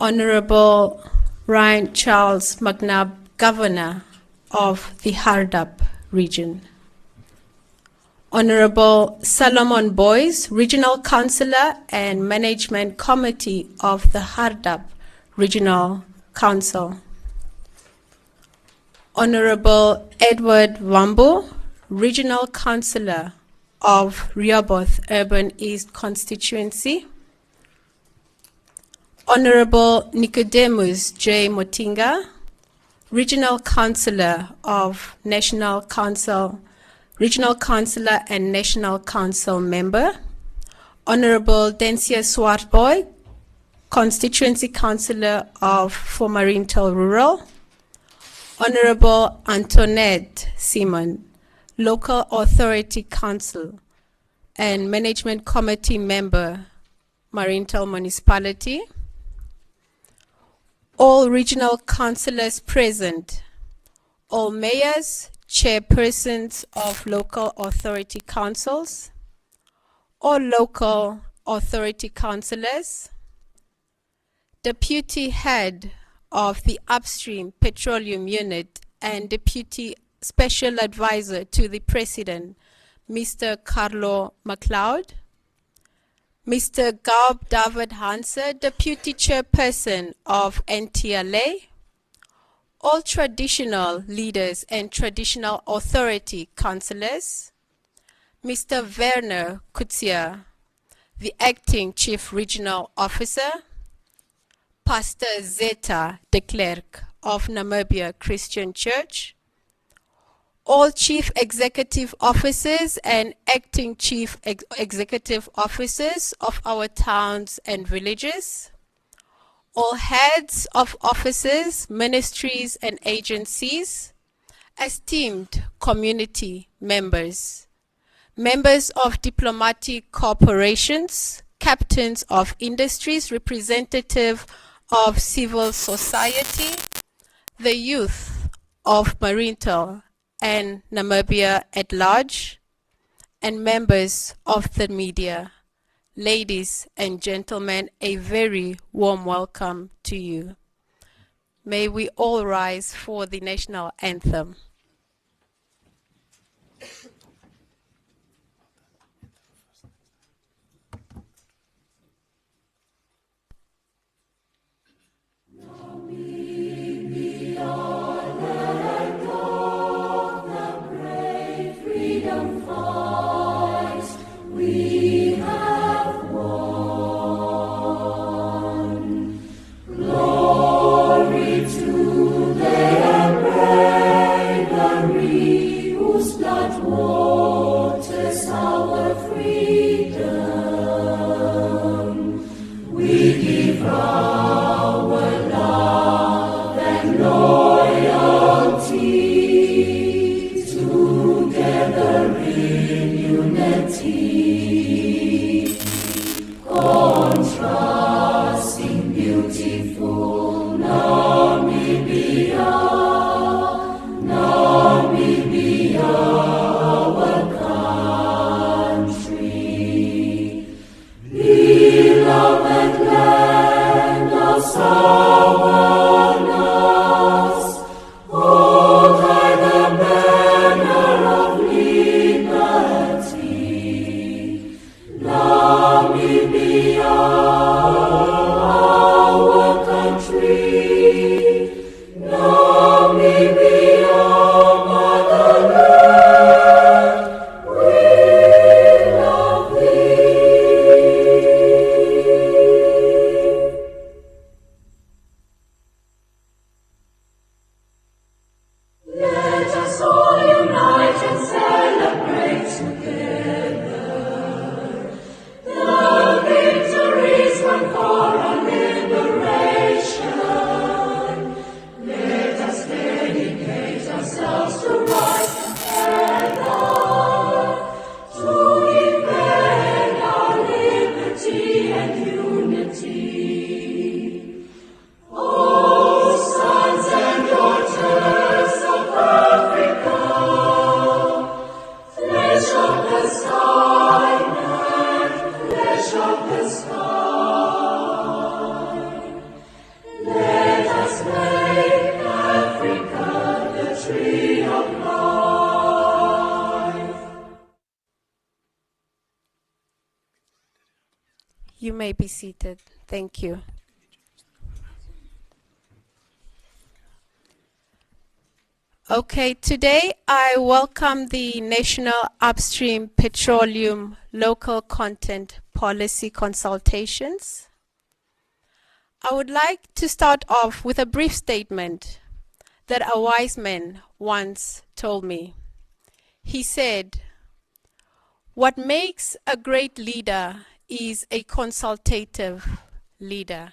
Honorable Ryan Charles McNabb, Governor of the Hardap region. Honorable Solomon Boys, Regional Councillor and Management Committee of the Hardap Regional Council. Honorable Edward Wambo, Regional Councillor of Rehoboth Urban East Constituency. Honorable Nicodemus J. Motinga, Regional Councillor of National Council, Regional Councillor and National Council Member. Honorable Densia Swartboy, Constituency Councillor of Fomarintal Rural. Honorable Antoinette Simon, Local Authority Council and Management Committee Member, Marintal Municipality. All regional councillors present, all mayors, chairpersons of local authority councils, all local authority councillors, deputy head of the Upstream Petroleum Unit and Deputy Special Advisor to the President, Mr. Carlo MacLeod, Mr. Gaub David Hanser, Deputy Chairperson of NTLA, all traditional leaders and traditional authority councillors, Mr. Werner Kutsia, the Acting Chief Regional Officer, Pastor Zeta de Klerk of Namibia Christian Church, all Chief Executive Officers and Acting Chief Executive Officers of our towns and villages, all heads of offices, ministries and agencies, esteemed community members, members of diplomatic corporations, captains of industries, representative of civil society, the youth of Marintal and Namibia at large, and members of the media. Ladies and gentlemen, a very warm welcome to you. May we all rise for the national anthem. may be seated. Thank you. Okay, today I welcome the National Upstream Petroleum Local Content Policy Consultations. I would like to start off with a brief statement that a wise man once told me. He said, "What makes a great leader is a consultative leader."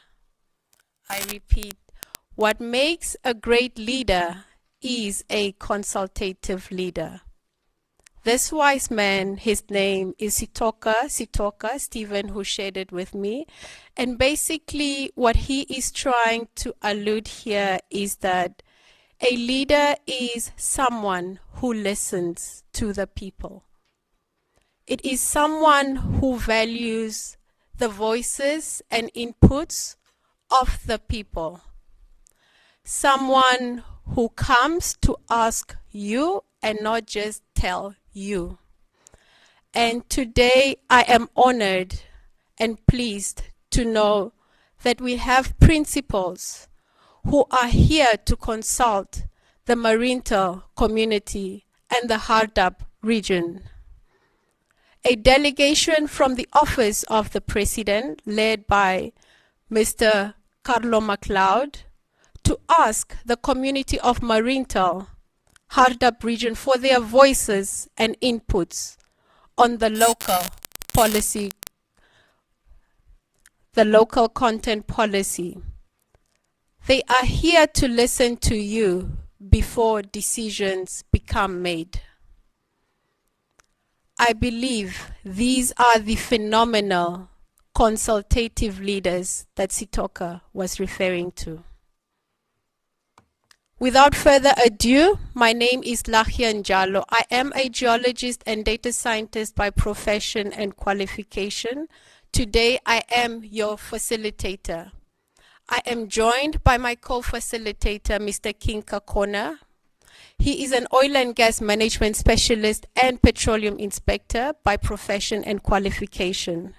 I repeat, what makes a great leader is a consultative leader. This wise man, his name is Sitoka Stephen, who shared it with me. And basically what he is trying to allude here is that a leader is someone who listens to the people. It is someone who values the voices and inputs of the people. Someone who comes to ask you and not just tell you. And today I am honored and pleased to know that we have principals who are here to consult the Marintal community and the Hardap region. A delegation from the Office of the President, led by Mr. Carlo MacLeod, to ask the community of Marintal, Hardap region for their voices and inputs on the local policy, the local content policy. They are here to listen to you before decisions become made. I believe these are the phenomenal consultative leaders that Sitoka was referring to. Without further ado, my name is Lahia Njalo. I am a geologist and data scientist by profession and qualification. Today I am your facilitator. I am joined by my co-facilitator, Mr. King Kakona. He is an oil and gas management specialist and petroleum inspector by profession and qualification.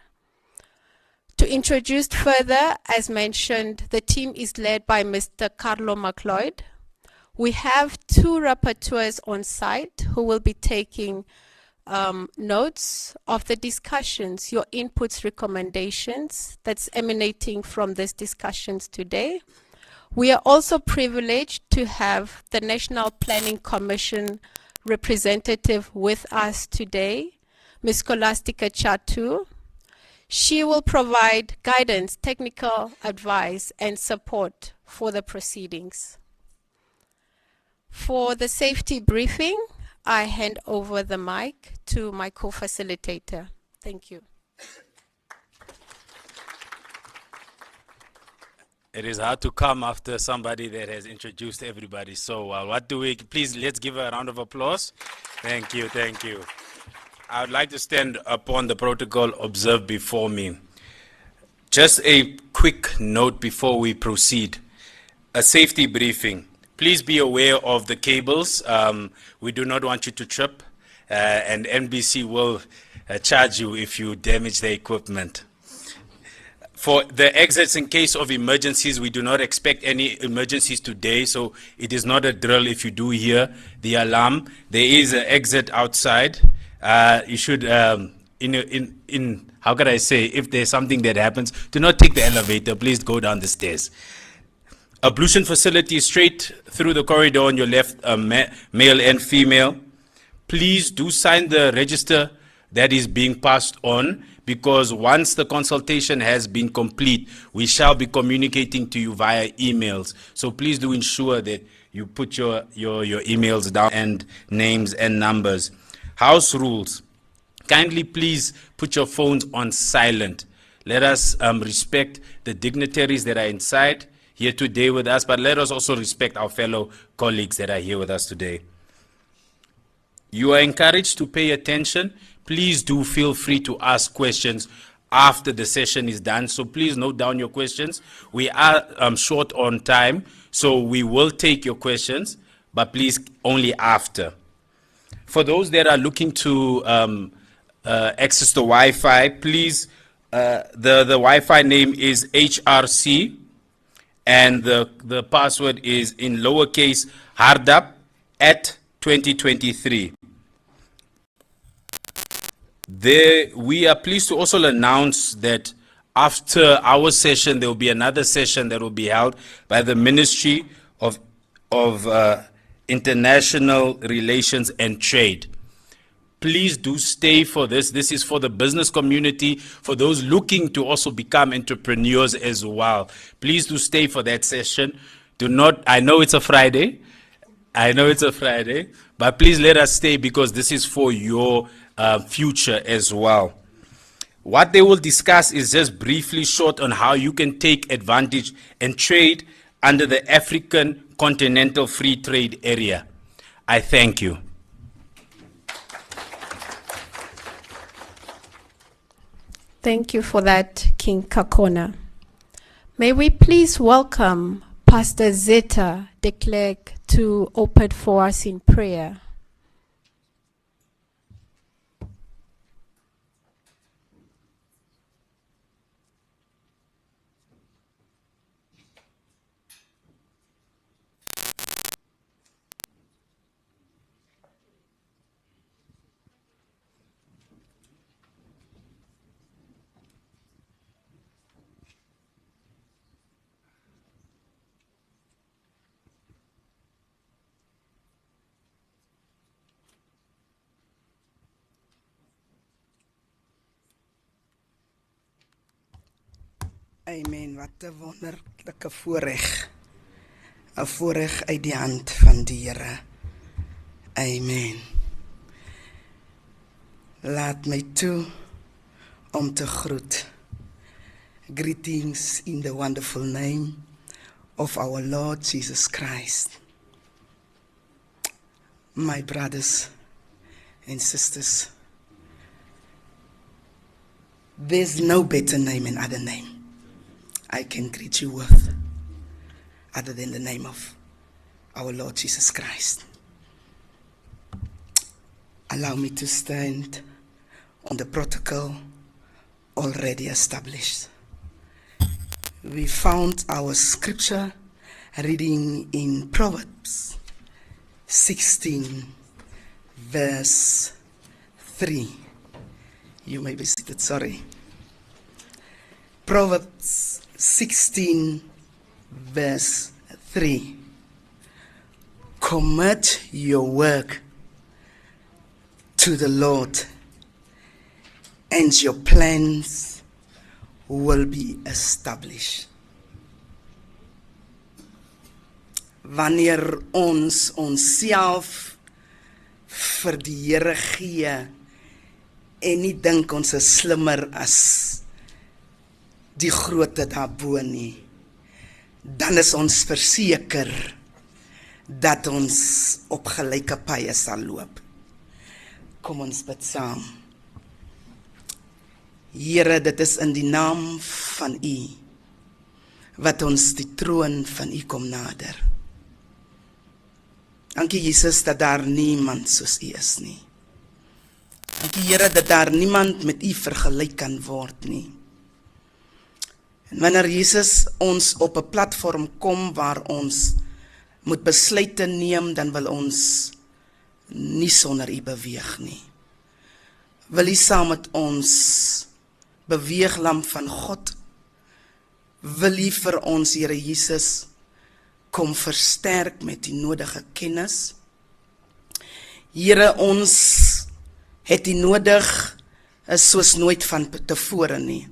To introduce further, as mentioned, the team is led by Mr. Carlo MacLeod. We have two rapporteurs on site who will be taking notes of the discussions, your inputs, recommendations that's emanating from these discussions today. We are also privileged to have the National Planning Commission representative with us today, Ms. Scholastica Chatu. She will provide guidance, technical advice, and support for the proceedings. For the safety briefing, I hand over the mic to my co-facilitator. Thank you. It is hard to come after somebody that has introduced everybody. So what do we, please, let's give her a round of applause. Thank you, thank you. I would like to stand upon the protocol observed before me. Just a quick note before we proceed. A safety briefing. Please be aware of the cables. We do not want you to trip, and NBC will charge you if you damage the equipment. For the exits in case of emergencies, we do not expect any emergencies today, so it is not a drill if you do hear the alarm. There is an exit outside. You should, how can I say, if there's something that happens, do not take the elevator, please go down the stairs. Ablution facility straight through the corridor on your left, male and female. Please do sign the register that is being passed on, because once the consultation has been complete, we shall be communicating to you via emails. So please do ensure that you put your emails down and names and numbers. House rules. Kindly please put your phones on silent. Let us respect the dignitaries that are inside here today with us, but let us also respect our fellow colleagues that are here with us today. You are encouraged to pay attention. Please do feel free to ask questions after the session is done. So please note down your questions. We are short on time, so we will take your questions, but please only after. For those that are looking to access the Wi-Fi, please The Wi-Fi name is HRC, and the password is in lowercase hardap at 2023. We are pleased to also announce that after our session, there will be another session that will be held by the Ministry of International Relations and Trade. Please do stay for this. This is for the business community, for those looking to also become entrepreneurs as well. Please do stay for that session. I know it's a Friday. But please let us stay because this is for your future as well. What they will discuss is just briefly short on how you can take advantage and trade under the African Continental Free Trade Area. I thank you. Thank you for that, King Kakona. May we please welcome Pastor Zeta de Klerk to open for us in prayer. Amen, wat 'n wonderlike voorreg. 'n Voorreg uit die hand van die Here. Amen. Laat my toe om te groet. Greetings in the wonderful name of our Lord Jesus Christ. My brothers and sisters, there's no better name and other name I can greet you with other than the name of our Lord Jesus Christ. Allow me to stand on the protocol already established. We found our scripture reading in Proverbs 16 verse 3. You may be seated, sorry. Proverbs 16 verse 3. Commit your work to the Lord, and your plans will be established. Wanneer ons onsself vir die Here gee en nie dink ons is slimmer as die grootte daarbo nie, dan is ons verseker dat ons op gelyke paaie sal loop. Kom ons bid saam. Here, dit is in die naam van U wat ons die troon van U kom nader. Dankie Jesus dat daar niemand soos U is nie. Dankie Here dat daar niemand met U vergelyk kan word nie. En wanneer Jesus ons op 'n platform kom waar ons moet besluite neem, dan wil ons nie sonder U beweeg nie. Wil U saam met ons beweeg, Lam van God? Wil U vir ons, Here Jesus, kom versterk met die nodige kennis? Here, ons het U nodig soos nooit van tevore nie.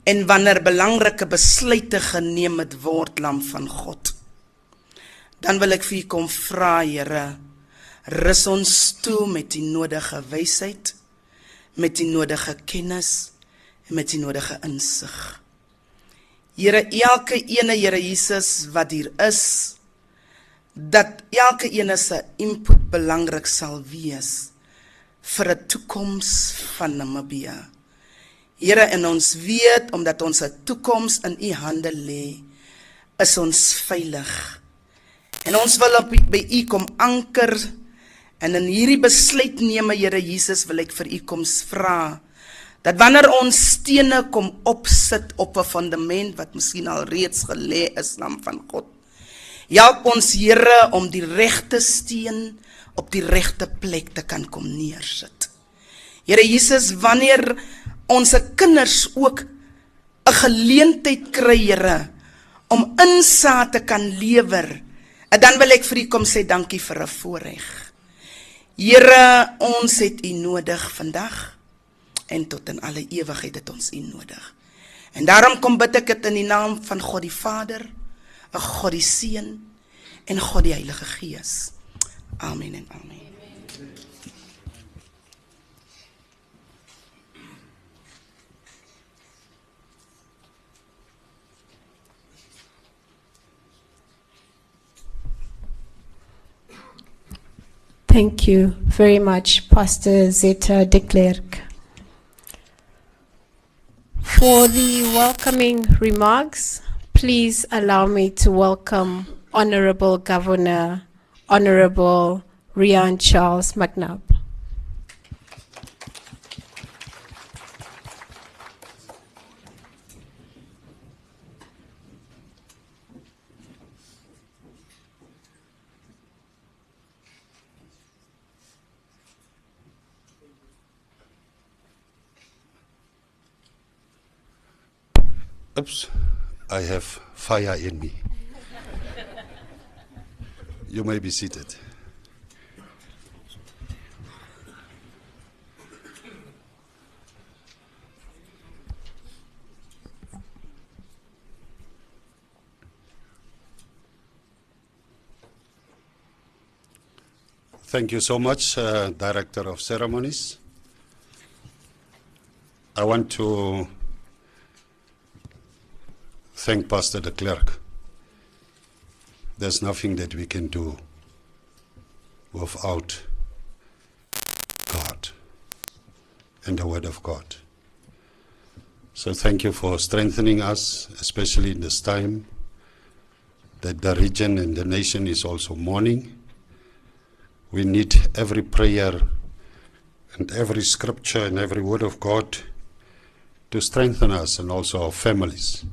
En wanneer belangrike besluite geneem het word, Lam van God, dan wil ek vir U kom vra, Here, rus ons toe met die nodige wysheid, met die nodige kennis, en met die nodige insig. Here, elke ene, Here Jesus, wat hier is, dat elke ene se input belangrik sal wees vir 'n toekoms van Namibië. Here, en ons weet, omdat ons 'n toekoms in U hande lê, is ons veilig. En ons wil by U kom anker, en in hierdie besluitneme, Here Jesus, wil ek vir U kom vra, dat wanneer ons stene kom opsit op 'n fundament wat miskien al reeds gelê is, naam van God, help ons Here om die regte steen op die regte plek te kan kom neersit. Here Jesus, wanneer ons kinders ook 'n geleentheid kry, Here, om insaad te kan lewer, en dan wil ek vir U kom sê dankie vir 'n voorreg. Here, ons het U nodig vandag, en tot in alle ewigheid het ons U nodig. En daarom kom bid ek dit in die naam van God die Vader, God die Seun, en God die Heilige Gees. Amen en amen. Thank you very much, Pastor Zeta de Klerk. For the welcoming remarks, please allow me to welcome Honorable Governor, Honorable Rian Charles McNabb. Oops, I have fire in me. You may be seated. Thank you so much, Director of Ceremonies. I want to thank Pastor de Klerk. There's nothing that we can do without God and the Word of God. So thank you for strengthening us, especially in this time that the region and the nation is also mourning. We need every prayer and every scripture and every word of God to strengthen us and also our families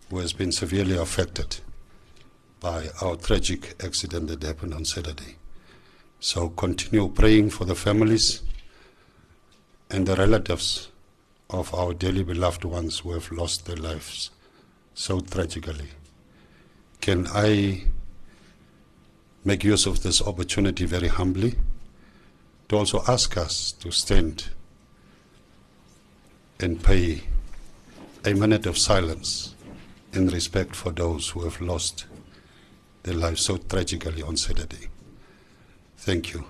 who has been severely affected by our tragic accident that happened on Saturday. So continue praying for the families and the relatives of our dearly beloved ones who have lost their lives so tragically. Can I make use of this opportunity very humbly to also ask us to stand and pay a minute of silence in respect for those who have lost their lives so tragically on Saturday. Thank you.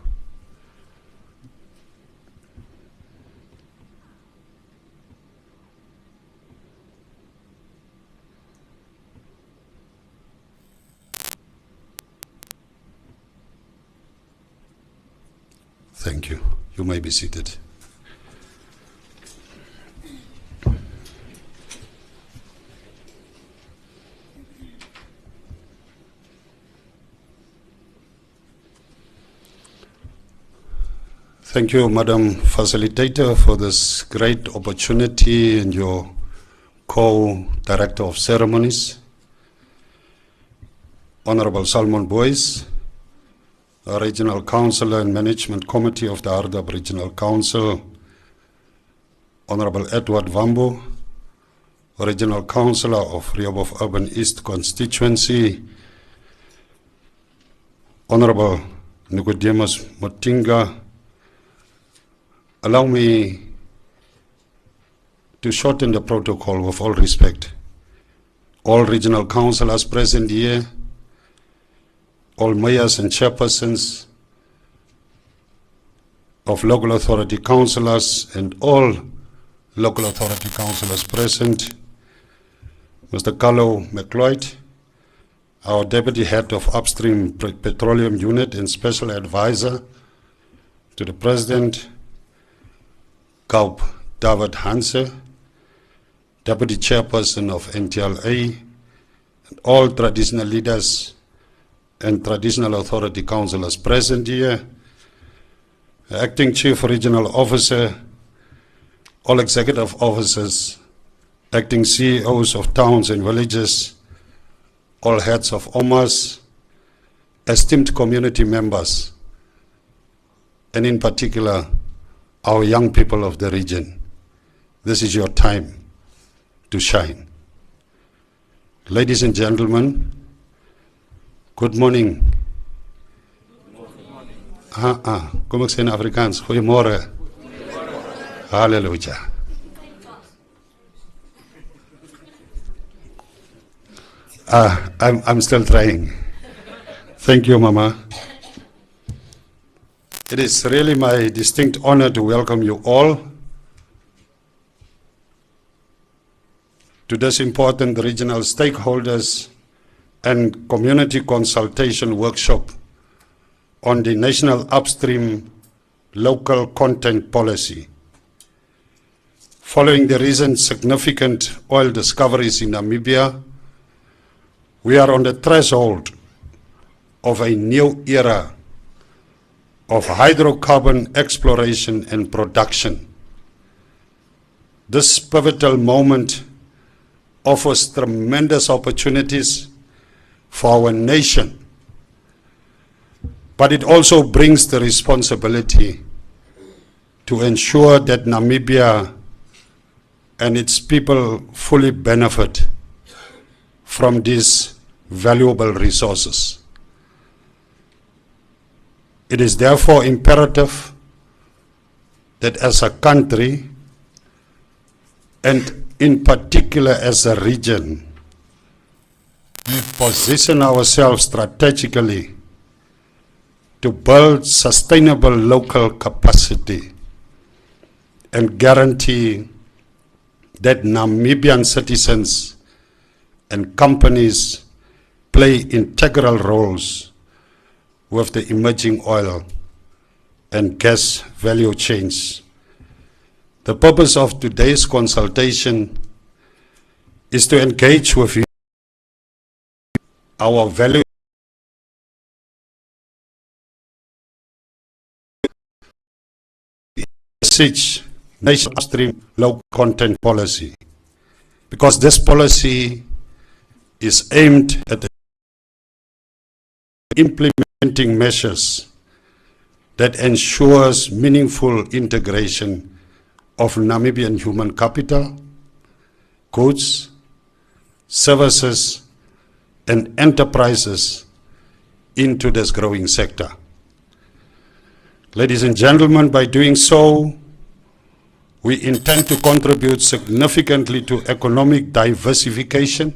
Thank you. You may be seated. Thank you, Madam Facilitator, for this great opportunity, and your co-director of ceremonies, Honorable Salmon Boyce, Regional Councillor and Management Committee of the Ardab Regional Council, Honorable Edward Wambo, Regional Councillor of Rehoboth Urban East Constituency, Honorable Nicodemus Motinga. Allow me to shorten the protocol with all respect. All regional councillors present here, all mayors and chairpersons of local authority councillors, and all local authority councillors present, Mr. Carlo McLeod, our Deputy Head of Upstream Petroleum Unit and Special Advisor to the President, Kaup David Hanse, Deputy Chairperson of NTLA, and all traditional leaders and traditional authority councillors present here, Acting Chief Regional Officer all executive officers, acting CEOs of towns and villages, all heads of OMAs, esteemed community members, and in particular, our young people of the region. This is your time to shine. Ladies and gentlemen, good morning. Kom ek sê in Afrikaans, goeiemôre. Hallelujah. I'm still trying. Thank you, Mama. It is really my distinct honor to welcome you all to this important regional stakeholders and community consultation workshop on the National Upstream Local Content Policy. Following the recent significant oil discoveries in Namibia, we are on the threshold of a new era of hydrocarbon exploration and production. This pivotal moment offers tremendous opportunities for our nation, but it also brings the responsibility to ensure that Namibia and its people fully benefit from these valuable resources. It is therefore imperative that as a country, and in particular as a region, we position ourselves strategically to build sustainable local capacity and guarantee that Namibian citizens and companies play integral roles with the emerging oil and gas value chains. The purpose of today's consultation is to engage with you our value National Upstream Low Content Policy, because this policy is aimed at implementing measures that ensures meaningful integration of Namibian human capital, goods, services, and enterprises into this growing sector. Ladies and gentlemen, by doing so, we intend to contribute significantly to economic diversification,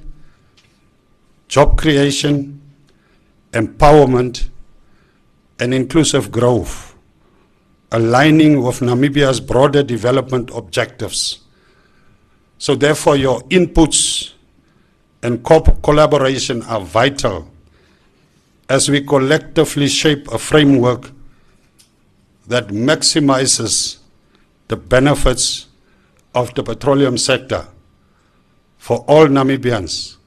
job creation, empowerment, and inclusive growth, aligning with Namibia's broader development objectives. So therefore, your inputs and collaboration are vital as we collectively shape a framework that maximizes the benefits of the petroleum sector for all Namibians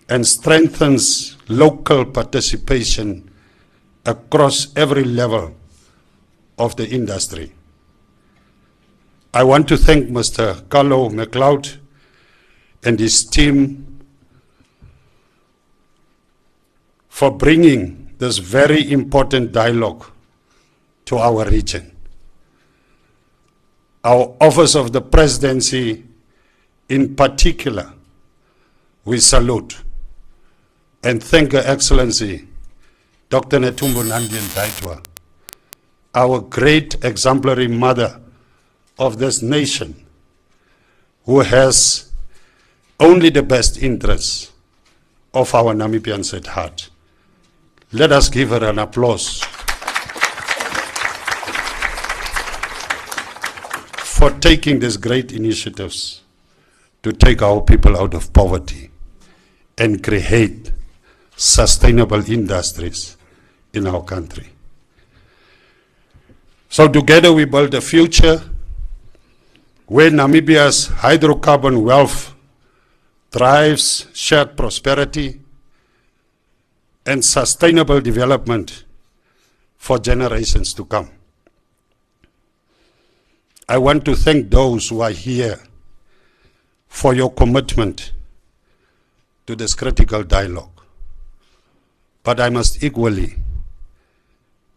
and strengthens local participation across every level of the industry. I want to thank Mr. Carlo McLeod and his team for bringing this very important dialogue to our region. Our Office of the Presidency in particular, we salute and thank Her Excellency Dr. Netumbo Nandi-Ndaitwah, our great exemplary mother of this nation, who has only the best interests of our Namibians at heart. Let us give her an applause for taking these great initiatives to take our people out of poverty and create sustainable industries in our country. So together we build a future where Namibia's hydrocarbon wealth drives shared prosperity and sustainable development for generations to come. I want to thank those who are here for your commitment to this critical dialogue. But I must equally,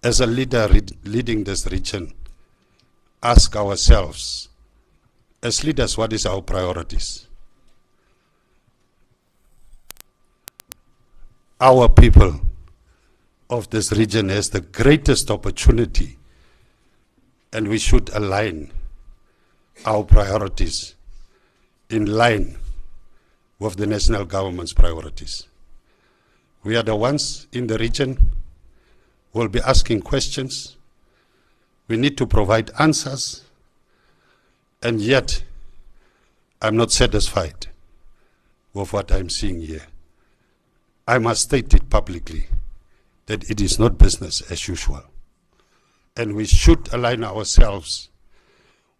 as a leader leading this region, ask ourselves, as leaders, what is our priorities? Our people of this region has the greatest opportunity, and we should align our priorities in line with the national government's priorities. We are the ones in the region who will be asking questions. We need to provide answers, and yet I'm not satisfied with what I'm seeing here. I must state it publicly that it is not business as usual, and we should align ourselves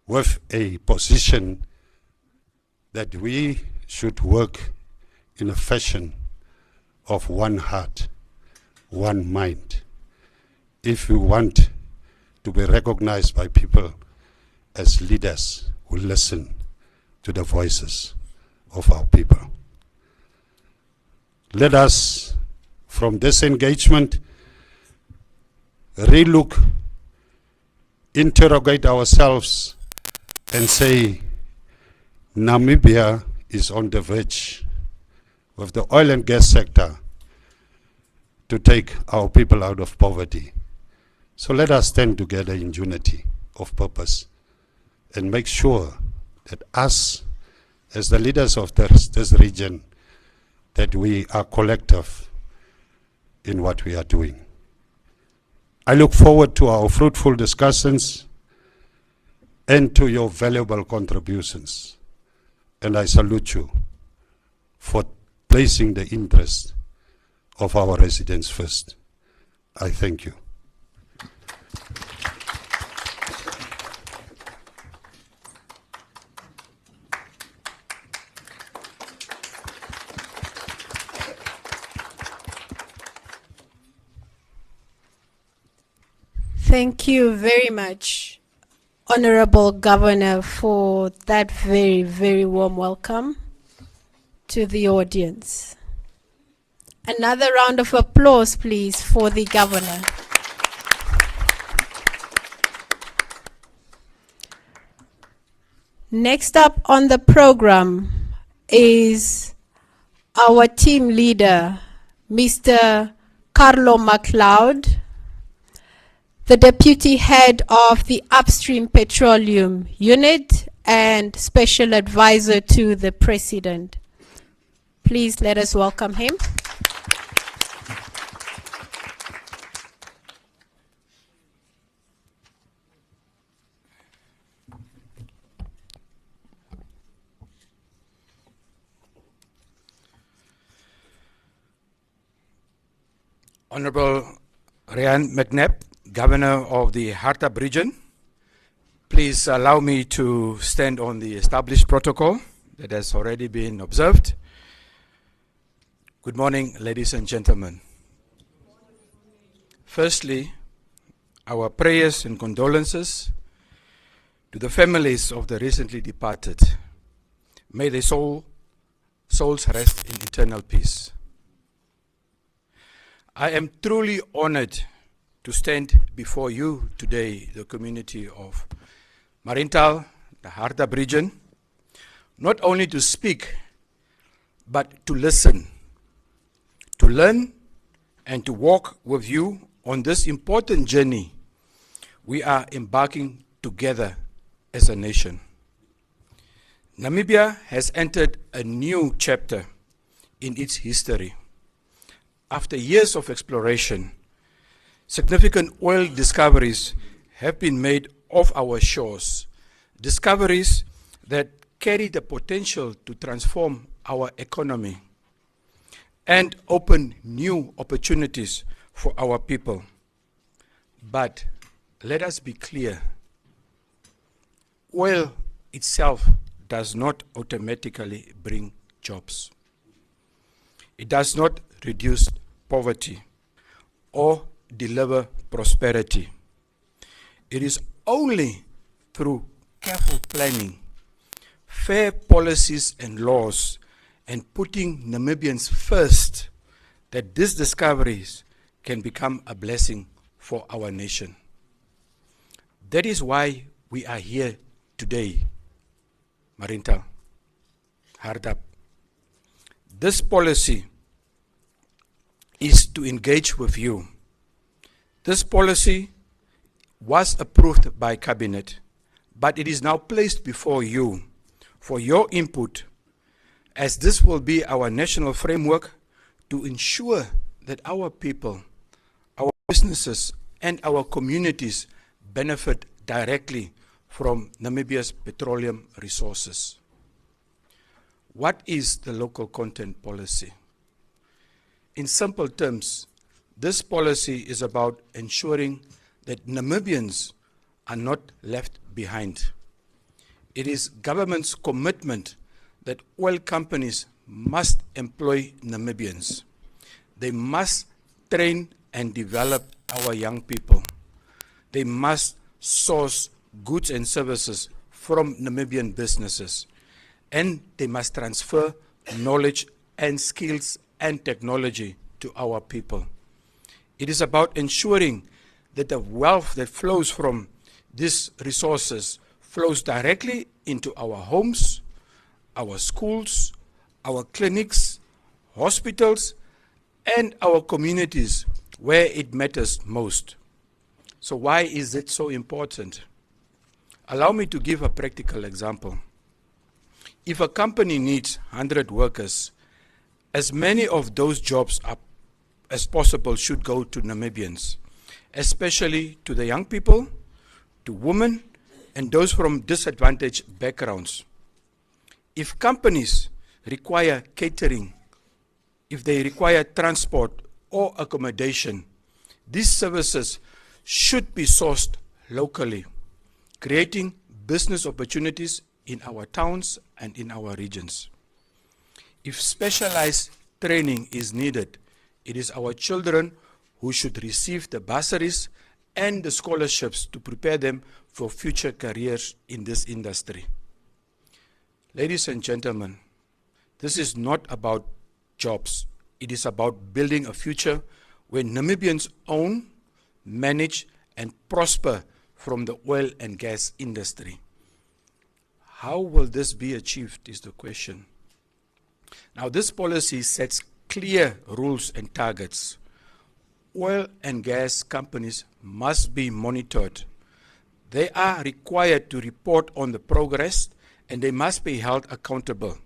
with a position that we should work in a fashion of one heart, one mind, if we want to be recognized by people as leaders who listen to the voices of our people. Let us, from this engagement, relook, interrogate ourselves, and say, Namibia is on the verge with the oil and gas sector to take our people out of poverty. So let us stand together in unity of purpose and make sure that us, as the leaders of this region, that we are collective in what we are doing. I look forward to our fruitful discussions and to your valuable contributions. And I salute you for placing the interest of our residents first. I thank you. Thank you very much, Honorable Governor, for that very, very warm welcome to the audience. Another round of applause, please, for the Governor. Next up on the program is our team leader, Mr. Carlo MacLeod, the Deputy Head of the Upstream Petroleum Unit and Special Advisor to the President. Please let us welcome him. Honorable Ryan McNabb, Governor of the Hartab region, please allow me to stand on the established protocol that has already been observed. Good morning, ladies and gentlemen. Firstly, our prayers and condolences to the families of the recently departed. May their souls rest in eternal peace. I am truly honored to stand before you today, the community of Marintal, the Hartab region, not only to speak, but to listen, to learn, and to walk with you on this important journey we are embarking together as a nation. Namibia has entered a new chapter in its history. After years of exploration, significant oil discoveries have been made off our shores, discoveries that carry the potential to transform our economy and open new opportunities for our people. But let us be clear, oil itself does not automatically bring jobs. It does not reduce poverty or deliver prosperity. It is only through careful planning, fair policies and laws, and putting Namibians first, that these discoveries can become a blessing for our nation. That is why we are here today, Marinta, Hardap. This policy is to engage with you. This policy was approved by Cabinet, but it is now placed before you for your input, as this will be our national framework to ensure that our people, our businesses, and our communities benefit directly from Namibia's petroleum resources. What is the local content policy? In simple terms, this policy is about ensuring that Namibians are not left behind. It is government's commitment that oil companies must employ Namibians. They must train and develop our young people. They must source goods and services from Namibian businesses. And they must transfer knowledge and skills and technology to our people. It is about ensuring that the wealth that flows from these resources flows directly into our homes, our schools, our clinics, hospitals, and our communities where it matters most. So why is it so important? Allow me to give a practical example. If a company needs 100 workers, as many of those jobs as possible should go to Namibians, especially to the young people, to women, and those from disadvantaged backgrounds. If companies require catering, if they require transport or accommodation, these services should be sourced locally, creating business opportunities in our towns and in our regions. If specialized training is needed, it is our children who should receive the bursaries and the scholarships to prepare them for future careers in this industry. Ladies and gentlemen, this is not about jobs. It is about building a future where Namibians own, manage, and prosper from the oil and gas industry. How will this be achieved is the question. Now, this policy sets clear rules and targets. Oil and gas companies must be monitored. They are required to report on the progress and they must be held accountable.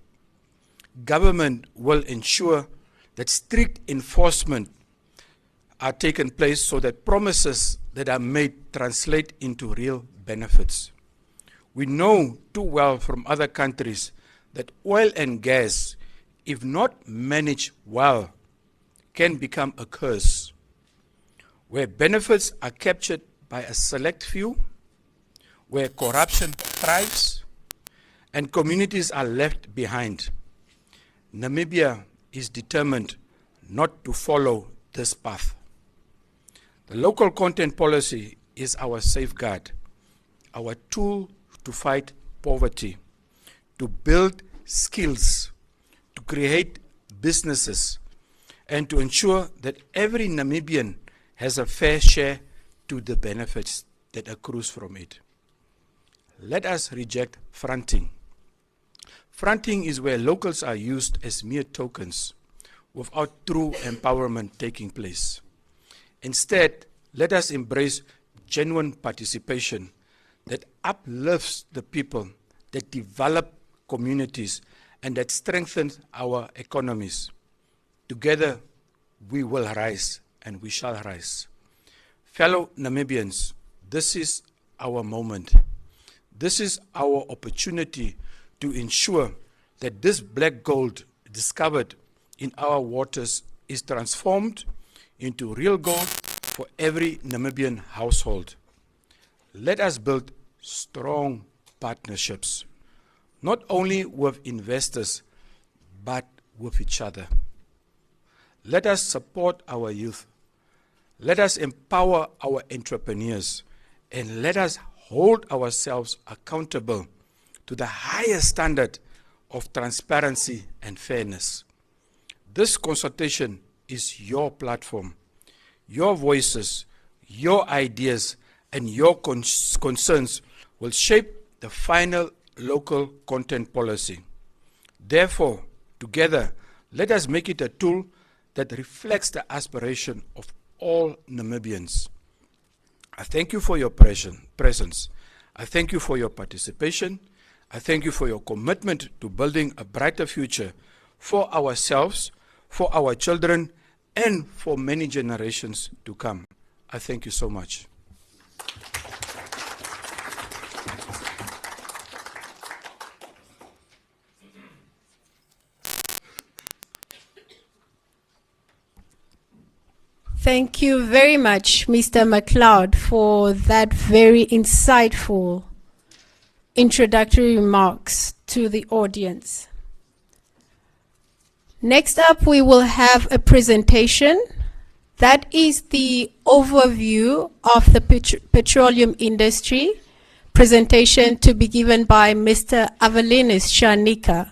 Government will ensure that strict enforcement are taken place so that promises that are made translate into real benefits. We know too well from other countries that oil and gas, if not managed well, can become a curse, where benefits are captured by a select few, where corruption thrives, and communities are left behind. Namibia is determined not to follow this path. The local content policy is our safeguard, our tool to fight poverty, to build skills, to create businesses, and to ensure that every Namibian has a fair share to the benefits that accrues from it. Let us reject fronting. Fronting is where locals are used as mere tokens without true empowerment taking place. Instead, let us embrace genuine participation that uplifts the people, that develop communities, and that strengthens our economies. Together, we will rise, and we shall rise. Fellow Namibians, this is our moment. This is our opportunity to ensure that this black gold discovered in our waters is transformed into real gold for every Namibian household. Let us build strong partnerships, not only with investors, but with each other. Let us support our youth. Let us empower our entrepreneurs, and let us hold ourselves accountable to the highest standard of transparency and fairness. This consultation is your platform. Your voices, your ideas, and your concerns will shape the final local content policy. Therefore, together, let us make it a tool that reflects the aspiration of all Namibians. I thank you for your presence. I thank you for your participation. I thank you for your commitment to building a brighter future for ourselves, for our children, and for many generations to come. I thank you so much. Thank you very much, Mr. McLeod, for that very insightful introductory remarks to the audience. Next up, we will have a presentation. That is the overview of the petroleum industry. Presentation to be given by Mr. Avelinis Shanika.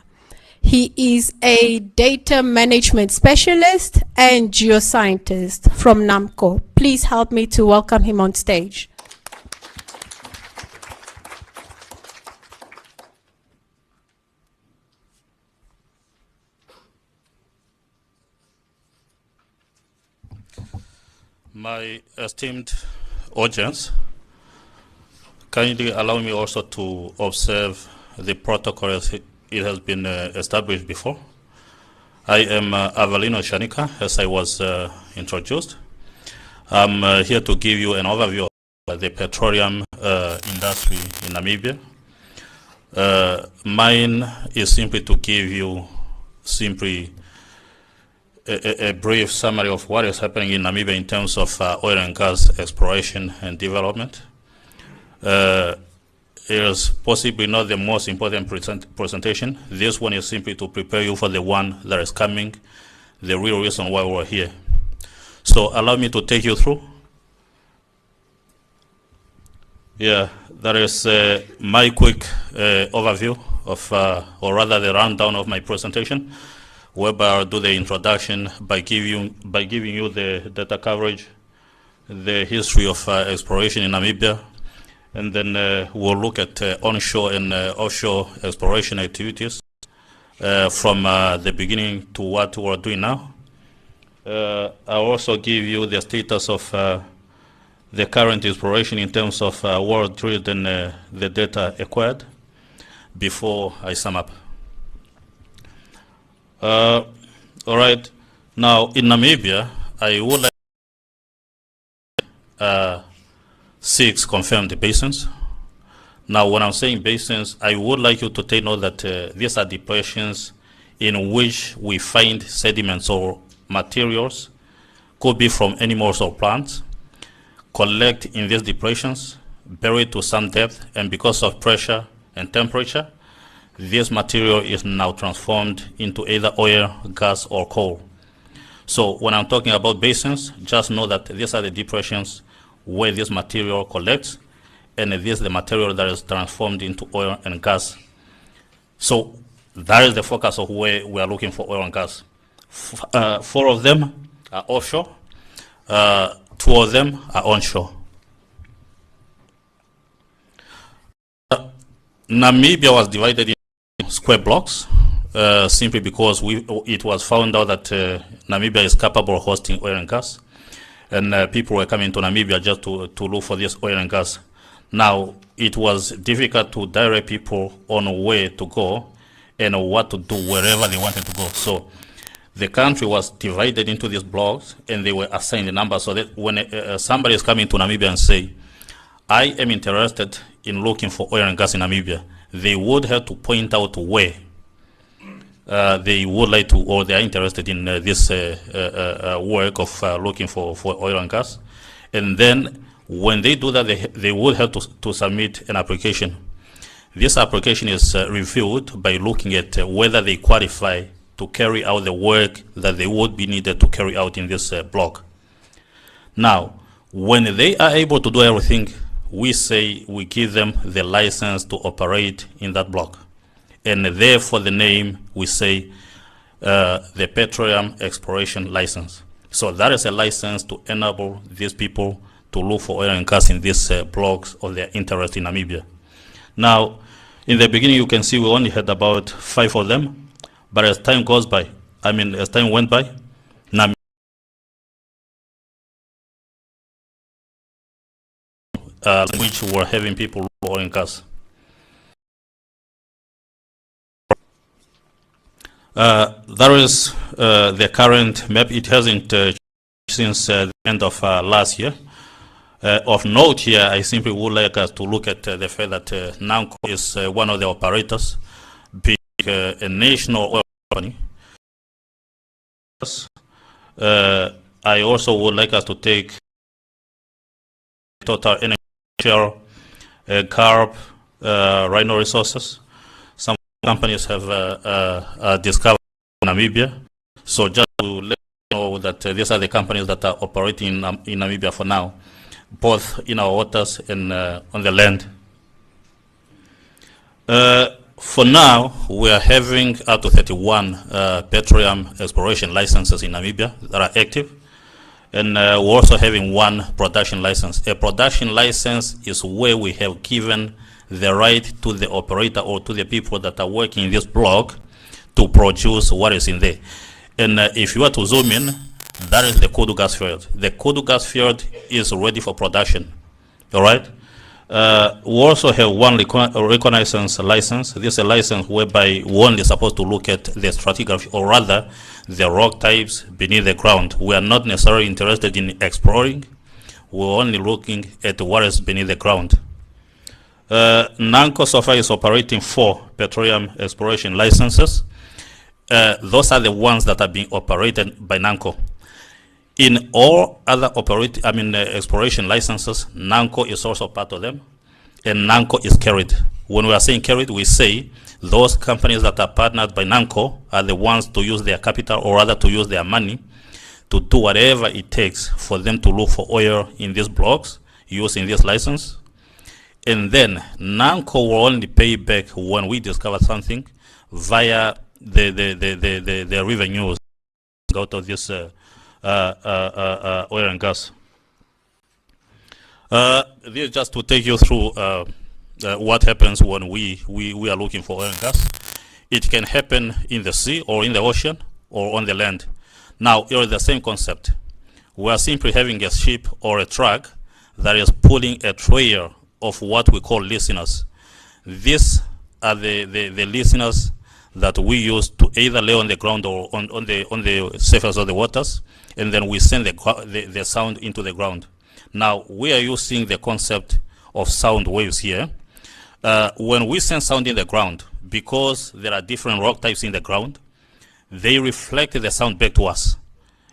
He is a data management specialist and geoscientist from NAMCO. Please help me to welcome him on stage. My esteemed audience, kindly allow me also to observe the protocol as it has been established before. I am Avelino Shanika, as I was introduced. I'm here to give you an overview of the petroleum industry in Namibia. Mine is simply to give you a brief summary of what is happening in Namibia in terms of oil and gas exploration and development. It is possibly not the most important presentation. This one is simply to prepare you for the one that is coming, the real reason why we're here. So allow me to take you through. Yeah, that is my quick overview of, or rather the rundown of my presentation, whereby I'll do the introduction by giving you the data coverage, the history of exploration in Namibia, and then we'll look at onshore and offshore exploration activities from the beginning to what we're doing now. I'll also give you the status of the current exploration in terms of world drilled and the data acquired before I sum up. All right, now in Namibia, I would like 6 confirmed basins. Now, when I'm saying basins, I would like you to take note that these are depressions in which we find sediments or materials, could be from animals or plants, collect in these depressions, buried to some depth, and because of pressure and temperature, this material is now transformed into either oil, gas, or coal. So when I'm talking about basins, just know that these are the depressions where this material collects, and this is the material that is transformed into oil and gas. So that is the focus of where we are looking for oil and gas. 4 of them are offshore, 2 of them are onshore. Namibia was divided in square blocks simply because it was found out that Namibia is capable of hosting oil and gas. And people were coming to Namibia just to look for this oil and gas. Now, it was difficult to direct people on where to go and what to do wherever they wanted to go. So the country was divided into these blocks, and they were assigned a number so that when somebody is coming to Namibia and say, I am interested in looking for oil and gas in Namibia, they would have to point out where they would like to, or they are interested in this work of looking for oil and gas. And then when they do that, they would have to submit an application. This application is reviewed by looking at whether they qualify to carry out the work that they would be needed to carry out in this block. Now, when they are able to do everything we say we give them the license to operate in that block. And therefore the name we say the petroleum exploration license. So that is a license to enable these people to look for oil and gas in these blocks of their interest in Namibia. Now, in the beginning, you can see we only had about 5 of them, but as time goes by, as time went by, which were having people look for oil and gas. That is the current map. It hasn't changed since the end of last year. Of note here, I simply would like us to look at the fact that NANCO is one of the operators, being a national oil company. I also would like us to take Total Energy Shell, Carb, Rhino Resources. Some companies have discovered Namibia. So just to let you know that these are the companies that are operating in Namibia for now, both in our waters and on the land. For now, we are having up to 31 petroleum exploration licenses in Namibia that are active. And we're also having 1 production license. A production license is where we have given the right to the operator or to the people that are working in this block to produce what is in there. And if you were to zoom in, that is the Kudu gas field. The Kudu gas field is ready for production. All right. We also have 1 reconnaissance license. This is a license whereby one is supposed to look at the stratigraphy, or rather, the rock types beneath the ground. We are not necessarily interested in exploring. We're only looking at what is beneath the ground. NANCO so far is operating 4 petroleum exploration licenses. Those are the ones that are being operated by NANCO. In all other exploration licenses, NANCO is also part of them, and NANCO is carried. When we are saying carried, we say those companies that are partnered by NANCO are the ones to use their capital, or rather to use their money, to do whatever it takes for them to look for oil in these blocks using this license. And then NANCO will only pay back when we discover something via the revenues out of this oil and gas. This is just to take you through what happens when we are looking for oil and gas. It can happen in the sea or in the ocean or on the land. Now, it is the same concept. We are simply having a ship or a truck that is pulling a trailer of what we call listeners. These are the listeners that we use to either lay on the ground or on the surface of the waters, and then we send the sound into the ground. Now, we are using the concept of sound waves here. When we send sound in the ground, because there are different rock types in the ground, they reflect the sound back to us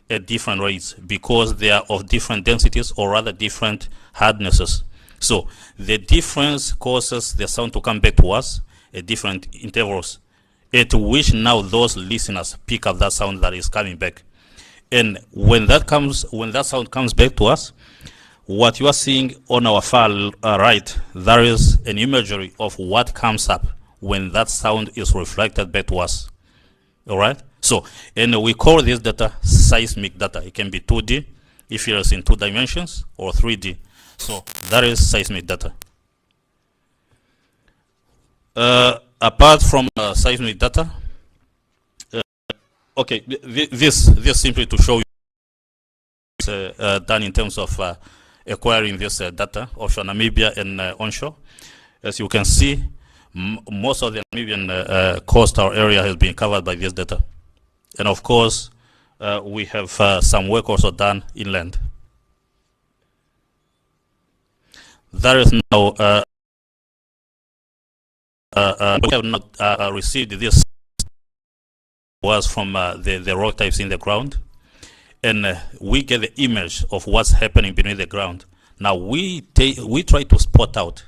at different rates because they are of different densities, or rather different hardnesses. So the difference causes the sound to come back to us at different intervals, at which now those listeners pick up that sound that is coming back. And when that sound comes back to us, what you are seeing on our far right, there is an imagery of what comes up when that sound is reflected back to us. All right? So, and we call this data seismic data. It can be 2D if it is in 2 dimensions, or 3D. So that is seismic data. Apart from seismic data, okay, this simply to show you done in terms of acquiring this data offshore Namibia and onshore. As you can see, most of the Namibian coastal area has been covered by this data. And of course, we have some work also done inland. There is now, we have not received this was from the rock types in the ground, and we get the image of what's happening beneath the ground. Now we try to spot out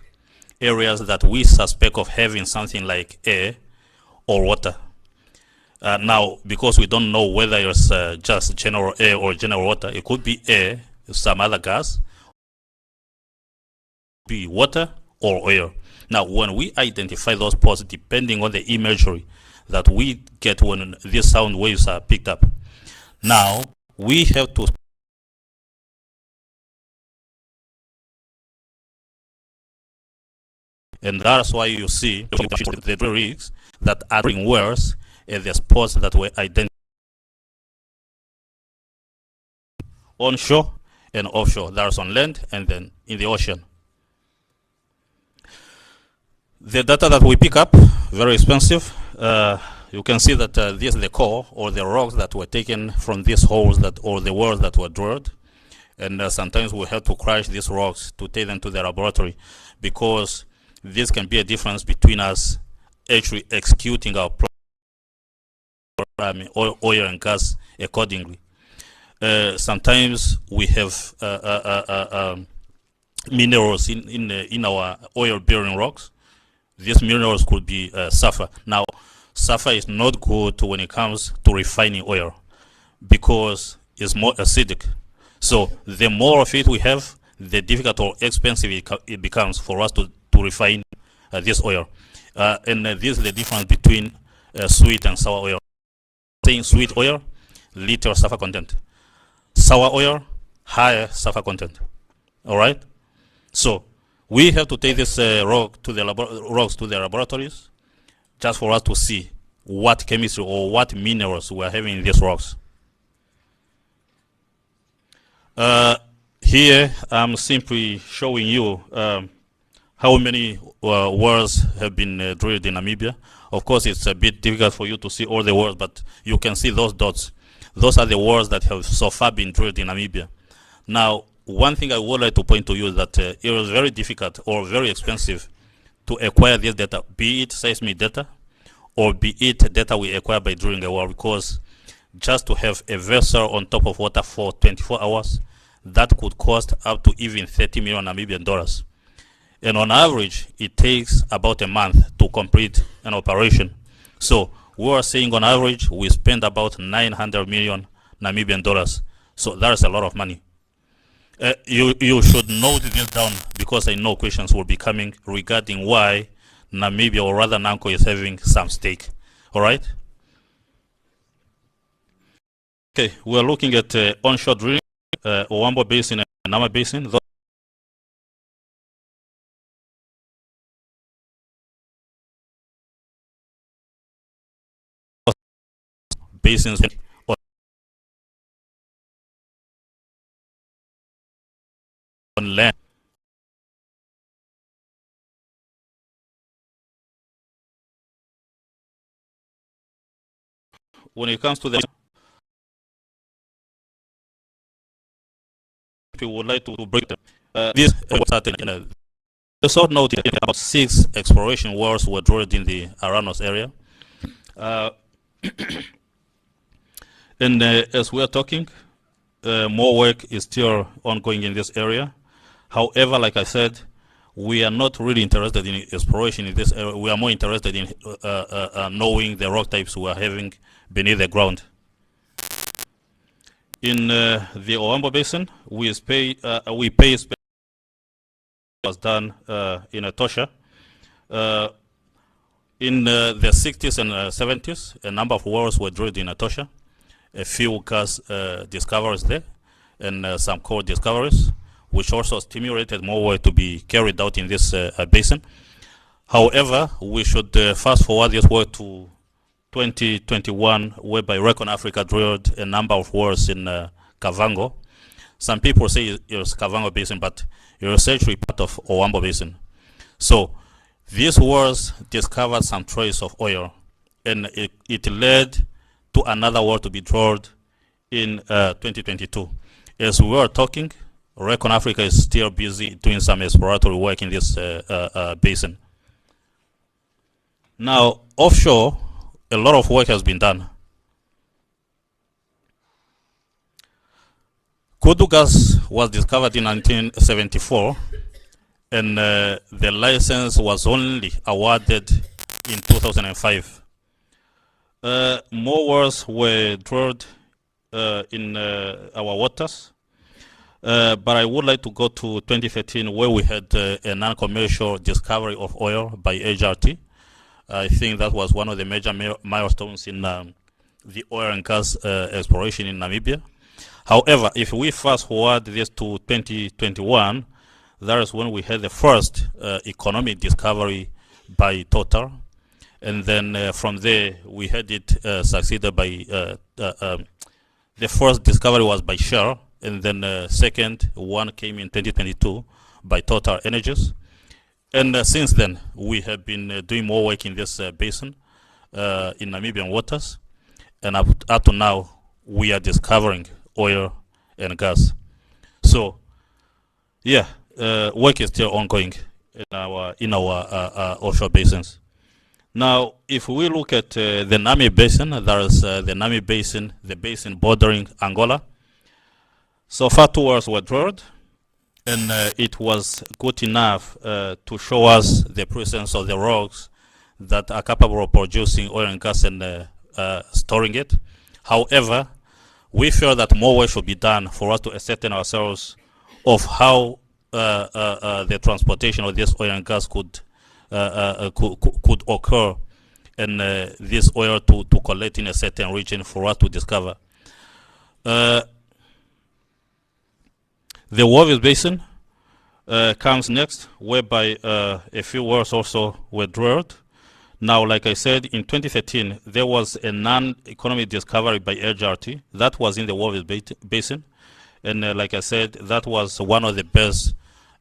areas that we suspect of having something like air or water. Now, because we don't know whether it's just general air or general water, it could be air, some other gas, be water or oil. Now, when we identify those spots, depending on the imagery that we get when these sound waves are picked up, now we have to and that's why you see the rigs that are doing wells at the spots that were identified onshore and offshore. That's on land and then in the ocean. The data that we pick up, very expensive. You can see that this is the core or the rocks that were taken from these holes that or the wells that were drilled. And sometimes we have to crush these rocks to take them to the laboratory, because this can be a difference between us actually executing our oil and gas accordingly. Sometimes we have minerals in our oil-bearing rocks. These minerals could be sulfur. Now, sulfur is not good when it comes to refining oil because it's more acidic. So the more of it we have, the difficult or expensive it becomes for us to refine this oil. And this is the difference between sweet and sour oil. Saying sweet oil, little sulfur content. Sour oil, higher sulfur content. All right? So we have to take this rocks to the laboratories just for us to see what chemistry or what minerals we are having in these rocks. Here I'm simply showing you how many wells have been drilled in Namibia. Of course, it's a bit difficult for you to see all the wells, but you can see those dots. Those are the wells that have so far been drilled in Namibia. Now, one thing I would like to point to you is that it was very difficult or very expensive to acquire this data, be it seismic data or be it data we acquire by drilling a well, because just to have a vessel on top of water for 24 hours, that could cost up to even 30 million Namibian dollars. And on average, it takes about a month to complete an operation. So we are saying on average, we spend about 900 million Namibian dollars. So that's a lot of money. You should note this down, because I know questions will be coming regarding why Namibia, or rather NAMCO, is having some stake. All right? Okay, we're looking at onshore drilling, Owambo Basin and Nama Basin. Those basins on land. When it comes to the, we would like to break them. This was started in the short note, about 6 exploration wells were drilled in the Aranos area. And as we are talking, more work is still ongoing in this area. However, like I said, we are not really interested in exploration in this area. We are more interested in knowing the rock types we are having beneath the ground. In the Owambo Basin, we pay was done in Etosha. In the 60s and 70s, a number of wells were drilled in Etosha. A few gas discoveries there, and some coal discoveries, which also stimulated more work to be carried out in this basin. However, we should fast forward this work to 2021, whereby Recon Africa drilled a number of wells in Kavango. Some people say it's Kavango Basin, but it's actually part of Owambo Basin. So these wells discovered some trace of oil, and it led to another well to be drilled in 2022. As we were talking, Recon Africa is still busy doing some exploratory work in this basin. Now, offshore, a lot of work has been done. Kudu gas was discovered in 1974, and the license was only awarded in 2005. More wells were drilled in our waters. But I would like to go to 2013, where we had a non-commercial discovery of oil by HRT. I think that was one of the major milestones in the oil and gas exploration in Namibia. However, if we fast forward this to 2021, that is when we had the first economic discovery by Total. And then from there, we had it succeeded by, the first discovery was by Shell, and then second one came in 2022 by Total Energies. And since then, we have been doing more work in this basin, in Namibian waters. And up to now, we are discovering oil and gas. So, yeah, work is still ongoing in our offshore basins. Now, if we look at the Nami Basin, there is the Nami Basin, the basin bordering Angola. So far, 2 wells were drilled, and it was good enough to show us the presence of the rocks that are capable of producing oil and gas and storing it. However, we feel that more work should be done for us to ascertain ourselves of how the transportation of this oil and gas could occur, and this oil to collect in a certain region for us to discover. The Walvis Basin comes next, whereby a few wells also were drilled. Now, like I said, in 2013, there was a non-economic discovery by HRT. That was in the Walvis Basin. And like I said, that was one of the best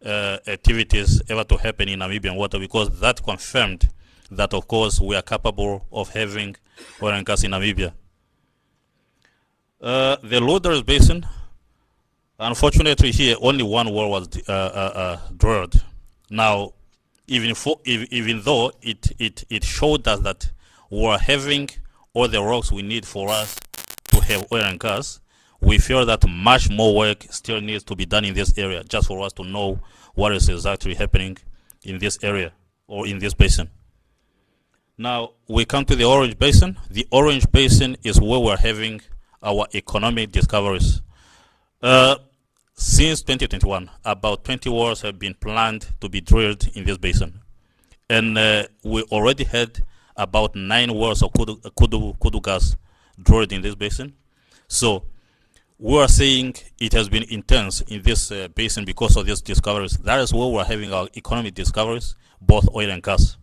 activities ever to happen in Namibian water, because that confirmed that, of course, we are capable of having oil and gas in Namibia. The Loders Basin, unfortunately here, only one well was drilled. Now, even though it showed us that we are having all the rocks we need for us to have oil and gas, we feel that much more work still needs to be done in this area, just for us to know what is exactly happening in this area or in this basin. Now, we come to the Orange Basin. The Orange Basin is where we're having our economic discoveries. Since 2021, about 20 wells have been planned to be drilled in this basin. And we already had about 9 wells of kudu gas drilled in this basin. So we are saying it has been intense in this basin because of these discoveries. That is where we're having our economic discoveries, both oil and gas.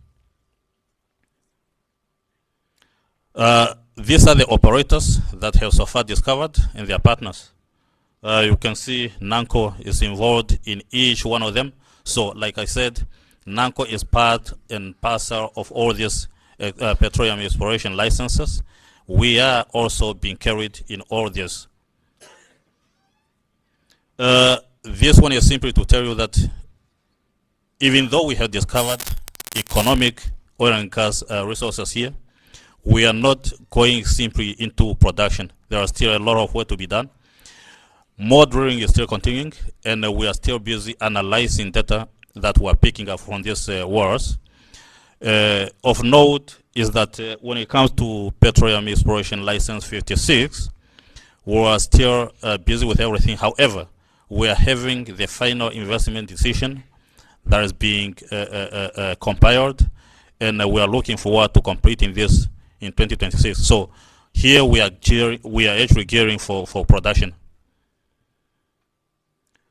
These are the operators that have so far discovered and their partners. You can see NANCO is involved in each one of them. So, like I said, NANCO is part and parcel of all these petroleum exploration licenses. We are also being carried in all this. This one is simply to tell you that even though we have discovered economic oil and gas resources here, we are not going simply into production. There are still a lot of work to be done. More drilling is still continuing, and we are still busy analyzing data that we are picking up from these wells. Of note is that when it comes to petroleum exploration license 56, we are still busy with everything. However, we are having the final investment decision that is being compiled, and we are looking forward to completing this in 2026. So here we are actually gearing for production.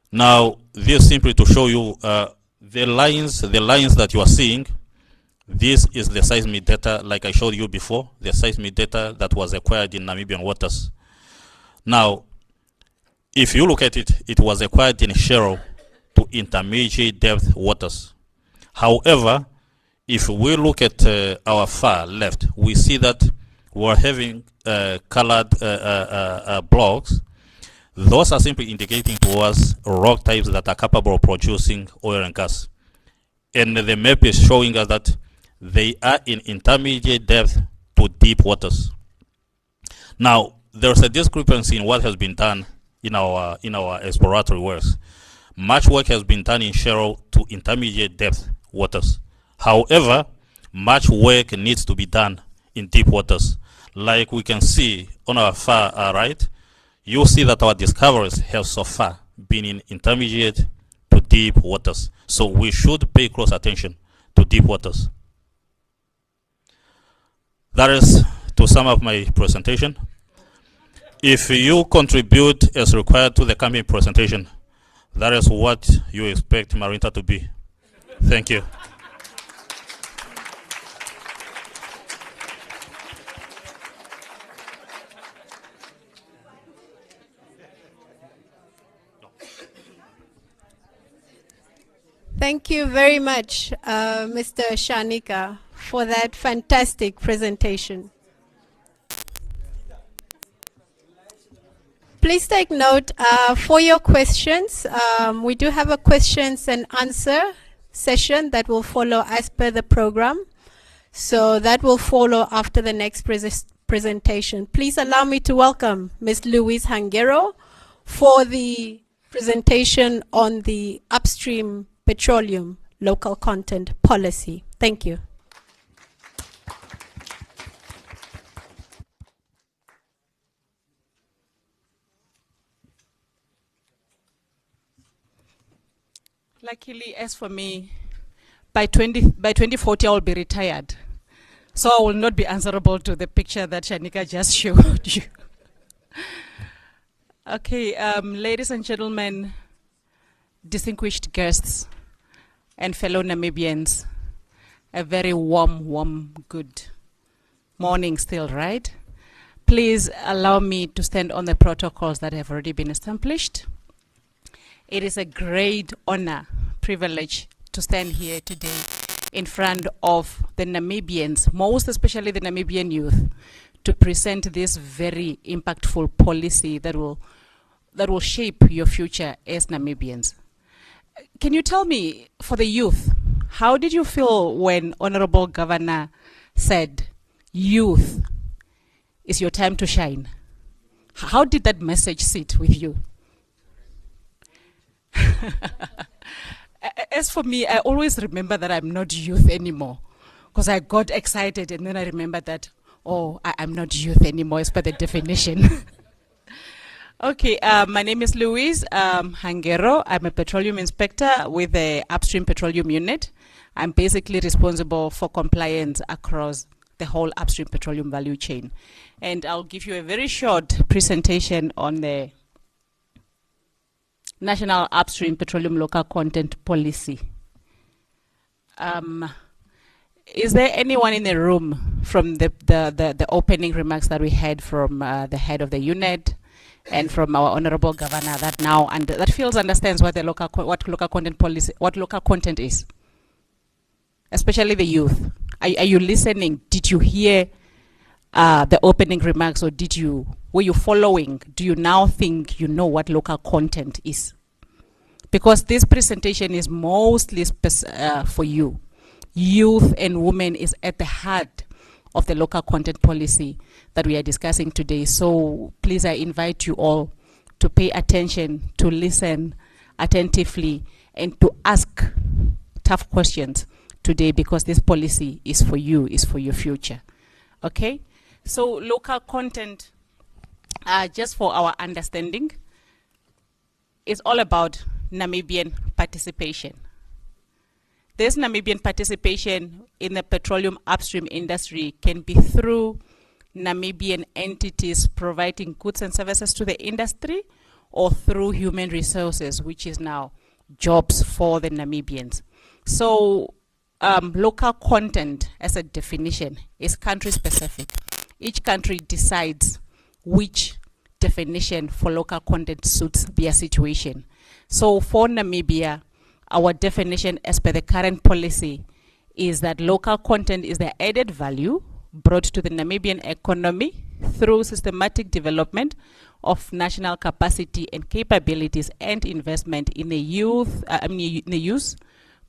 Now, this simply to show you the lines that you are seeing. This is the seismic data, like I showed you before, the seismic data that was acquired in Namibian waters. Now, if you look at it, it was acquired in shallow to intermediate depth waters. However, if we look at our far left, we see that we're having colored blocks. Those are simply indicating to us rock types that are capable of producing oil and gas. And the map is showing us that they are in intermediate depth to deep waters. Now, there's a discrepancy in what has been done in our exploratory works. Much work has been done in shallow to intermediate depth waters. However, much work needs to be done in deep waters. Like we can see on our far right, you see that our discoveries have so far being in intermediate to deep waters. So we should pay close attention to deep waters. That is to sum up my presentation. If you contribute as required to the coming presentation, that is what you expect Marinta to be. Thank you. Thank you very much, Mr. Shanika, for that fantastic presentation. Please take note for your questions. We do have a questions and answer session that will follow as per the program. So that will follow after the next presentation. Please allow me to welcome Ms. Louise Hangero for the presentation on the upstream petroleum local content policy. Thank you. Luckily, as for me, by 2040 I will be retired. So I will not be answerable to the picture that Shanika just showed you. Okay, ladies and gentlemen, distinguished guests, and fellow Namibians, a very warm, good morning still, right? Please allow me to stand on the protocols that have already been established. It is a great honor, privilege to stand here today in front of the Namibians, most especially the Namibian youth, to present this very impactful policy that will shape your future as Namibians. Can you tell me, for the youth, how did you feel when Honorable Governor said, youth, it's your time to shine? How did that message sit with you? As for me, I always remember that I'm not youth anymore, because I got excited and then I remembered that, oh, I'm not youth anymore as per the definition. Okay, my name is Louise Hangero. I'm a petroleum inspector with the Upstream Petroleum Unit. I'm basically responsible for compliance across the whole upstream petroleum value chain. And I'll give you a very short presentation on the National Upstream Petroleum Local Content Policy. Is there anyone in the room from the opening remarks that we had from the head of the unit and from our honorable governor that now that feels understands what the local content policy, what local content is, especially the youth? Are you listening? Did you hear the opening remarks, or were you following? Do you now think you know what local content is? Because this presentation is mostly for you. Youth and women is at the heart of the local content policy that we are discussing today. So please, I invite you all to pay attention, to listen attentively, and to ask tough questions today, because this policy is for you, is for your future. Okay? So local content, just for our understanding, is all about Namibian participation. This Namibian participation in the petroleum upstream industry can be through Namibian entities providing goods and services to the industry, or through human resources, which is now jobs for the Namibians. So local content, as a definition, is country specific. Each country decides which definition for local content suits their situation. So for Namibia, our definition as per the current policy is that local content is the added value brought to the Namibian economy through systematic development of national capacity and capabilities and investment in the use,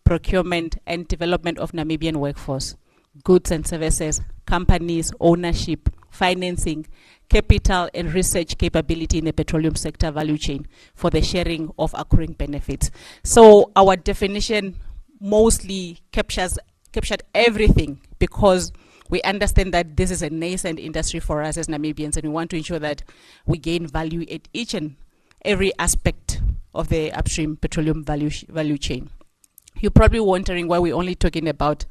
procurement and development of Namibian workforce, goods and services, companies, ownership, financing, capital and research capability in the petroleum sector value chain for the sharing of accruing benefits. So our definition mostly captured everything, because we understand that this is a nascent industry for us as Namibians, and we want to ensure that we gain value at each and every aspect of the upstream petroleum value chain. You're probably wondering why we're only talking about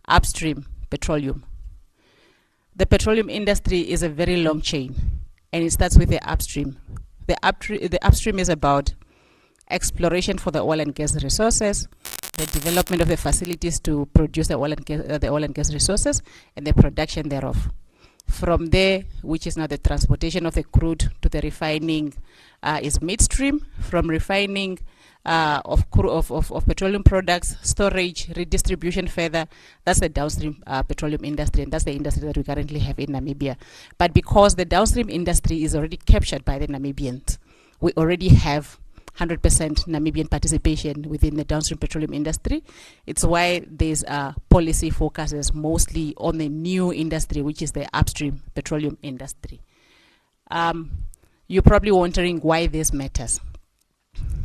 upstream petroleum. The petroleum industry is a very long chain, and it starts with the upstream. The upstream is about exploration for the oil and gas resources, the development of the facilities to produce the oil and gas resources, and the production thereof. From there, which is now the transportation of the crude to the refining, is midstream. From refining of petroleum products, storage, redistribution further, that's the downstream petroleum industry, and that's the industry that we currently have in Namibia. But because the downstream industry is already captured by the Namibians, we already have 100% Namibian participation within the downstream petroleum industry. It's why this policy focuses mostly on the new industry, which is the upstream petroleum industry. You're probably wondering why this matters.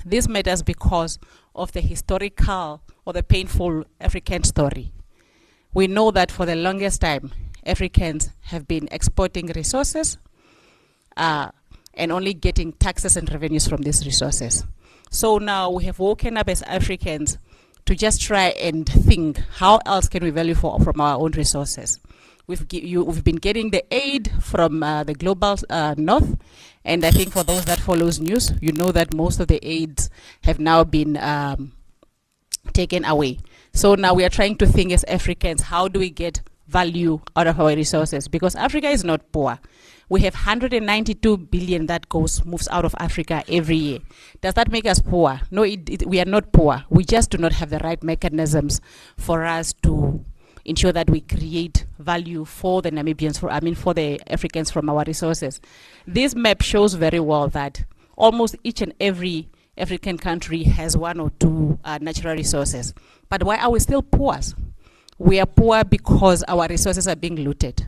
This matters because of the historical or the painful African story. We know that for the longest time, Africans have been exporting resources and only getting taxes and revenues from these resources. So now we have woken up as Africans to just try and think, how else can we value from our own resources? We've been getting the aid from the global north, and I think for those that follows news, you know that most of the aids have now been taken away. So now we are trying to think as Africans, how do we get value out of our resources? Because Africa is not poor. We have 192 billion that moves out of Africa every year. Does that make us poor? No, we are not poor. We just do not have the right mechanisms for us to ensure that we create value for the Namibians, for the Africans from our resources. This map shows very well that almost each and every African country has one or two natural resources. But why are we still poor? We are poor because our resources are being looted.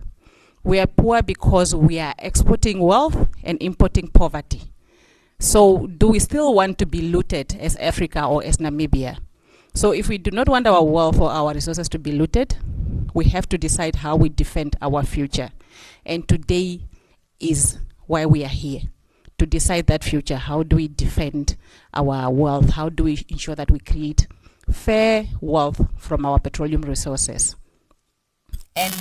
We are poor because we are exporting wealth and importing poverty. So do we still want to be looted as Africa or as Namibia? So if we do not want our wealth or our resources to be looted, we have to decide how we defend our future. And today is why we are here, to decide that future. How do we defend our wealth? How do we ensure that we create fair wealth from our petroleum resources? And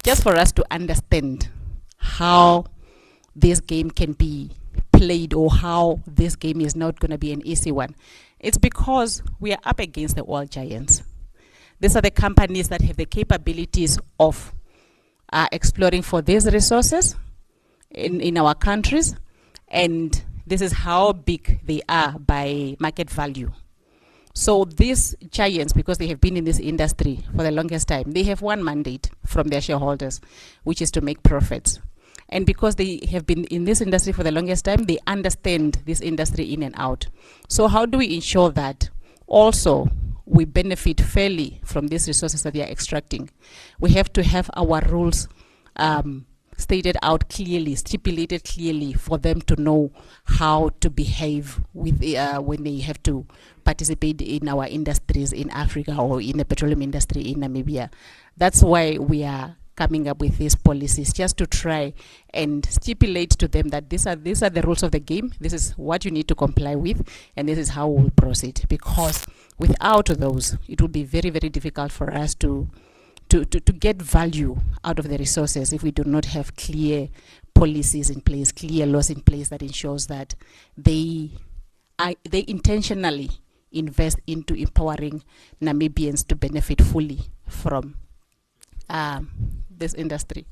just for us to understand how this game can be played, or how this game is not going to be an easy one, it's because we are up against the oil giants. These are the companies that have the capabilities of exploring for these resources in our countries, and this is how big they are by market value. So these giants, because they have been in this industry for the longest time, they have one mandate from their shareholders, which is to make profits. And because they have been in this industry for the longest time, they understand this industry in and out. So how do we ensure that also we benefit fairly from these resources that they are extracting? We have to have our rules stated out clearly, stipulated clearly, for them to know how to behave with when they have to participate in our industries in Africa or in the petroleum industry in Namibia. That's why we are coming up with these policies, just to try and stipulate to them that these are the rules of the game. This is what you need to comply with, and this is how we'll proceed. Because without those, it will be very, very difficult for us to get value out of the resources if we do not have clear policies in place, clear laws in place that ensures that they intentionally invest into empowering Namibians to benefit fully from this industry.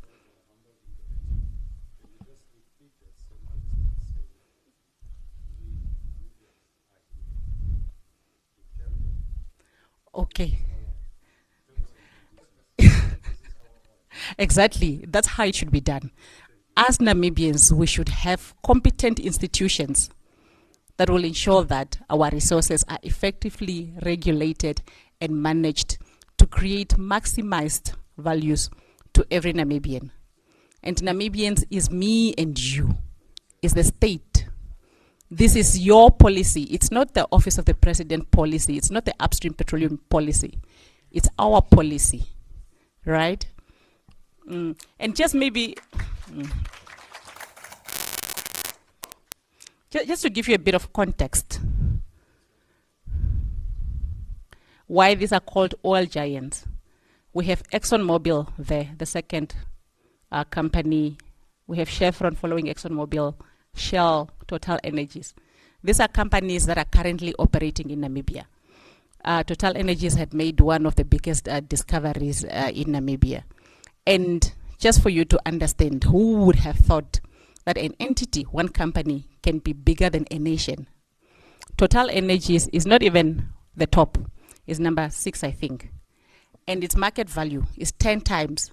Okay. Exactly. That's how it should be done. As Namibians, we should have competent institutions that will ensure that our resources are effectively regulated and managed to create maximized values to every Namibian. And Namibians is me and you, is the state. This is your policy. It's not the Office of the President policy. It's not the upstream petroleum policy. It's our policy, right? And just maybe, Just to give you a bit of context, why these are called oil giants. We have ExxonMobil there, the second company. We have Chevron following ExxonMobil, Shell, Total Energies. These are companies that are currently operating in Namibia. Total Energies had made one of the biggest discoveries in Namibia. And just for you to understand, who would have thought that an entity, one company, can be bigger than a nation? Total Energies is not even the top, it's number 6, I think. And its market value is 10 times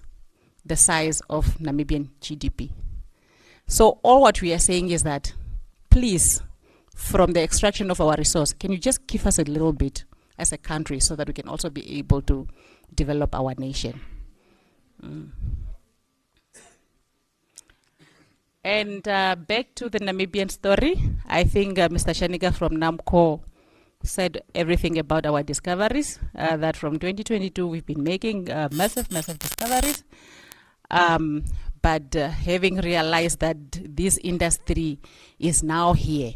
the size of Namibian GDP. So all what we are saying is that, please, from the extraction of our resource, can you just give us a little bit as a country so that we can also be able to develop our nation? And back to the Namibian story, I think Mr. Shaniga from NAMCO said everything about our discoveries, that from 2022 we've been making massive discoveries. But having realized that this industry is now here,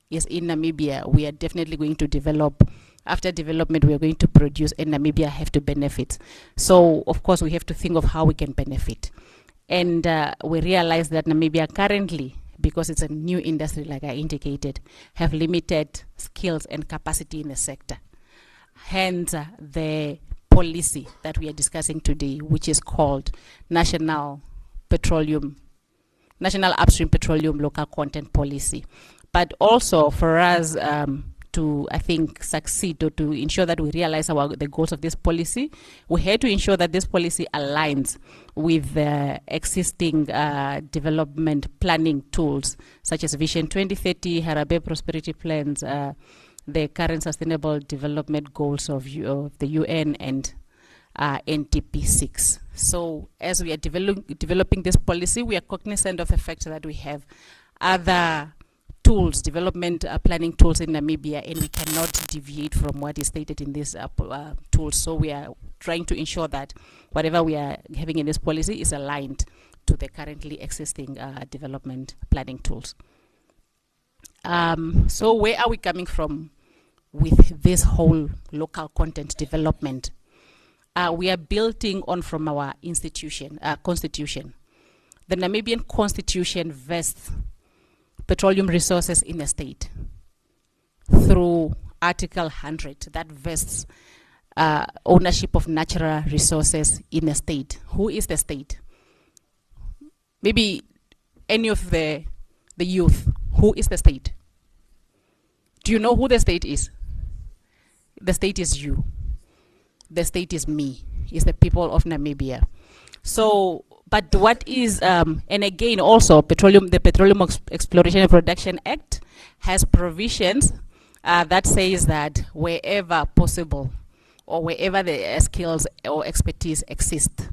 is in Namibia, we are definitely going to develop. After development, we are going to produce, and Namibia have to benefit. So, of course, we have to think of how we can benefit. And we realize that Namibia currently, because it's a new industry, like I indicated, have limited skills and capacity in the sector. Hence, the policy that we are discussing today, which is called National Upstream Petroleum Local Content Policy. But also for us to, I think, succeed or to ensure that we realize the goals of this policy, we had to ensure that this policy aligns with the existing development planning tools, such as Vision 2030, Harare Prosperity Plans, the current Sustainable Development Goals of the UN, and NTP 6. So as we are developing this policy, we are cognizant of the fact that we have other tools, development planning tools in Namibia, and we cannot deviate from what is stated in these tools. So we are trying to ensure that whatever we are having in this policy is aligned to the currently existing development planning tools. So where are we coming from with this whole local content development? We are building on from our constitution. The Namibian constitution vests petroleum resources in the state through Article 100 that vests ownership of natural resources in the state. Who is the state? Maybe any of the youth. Who is the state? Do you know who the state is? The state is you. The state is me. Is the people of Namibia. So, but what is, and again also, the Petroleum Exploration and Production Act has provisions that says that wherever possible, or wherever the skills or expertise exist,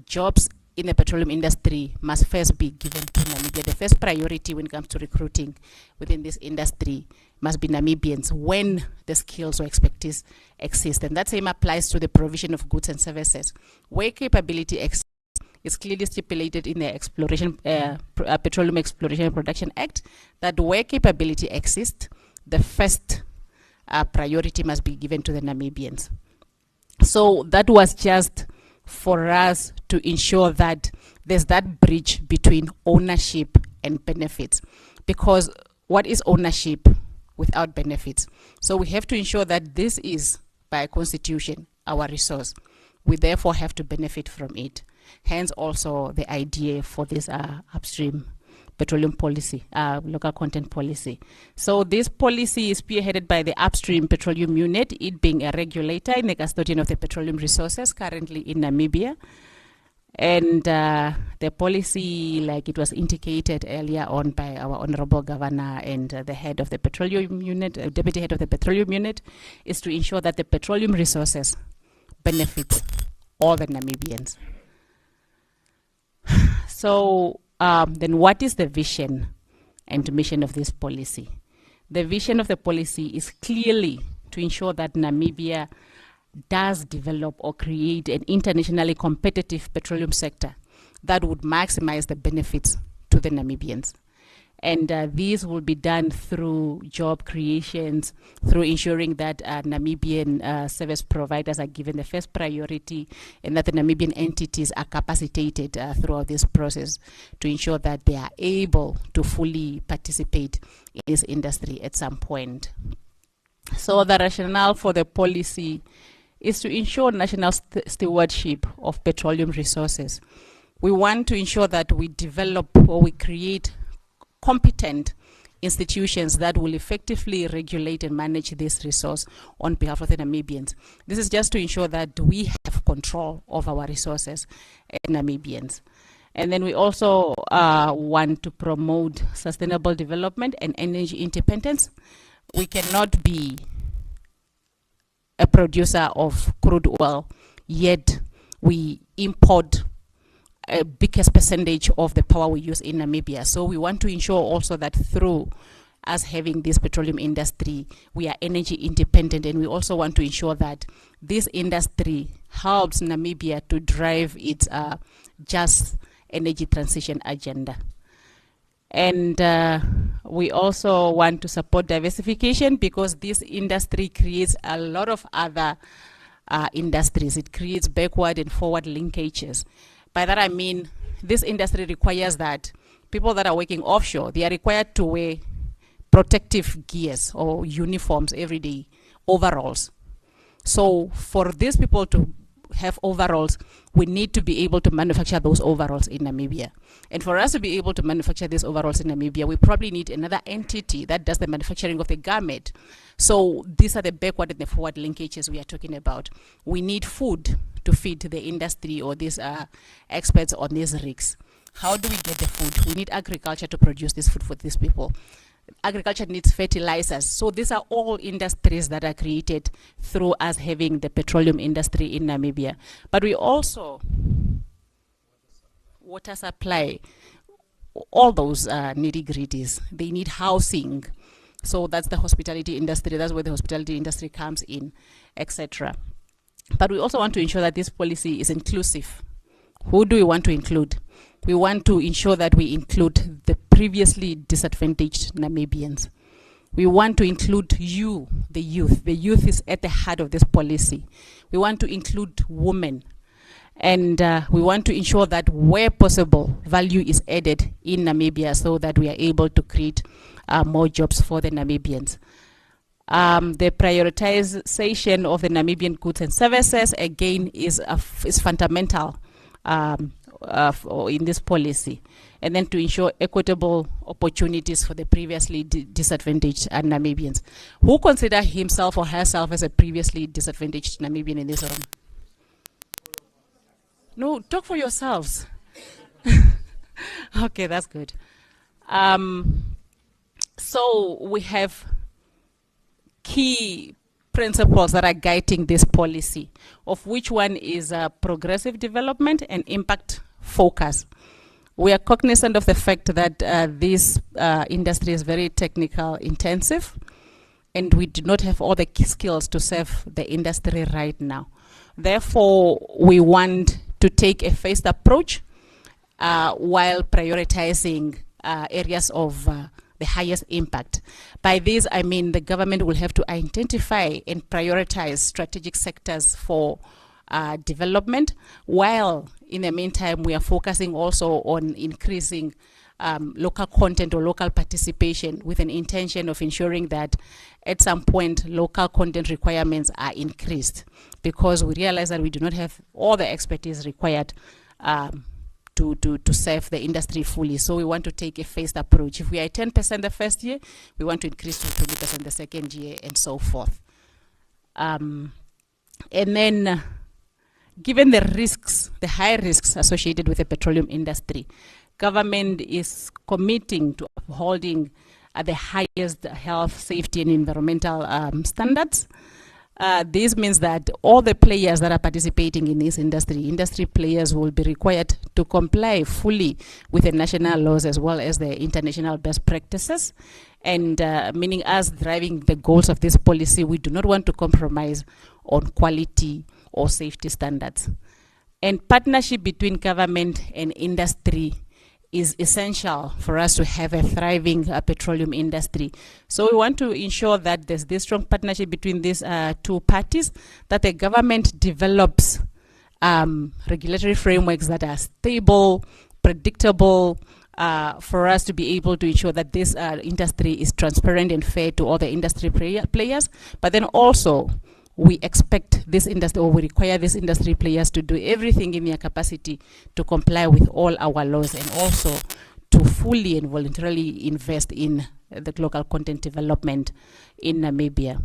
jobs in the petroleum industry must first be given to Namibia. The first priority when it comes to recruiting within this industry must be Namibians when the skills or expertise exist. And that same applies to the provision of goods and services. Where capability exists is clearly stipulated in the Petroleum Exploration and Production Act that where capability exists, the first priority must be given to the Namibians. So that was just for us to ensure that there's that bridge between ownership and benefits. Because what is ownership without benefits? So we have to ensure that this is, by constitution, our resource. We therefore have to benefit from it. Hence also the idea for this upstream petroleum policy, local content policy. So this policy is spearheaded by the Upstream Petroleum Unit, it being a regulator and the custodian of the petroleum resources currently in Namibia. And the policy, like it was indicated earlier on by our Honorable Governor and the head of the petroleum unit, deputy head of the petroleum unit, is to ensure that the petroleum resources benefit all the Namibians. So then what is the vision and mission of this policy? The vision of the policy is clearly to ensure that Namibia does develop or create an internationally competitive petroleum sector that would maximize the benefits to the Namibians. And these will be done through job creations, through ensuring that Namibian service providers are given the first priority, and that the Namibian entities are capacitated throughout this process to ensure that they are able to fully participate in this industry at some point. So the rationale for the policy is to ensure national stewardship of petroleum resources. We want to ensure that we develop or we create competent institutions that will effectively regulate and manage this resource on behalf of the Namibians. This is just to ensure that we have control of our resources as Namibians. And then we also want to promote sustainable development and energy independence. We cannot be a producer of crude oil, yet we import a biggest percentage of the power we use in Namibia. So we want to ensure also that through us having this petroleum industry, we are energy independent, and we also want to ensure that this industry helps Namibia to drive its just energy transition agenda. And we also want to support diversification, because this industry creates a lot of other industries. It creates backward and forward linkages. By that I mean, this industry requires that people that are working offshore, they are required to wear protective gears or uniforms every day, overalls. So for these people to have overalls, we need to be able to manufacture those overalls in Namibia. And for us to be able to manufacture these overalls in Namibia, we probably need another entity that does the manufacturing of the garment. So these are the backward and the forward linkages we are talking about. We need food to feed the industry or these experts on these rigs. How do we get the food? We need agriculture to produce this food for these people. Agriculture needs fertilizers. So these are all industries that are created through us having the petroleum industry in Namibia. But we also, water supply, all those nitty-gritties. They need housing. So that's the hospitality industry. That's where the hospitality industry comes in, etc. But we also want to ensure that this policy is inclusive. Who do we want to include? We want to ensure that we include the previously disadvantaged Namibians. We want to include you, the youth. The youth is at the heart of this policy. We want to include women. And we want to ensure that where possible, value is added in Namibia so that we are able to create more jobs for the Namibians. The prioritization of the Namibian goods and services, again, is fundamental in this policy, and then to ensure equitable opportunities for the previously disadvantaged Namibians. Who consider himself or herself as a previously disadvantaged Namibian in this room? No, talk for yourselves. Okay, that's good. So we have key principles that are guiding this policy, of which one is progressive development and impact focus. We are cognizant of the fact that this industry is very technical intensive, and we do not have all the skills to serve the industry right now. Therefore, we want to take a phased approach while prioritizing areas of the highest impact. By this, I mean the government will have to identify and prioritize strategic sectors for development, while in the meantime we are focusing also on increasing local content or local participation, with an intention of ensuring that at some point local content requirements are increased, because we realize that we do not have all the expertise required to serve the industry fully. So we want to take a phased approach. If we are at 10% the first year, we want to increase to 20% the second year, and so forth. And then, given the risks, the high risks associated with the petroleum industry, government is committing to upholding the highest health, safety, and environmental standards. This means that all the players that are participating in this industry players will be required to comply fully with the national laws as well as the international best practices. And meaning us driving the goals of this policy, we do not want to compromise on quality or safety standards. And partnership between government and industry is essential for us to have a thriving petroleum industry. So we want to ensure that there's this strong partnership between these two parties, that the government develops regulatory frameworks that are stable, predictable, for us to be able to ensure that this industry is transparent and fair to all the industry players. But then also, we expect this industry, or we require these industry players to do everything in their capacity to comply with all our laws, and also to fully and voluntarily invest in the local content development in Namibia.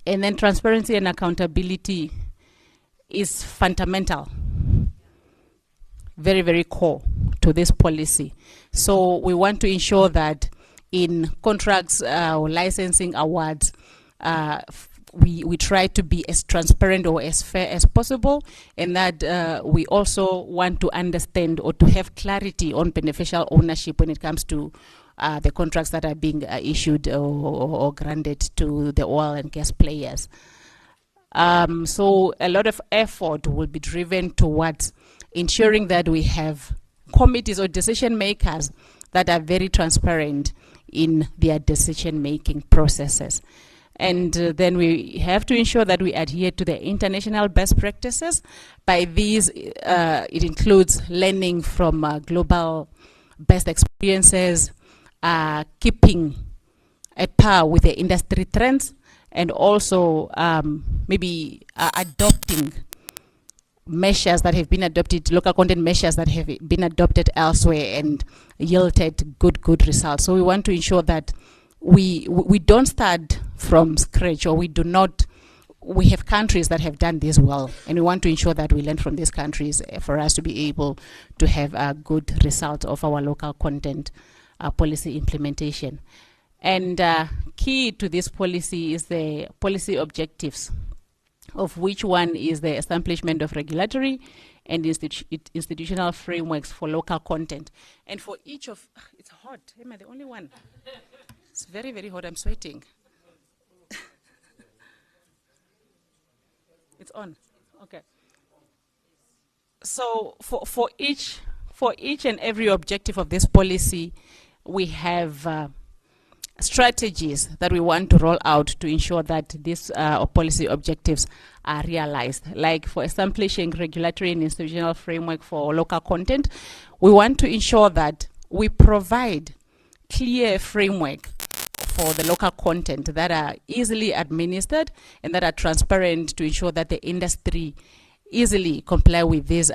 And then transparency and accountability is fundamental, very, very core to this policy. So we want to ensure that in contracts or licensing awards, we try to be as transparent or as fair as possible, and that we also want to understand or to have clarity on beneficial ownership when it comes to the contracts that are being issued or granted to the oil and gas players. So a lot of effort will be driven towards ensuring that we have committees or decision makers that are very transparent in their decision-making processes. And then we have to ensure that we adhere to the international best practices. By these, it includes learning from global best experiences, keeping at par with the industry trends, and also maybe adopting measures that have been adopted, local content measures that have been adopted elsewhere and yielded good results. So we want to ensure that we don't start from scratch, or we have countries that have done this well, and we want to ensure that we learn from these countries for us to be able to have a good result of our local content policy implementation. And key to this policy is the policy objectives, of which one is the establishment of regulatory and institutional frameworks for local content. And for each of, it's hot, am I the only one? It's very, very hot, I'm sweating. It's on, okay. So for each and every objective of this policy, we have strategies that we want to roll out to ensure that these policy objectives are realized. Like for establishing regulatory and institutional framework for local content, we want to ensure that we provide clear framework for the local content that are easily administered and that are transparent, to ensure that the industry easily comply with this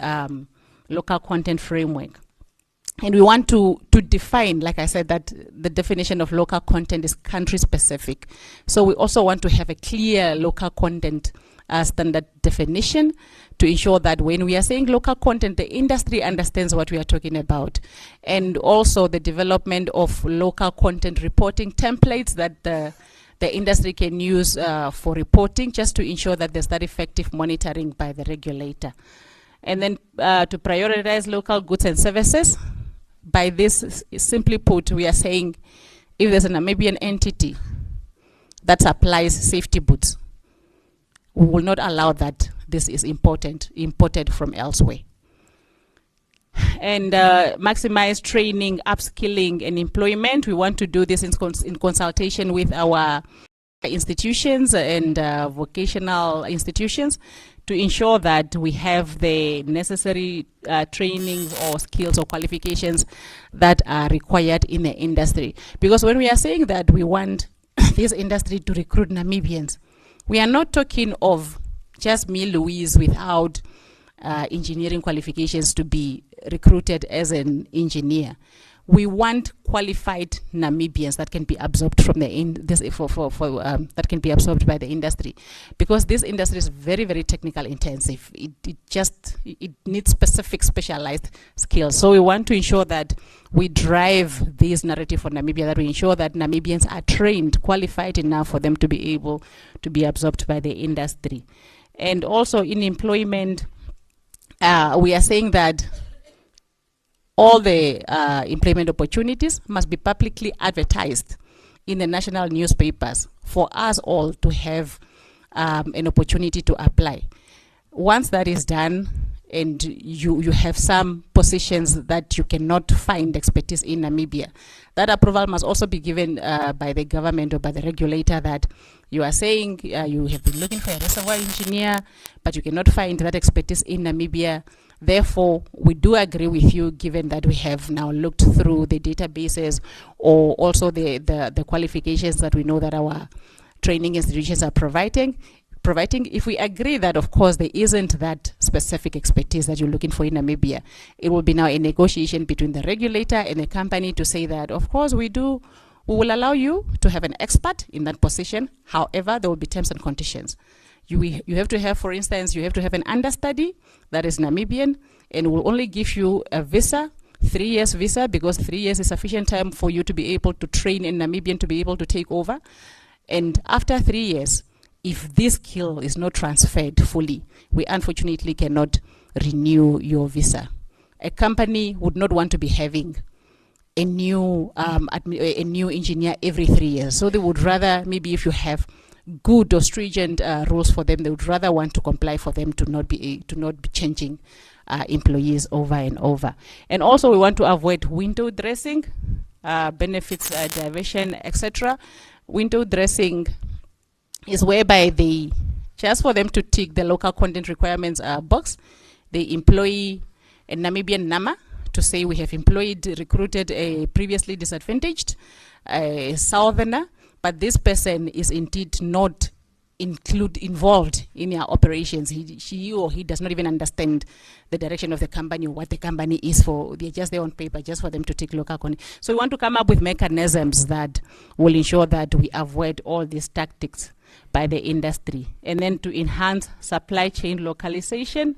local content framework. And we want to define, like I said, that the definition of local content is country specific. So we also want to have a clear local content standard definition to ensure that when we are saying local content, the industry understands what we are talking about. And also the development of local content reporting templates that the industry can use for reporting, just to ensure that there's that effective monitoring by the regulator. And then to prioritize local goods and services. By this, simply put, we are saying if there's a Namibian entity that supplies safety boots, we will not allow that this is imported from elsewhere. And maximize training, upskilling, and employment. We want to do this in consultation with our institutions and vocational institutions, to ensure that we have the necessary trainings or skills or qualifications that are required in the industry. Because when we are saying that we want this industry to recruit Namibians, we are not talking of just me, Louise, without engineering qualifications to be recruited as an engineer. We want qualified Namibians that can be absorbed from the that can be absorbed by the industry, because this industry is very, very technical intensive. It needs specific specialized skills. So we want to ensure that we drive this narrative for Namibia, that we ensure that Namibians are trained, qualified enough for them to be able to be absorbed by the industry. And also in employment, we are saying that all the employment opportunities must be publicly advertised in the national newspapers for us all to have an opportunity to apply. Once that is done, and you have some positions that you cannot find expertise in Namibia. That approval must also be given by the government or by the regulator, that you are saying you have been looking for a reservoir engineer, but you cannot find that expertise in Namibia. Therefore, we do agree with you, given that we have now looked through the databases or also the qualifications that we know that our training institutions are providing. If we agree that, of course, there isn't that specific expertise that you're looking for in Namibia, it will be now a negotiation between the regulator and the company to say that, of course, we will allow you to have an expert in that position. However, there will be terms and conditions. You have to have, for instance, you have to have an understudy that is Namibian, and will only give you a visa, 3 years visa, because 3 years is sufficient time for you to be able to train in Namibian to be able to take over. And after 3 years, if this skill is not transferred fully, we unfortunately cannot renew your visa. A company would not want to be having a new engineer every 3 years. So they would rather, maybe if you have good or stringent rules for them, they would rather want to comply for them to not be changing employees over and over. And also we want to avoid window dressing, benefits diversion, etc. Window dressing is whereby they, just for them to tick the local content requirements box, they employ a Namibian NAMA to say we have recruited a previously disadvantaged southerner, but this person is indeed not involved in our operations. He or he does not even understand the direction of the company or what the company is for. They're just there on paper, just for them to take local content. So we want to come up with mechanisms that will ensure that we avoid all these tactics by the industry. And then to enhance supply chain localization,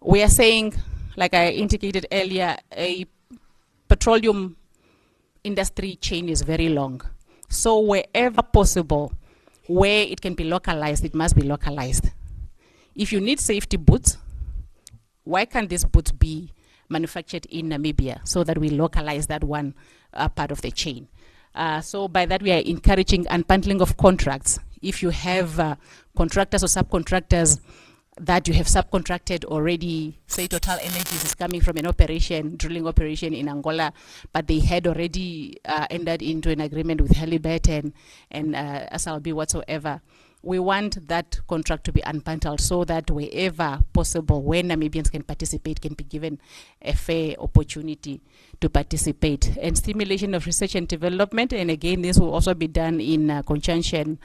we are saying, like I indicated earlier, a petroleum industry chain is very long. So wherever possible, where it can be localized, it must be localized. If you need safety boots, why can't these boots be manufactured in Namibia so that we localize that one part of the chain? So by that we are encouraging unbundling of contracts. If you have contractors or subcontractors that you have subcontracted already, say Total Energies is coming from an operation, drilling operation in Angola, but they had already entered into an agreement with Halliburton and SLB whatsoever. We want that contract to be unbundled so that wherever possible, where Namibians can participate, can be given a fair opportunity to participate. And stimulation of research and development, and again, this will also be done in conjunction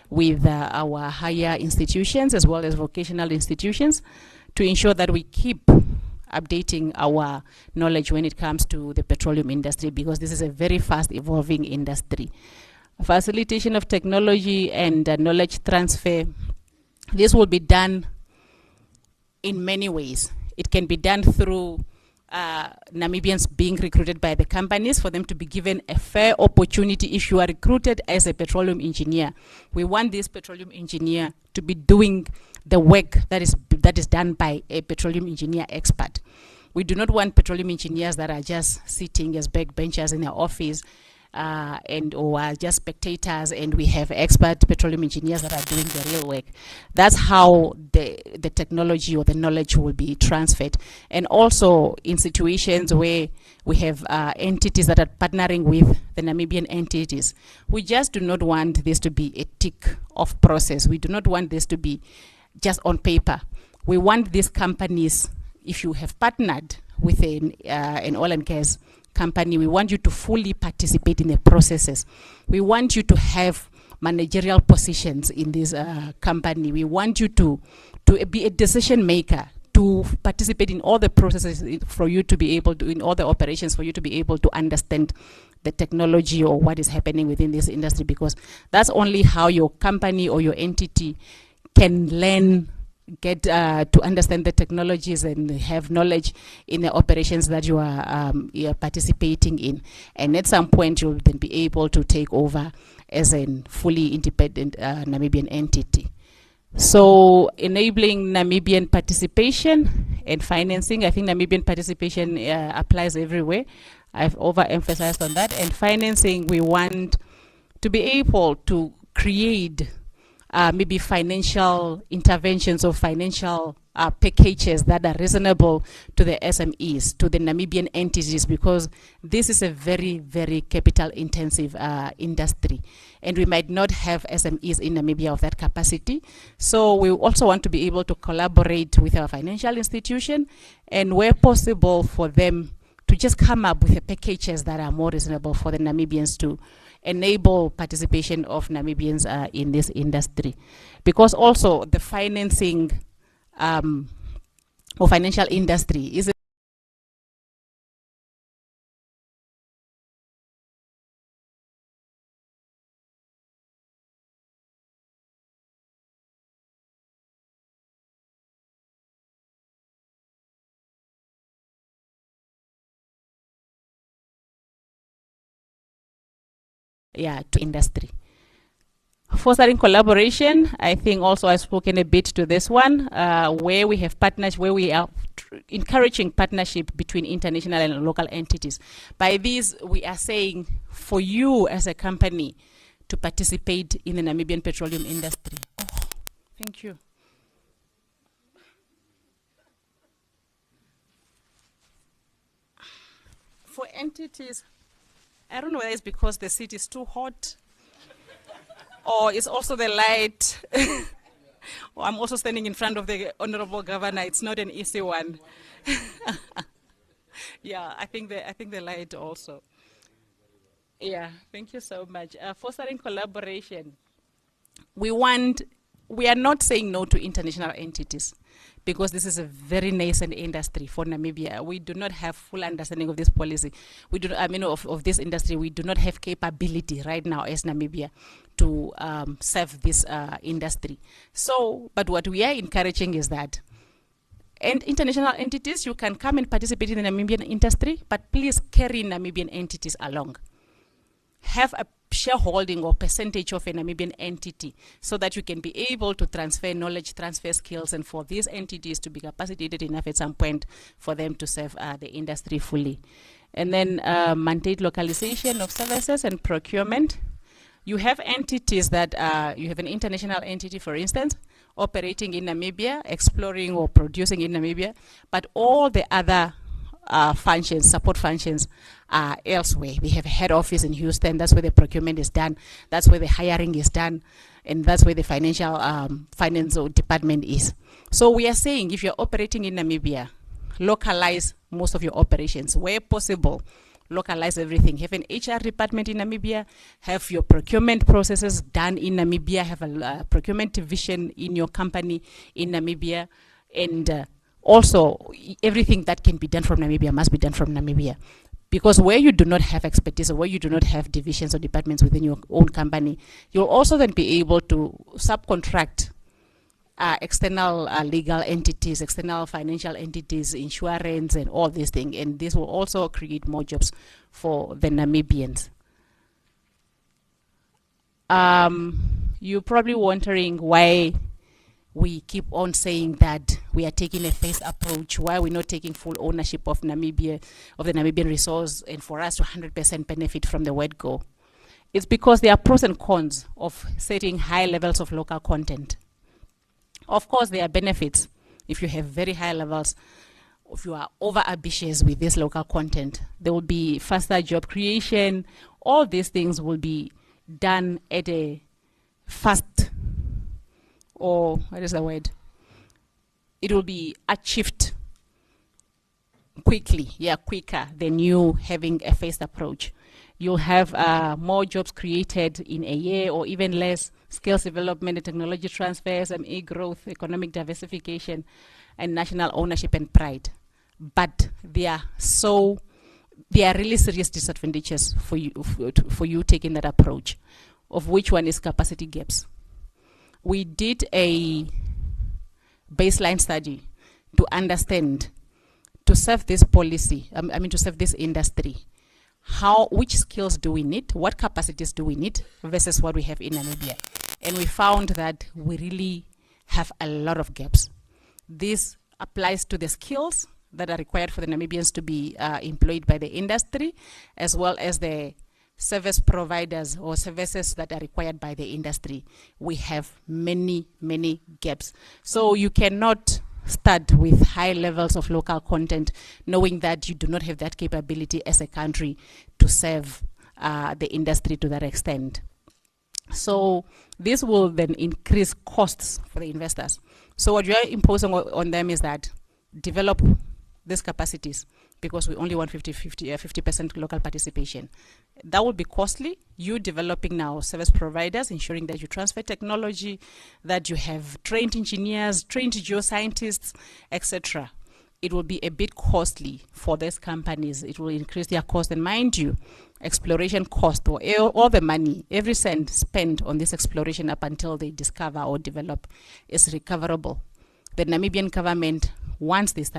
with our higher institutions as well as vocational institutions to ensure that we keep updating our knowledge when it comes to the petroleum industry, because this is a very fast evolving industry. Facilitation of technology and knowledge transfer. This will be done in many ways. It can be done through Namibians being recruited by the companies, for them to be given a fair opportunity. If you are recruited as a petroleum engineer, we want this petroleum engineer to be doing the work that is done by a petroleum engineer expert. We do not want petroleum engineers that are just sitting as backbenchers in their office or are just spectators, and we have expert petroleum engineers that are doing the real work. That's how the technology or the knowledge will be transferred. And also in situations where we have entities that are partnering with the Namibian entities, we just do not want this to be a tick-off process. We do not want this to be just on paper. We want these companies, if you have partnered with an oil and gas company, we want you to fully participate in the processes. We want you to have managerial positions in this company. We want you to be a decision maker, to participate in all the processes for you to be able to, in all the operations, for you to be able to understand the technology or what is happening within this industry, because that's only how your company or your entity can learn, get to understand the technologies and have knowledge in the operations that you are participating in. And at some point, you'll then be able to take over as a fully independent Namibian entity. So enabling Namibian participation and financing. I think Namibian participation applies everywhere. I've overemphasized on that. And financing, we want to be able to create maybe financial interventions or financial packages that are reasonable to the SMEs, to the Namibian entities, because this is a very, very capital intensive industry. And we might not have SMEs in Namibia of that capacity. So we also want to be able to collaborate with our financial institution, and where possible for them to just come up with packages that are more reasonable for the Namibians to enable participation of Namibians in this industry. Because also the financing or financial industry is to industry. Fostering collaboration, I think also I've spoken a bit to this one, where we have partners, where we are encouraging partnership between international and local entities. By this, we are saying for you as a company to participate in the Namibian petroleum industry. Oh, thank you. For entities, I don't know whether it's because the seat is too hot, or it's also the light. Or I'm also standing in front of the Honorable Governor. It's not an easy one. Yeah, I think the light also. Yeah, thank you so much. Fostering collaboration. We are not saying no to international entities, because this is a very nascent industry for Namibia. We do not have full understanding of this policy. We do, of this industry. We do not have capability right now as Namibia to serve this industry. So, but what we are encouraging is that, and international entities, you can come and participate in the Namibian industry, but please carry Namibian entities along. Have a shareholding or percentage of a Namibian entity, so that you can be able to transfer knowledge, transfer skills, and for these entities to be capacitated enough at some point for them to serve the industry fully. And then mandate localization of services and procurement. You have entities that, you have an international entity, for instance, operating in Namibia, exploring or producing in Namibia, but all the other functions, support functions are elsewhere. We have a head office in Houston. That's where the procurement is done. That's where the hiring is done. And that's where the financial finance department is. So we are saying, if you're operating in Namibia, localize most of your operations where possible. Localize everything. Have an HR department in Namibia. Have your procurement processes done in Namibia. Have a procurement division in your company in Namibia. And also, everything that can be done from Namibia must be done from Namibia. Because where you do not have expertise, or where you do not have divisions or departments within your own company, you'll also then be able to subcontract external legal entities, external financial entities, insurance, and all these things. And this will also create more jobs for the Namibians. You're probably wondering why we keep on saying that we are taking a phased approach, why we're not taking full ownership of Namibia, of the Namibian resource, and for us to 100% benefit from the word go. It's because there are pros and cons of setting high levels of local content. Of course, there are benefits if you have very high levels, if you are over ambitious with this local content. There will be faster job creation. All these things will be done at a fast, or what is the word? It will be achieved quickly, quicker than you having a phased approach. You'll have more jobs created in a year or even less, skills development and technology transfers, growth, economic diversification, and national ownership and pride. But there are really serious disadvantages for you taking that approach, of which one is capacity gaps. We did a baseline study to understand, to serve this policy, to serve this industry, which skills do we need, what capacities do we need versus what we have in Namibia. And we found that we really have a lot of gaps. This applies to the skills that are required for the Namibians to be employed by the industry, as well as the service providers or services that are required by the industry. We have many, many gaps. So you cannot start with high levels of local content, knowing that you do not have that capability as a country to serve the industry to that extent. So this will then increase costs for the investors. So what you are imposing on them is that develop these capacities, because we only want 50% local participation. That would be costly. You developing now service providers, ensuring that you transfer technology, that you have trained engineers, trained geoscientists, etc. It will be a bit costly for these companies. It will increase their cost. And mind you, exploration cost, or all the money, every cent spent on this exploration up until they discover or develop, is recoverable. The Namibian government, once this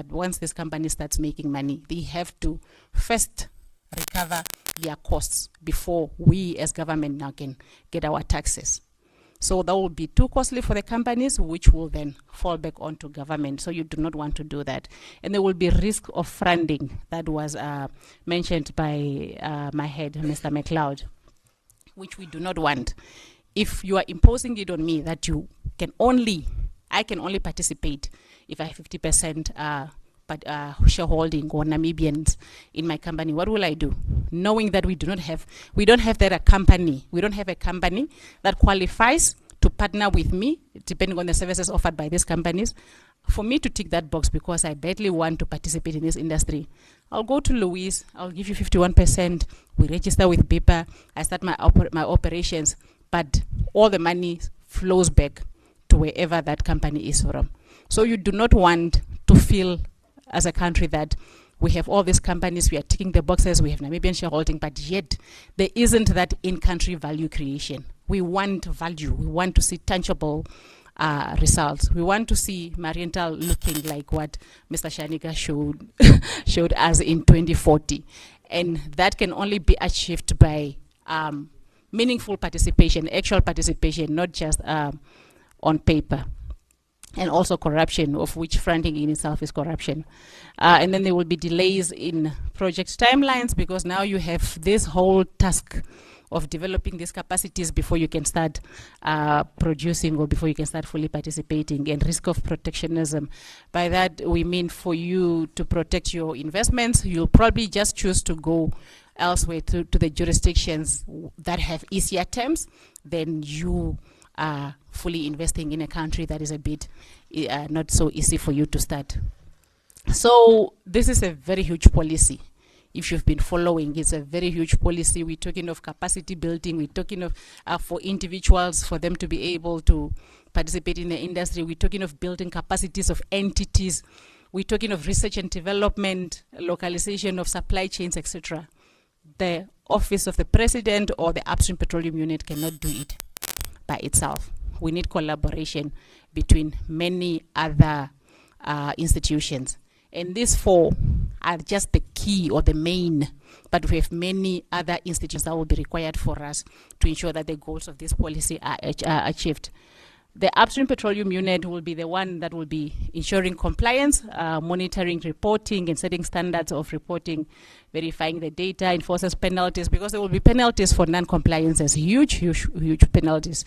company starts making money, they have to first recover their costs before we as government now can get our taxes. So that will be too costly for the companies, which will then fall back onto government. So you do not want to do that. And there will be risk of funding that was mentioned by my head, Mr. McLeod, which we do not want. If you are imposing it on me that I can only participate if I have 50% shareholding or Namibians in my company, what will I do? Knowing that we don't have a company that qualifies to partner with me, depending on the services offered by these companies. For me to tick that box, because I badly want to participate in this industry, I'll go to Louise, I'll give you 51%, we register with BIPA, I start my operations, but all the money flows back to wherever that company is from. So you do not want to feel as a country that we have all these companies, we are ticking the boxes, we have Namibian shareholding, but yet there isn't that in-country value creation. We want value. We want to see tangible results. We want to see Marienthal looking like what Mr. Shanika showed us in 2040. And that can only be achieved by meaningful participation, actual participation, not just on paper. And also corruption, of which fronting in itself is corruption. And then there will be delays in project timelines, because now you have this whole task of developing these capacities before you can start producing, or before you can start fully participating, and risk of protectionism. By that, we mean for you to protect your investments, you'll probably just choose to go elsewhere to the jurisdictions that have easier terms than you fully investing in a country that is a bit not so easy for you to start. So this is a very huge policy. If you've been following, it's a very huge policy. We're talking of capacity building. We're talking of for individuals, for them to be able to participate in the industry. We're talking of building capacities of entities. We're talking of research and development, localization of supply chains, etc. The office of the president or the upstream petroleum unit cannot do it by itself. We need collaboration between many other institutions. And these four are just the key or the main, but we have many other institutions that will be required for us to ensure that the goals of this policy are achieved. The upstream petroleum unit will be the one that will be ensuring compliance, monitoring, reporting, and setting standards of reporting, verifying the data, enforces penalties, because there will be penalties for non-compliances, huge penalties.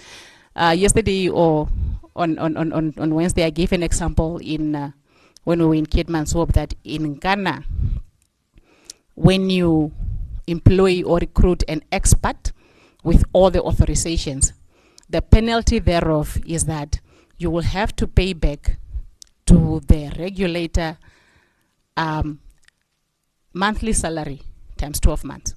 Yesterday or on Wednesday, I gave an example in when we were in Kidmanshoop, that in Ghana, when you employ or recruit an expert with all the authorizations, the penalty thereof is that you will have to pay back to the regulator monthly salary times 12 months.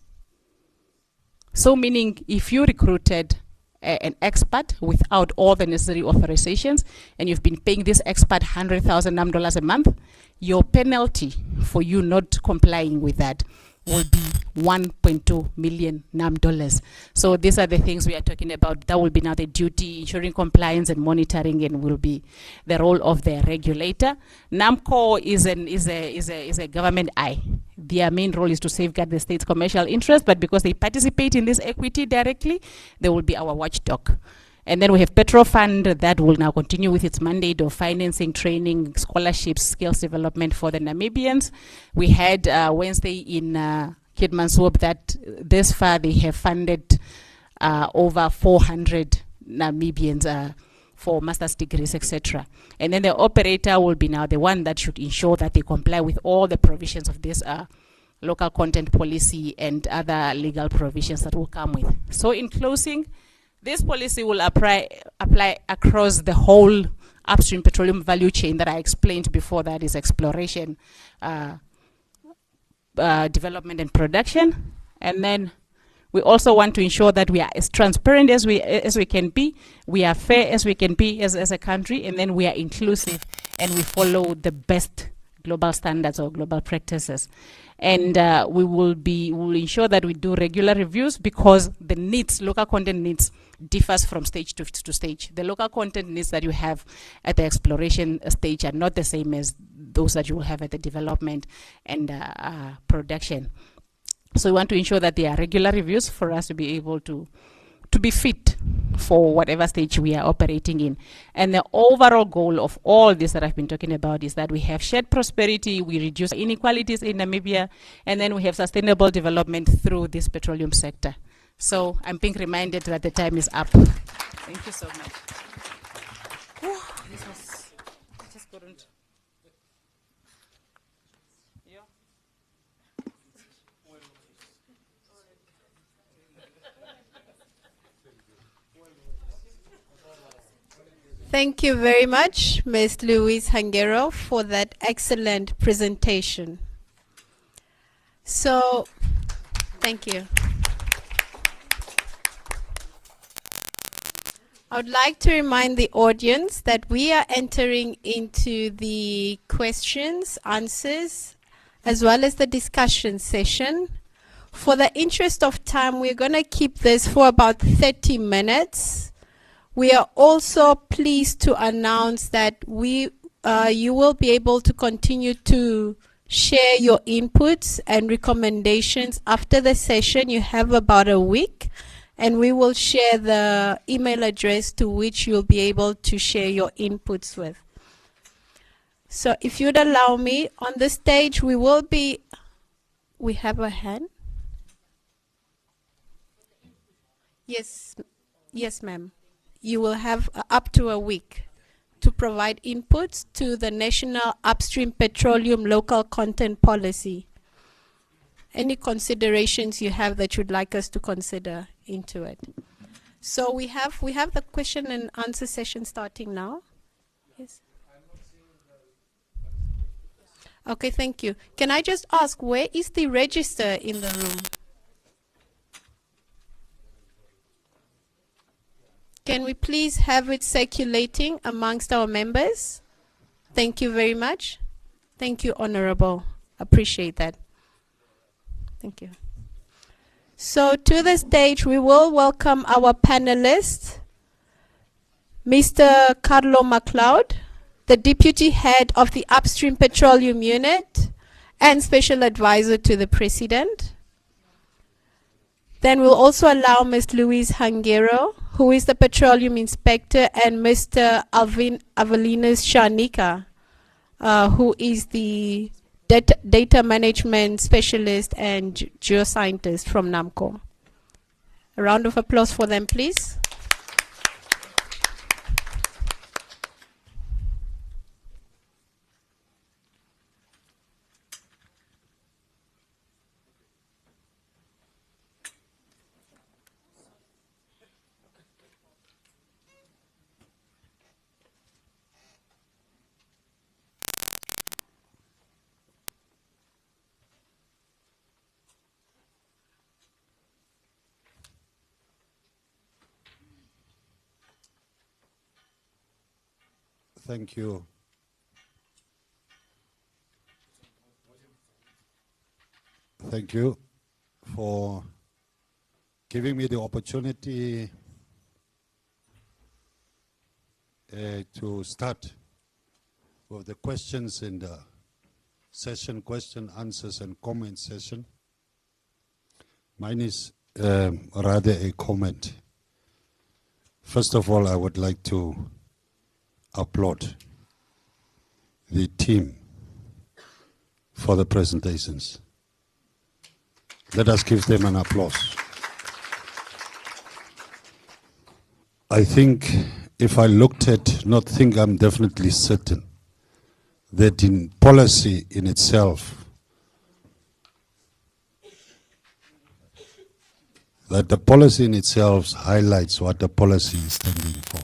So meaning if you recruited an expert without all the necessary authorizations, and you've been paying this expert 100,000 NAM dollars a month, your penalty for you not complying with that will be 1.2 million NAM dollars. So these are the things we are talking about. That will be now the duty, ensuring compliance and monitoring, and will be the role of the regulator. NAMCO is a government eye. Their main role is to safeguard the state's commercial interest, but because they participate in this equity directly, they will be our watchdog. And then we have Petro Fund that will now continue with its mandate of financing, training, scholarships, skills development for the Namibians. We had Wednesday in Kidmanshoop that this far they have funded over 400 Namibians for master's degrees, etc. And then the operator will be now the one that should ensure that they comply with all the provisions of this local content policy and other legal provisions that will come with. So in closing, this policy will apply across the whole upstream petroleum value chain that I explained before, that is exploration, development and production. And then we also want to ensure that we are as transparent as we can be, we are fair as we can be as a country, and then we are inclusive and we follow the best global standards or global practices. And we will ensure that we do regular reviews, because the needs, local content needs, differs from stage to stage. The local content needs that you have at the exploration stage are not the same as those that you will have at the development and production. So we want to ensure that there are regular reviews for us to be able to be fit for whatever stage we are operating in. And the overall goal of all this that I've been talking about is that we have shared prosperity, we reduce inequalities in Namibia, and then we have sustainable development through this petroleum sector. So I'm being reminded that the time is up. Thank you so much. This was, I just couldn't. Thank you very much, Ms. Louise Hangero, for that excellent presentation. So, thank you. I would like to remind the audience that we are entering into the questions, answers, as well as the discussion session. For the interest of time, we're going to keep this for about 30 minutes. We are also pleased to announce that you will be able to continue to share your inputs and recommendations after the session. You have about a week, and we will share the email address to which you'll be able to share your inputs with. So if you'd allow me, on the stage we have a hand? Yes, ma'am. You will have up to a week to provide inputs to the National Upstream Petroleum Local Content Policy. Any considerations you have that you'd like us to consider into it? So we have the question and answer session starting now. Yes. Okay, thank you. Can I just ask, where is the register in the room? Can we please have it circulating amongst our members? Thank you very much. Thank you, Honorable. Appreciate that. Thank you. So to the stage, we will welcome our panelists, Mr. Carlo MacLeod, the Deputy Head of the Upstream Petroleum Unit and Special Advisor to the President. Then we'll also allow Ms. Louise Hangero, who is the Petroleum Inspector, and Mr. Avelinus Shanika, who is the Data Management Specialist and Geoscientist from NAMCO. A round of applause for them, please. Thank you. Thank you for giving me the opportunity to start with the questions in the session, question, answers, and comment session. Mine is rather a comment. First of all, I would like to applaud the team for the presentations. Let us give them an applause. I think if I looked at, not think, I'm definitely certain that in policy in itself, that the policy in itself highlights what the policy is standing for.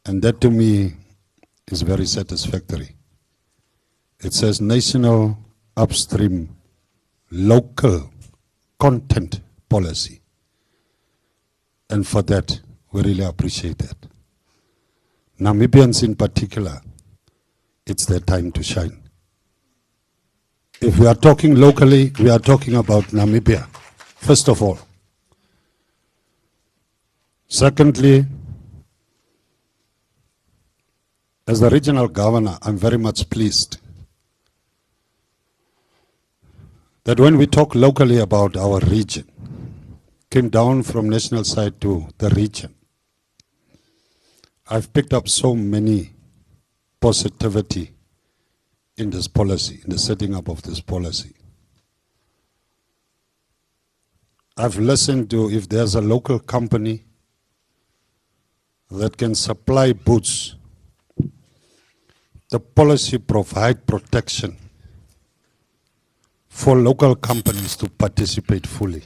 And that to me is very satisfactory. It says national upstream local content policy. And for that, we really appreciate that. Namibians in particular, it's their time to shine. If we are talking locally, we are talking about Namibia, first of all. Secondly, as the regional governor, I'm very much pleased that when we talk locally about our region, came down from national side to the region, I've picked up so many positivity in this policy, in the setting up of this policy. I've listened to if there's a local company that can supply boots, the policy provide protection for local companies to participate fully.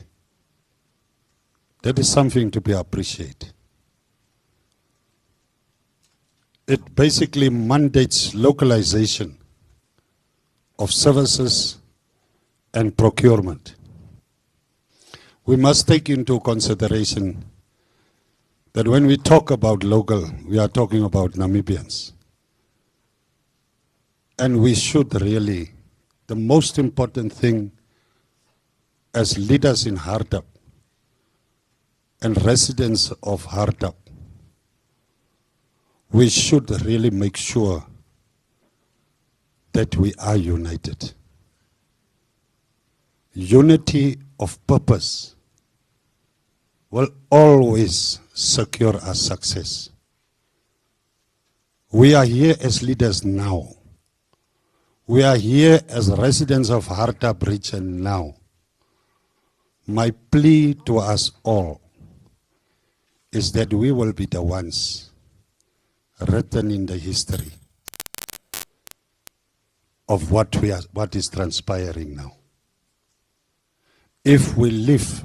That is something to be appreciated. It basically mandates localization of services and procurement. We must take into consideration that when we talk about local, we are talking about Namibians. And we should really, the most important thing as leaders in Hardap and residents of Hardap, we should really make sure that we are united. Unity of purpose will always secure our success. We are here as leaders now. We are here as residents of Hardap region now. My plea to us all is that we will be the ones written in the history of what is transpiring now. If we leave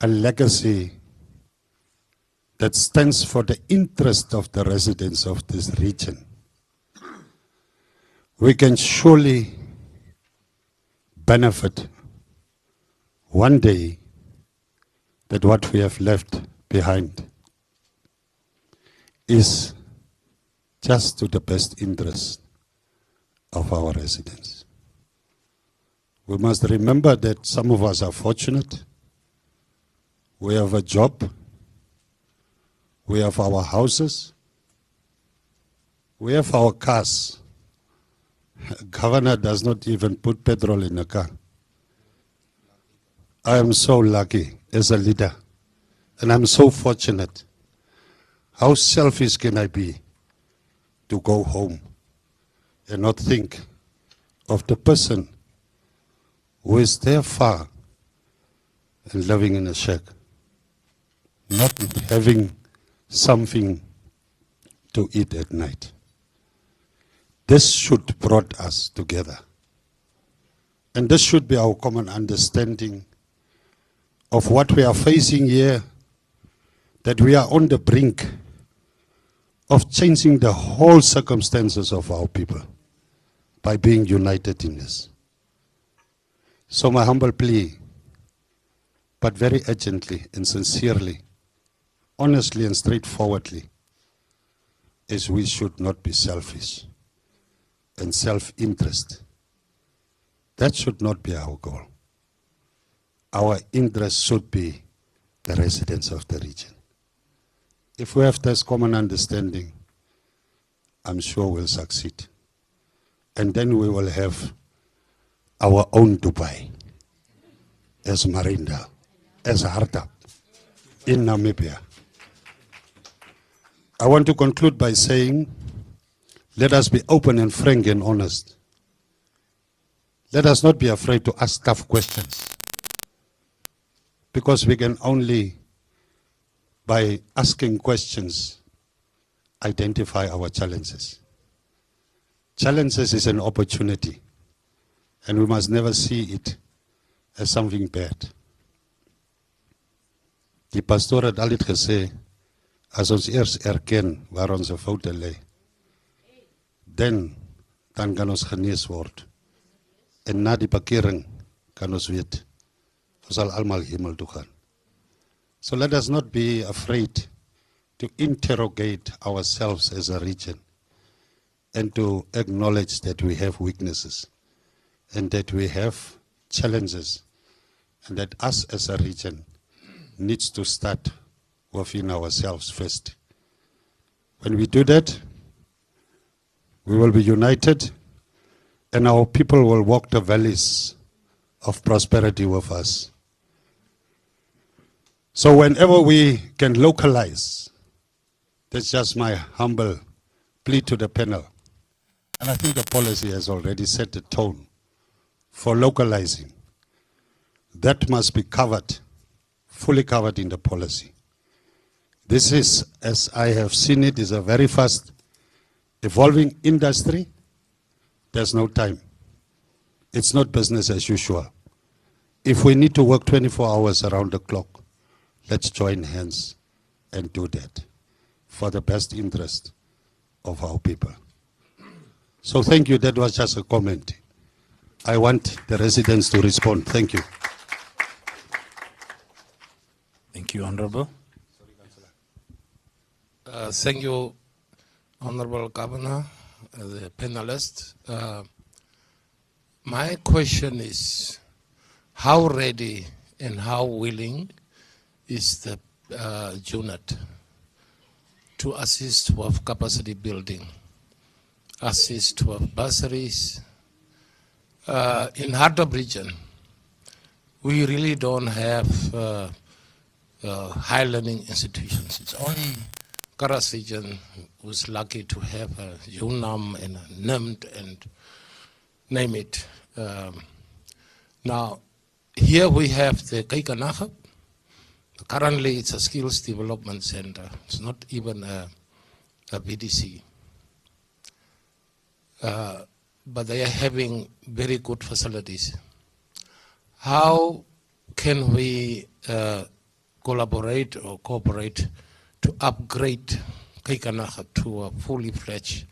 a legacy that stands for the interest of the residents of this region, we can surely benefit one day that what we have left behind is just to the best interest of our residents. We must remember that some of us are fortunate. We have a job. We have our houses. We have our cars. Governor does not even put petrol in a car. I am so lucky as a leader, and I'm so fortunate. How selfish can I be to go home and not think of the person who is there far and living in a shack, not having something to eat at night. This should brought us together. And this should be our common understanding of what we are facing here, that we are on the brink of changing the whole circumstances of our people by being united in this. So my humble plea, but very urgently and sincerely, honestly and straightforwardly, is we should not be selfish and self-interest. That should not be our goal. Our interest should be the residents of the region. If we have this common understanding, I'm sure we'll succeed. And then we will have our own Dubai, as Marinda, as Hardap, in Namibia. I want to conclude by saying, let us be open and frank and honest. Let us not be afraid to ask tough questions, because we can only by asking questions, identify our challenges. Challenges is an opportunity, and we must never see it as something bad. Die pastoor het altyd gesê, as ons eers erken waar ons foute lê, dan kan ons genees word. En na die bekering kan ons weet, ons sal almal hemel toe gaan. So let us not be afraid to interrogate ourselves as a region and to acknowledge that we have weaknesses and that we have challenges and that us as a region needs to start within ourselves first. When we do that, we will be united and our people will walk the valleys of prosperity with us. So whenever we can localize, that's just my humble plea to the panel. And I think the policy has already set the tone for localizing. That must be covered, fully covered in the policy. This is, as I have seen it, is a very fast evolving industry. There's no time. It's not business as usual. If we need to work 24 hours around the clock, let's join hands and do that for the best interest of our people. So thank you. That was just a comment. I want the residents to respond. Thank you. Thank you, Honorable. Thank you, Honorable Governor, the panelists. My question is, how ready and how willing is the unit to assist with capacity building, assist with bursaries? In Hardap region, we really don't have high learning institutions. It's only Karas region who's lucky to have a UNAM and a NIMT and name it. Now, here we have the Kaikanahap. Currently, it's a skills development center. It's not even a BDC. But they are having very good facilities. How can we collaborate or cooperate to upgrade Kaikanaha to a fully fledged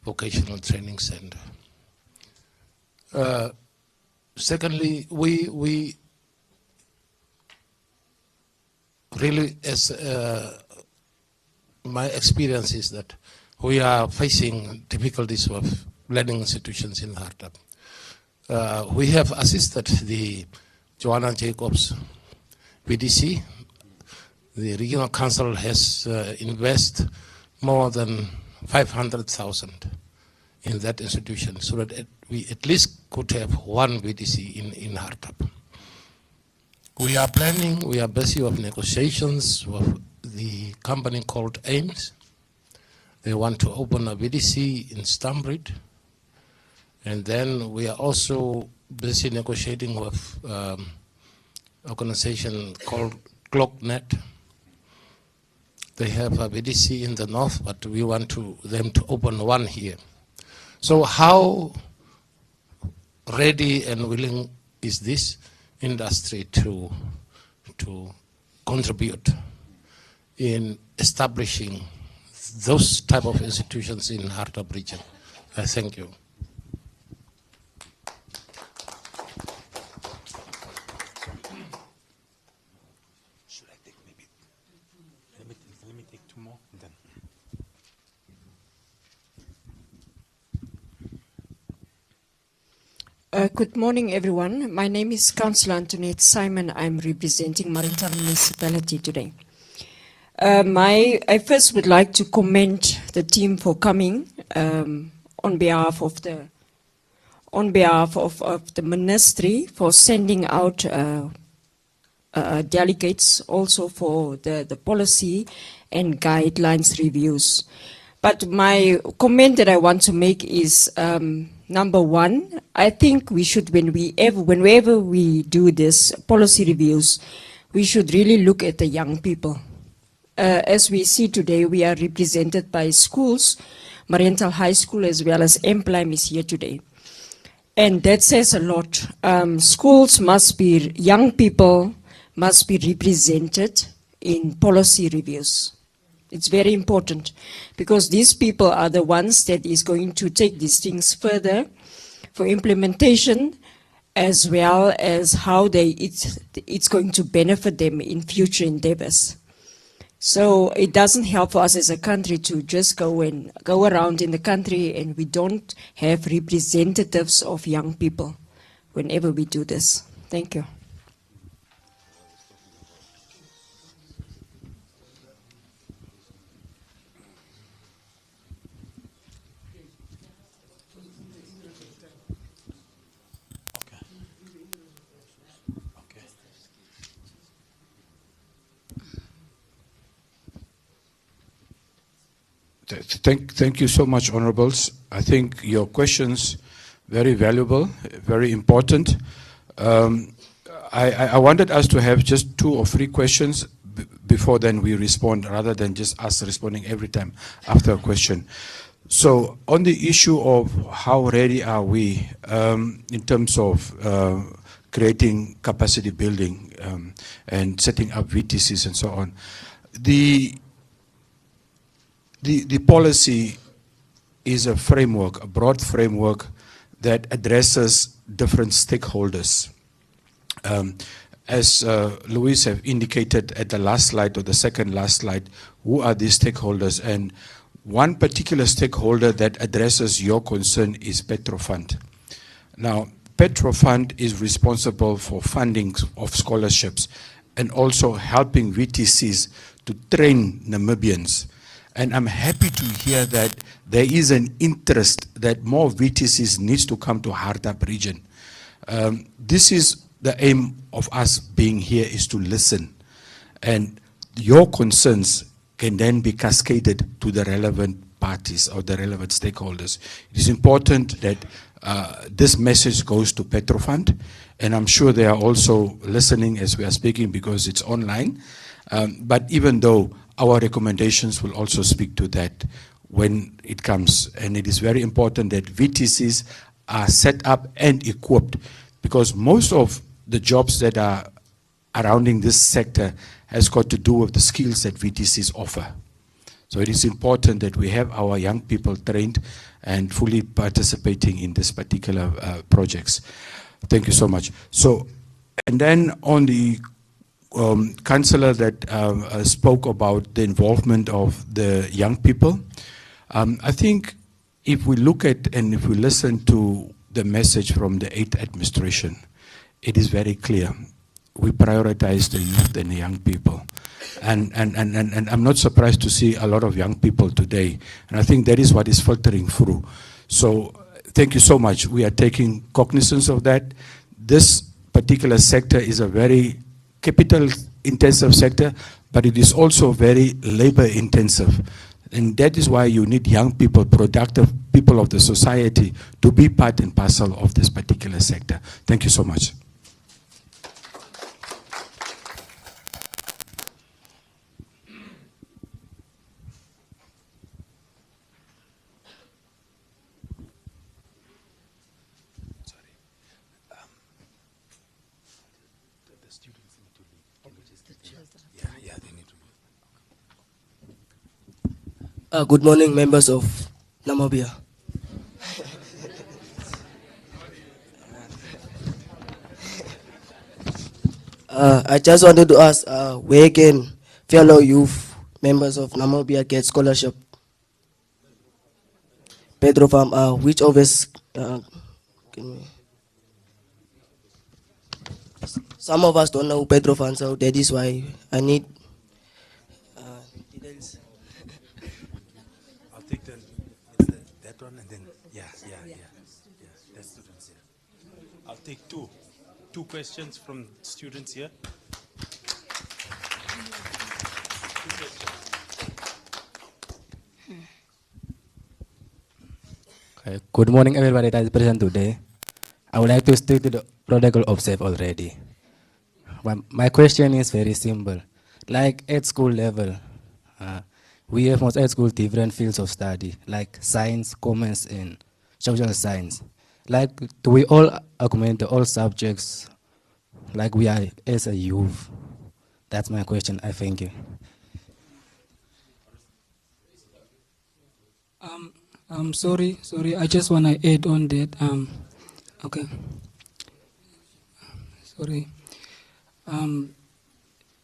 vocational training center? Secondly, we really, as my experience is that we are facing difficulties with learning institutions in Hardap. We have assisted the Joanna Jacobs VDC. The regional council has invested more than 500,000 in that institution so that we at least could have one VDC in Hardap. We are planning, we are busy with negotiations with the company called AIMS. They want to open a VDC in Stambridge. And then we are also busy negotiating with an organization called ClockNet. They have a VDC in the north, but we want them to open one here. So how ready and willing is this industry to contribute in establishing those type of institutions in Hardap region? Thank you. Good morning, everyone. My name is Councillor Antoinette Simon. I'm representing Maritime Municipality today. I first would like to commend the team for coming on behalf of the ministry for sending out delegates, also for the policy and guidelines reviews. But my comment that I want to make is, number one, I think we should, whenever we do this policy reviews, we should really look at the young people. as we see today, we are represented by schools. Mariental High School as well as Empline is here today. And that says a lot. Schools must be, young people must be represented in policy reviews. It's very important because these people are the ones that is going to take these things further for implementation, as well as how it's going to benefit them in future endeavors. So it doesn't help for us as a country to just go around in the country and we don't have representatives of young people whenever we do this. Thank you. Thank you so much, Honorables. I think your questions very valuable, very important. I wanted us to have just 2 or 3 questions before then we respond, rather than just us responding every time after a question. So on the issue of how ready are we in terms of creating capacity building and setting up VTCs and so on, the policy is a framework, a broad framework that addresses different stakeholders. As Louise have indicated at the last slide or the second last slide, who are these stakeholders? And one particular stakeholder that addresses your concern is Petrofund. Now, Petrofund is responsible for funding of scholarships and also helping VTCs to train Namibians. And I'm happy to hear that there is an interest that more VTCs needs to come to Hardap region. This is the aim of us being here, is to listen. And your concerns can then be cascaded to the relevant parties or the relevant stakeholders. It is important that this message goes to Petrofund, and I'm sure they are also listening as we are speaking because it's online. But even though our recommendations will also speak to that when it comes, and it is very important that VTCs are set up and equipped, because most of the jobs that are surrounding this sector has got to do with the skills that VTCs offer. So it is important that we have our young people trained and fully participating in this particular projects. Thank you so much. So, and then on the councillor that spoke about the involvement of the young people, I think if we look at and if we listen to the message from the 8th administration, it is very clear. We prioritize the youth and the young people. And I'm not surprised to see a lot of young people today. And I think that is what is filtering through. So thank you so much. We are taking cognizance of that. This particular sector is a very capital intensive sector, but it is also very labor intensive. And that is why you need young people, productive people of the society to be part and parcel of this particular sector. Thank you so much. Good morning, members of Namibia. I just wanted to ask, where can fellow youth members of Namibia get scholarship? Petrofund, which of us some of us don't know Petrofund, so that is why I need details. I'll take that one and then, yeah, that's students here. I'll take two questions from students here. Okay. Good morning, everybody that is present today. I would like to stick to the protocol observed already. My question is very simple. Like at school level, We have most at school different fields of study, like science, commerce, and social science. Like, do we all augment all subjects like we are as a youth? That's my question. I thank you. Sorry. I just want to add on that. Okay. Sorry.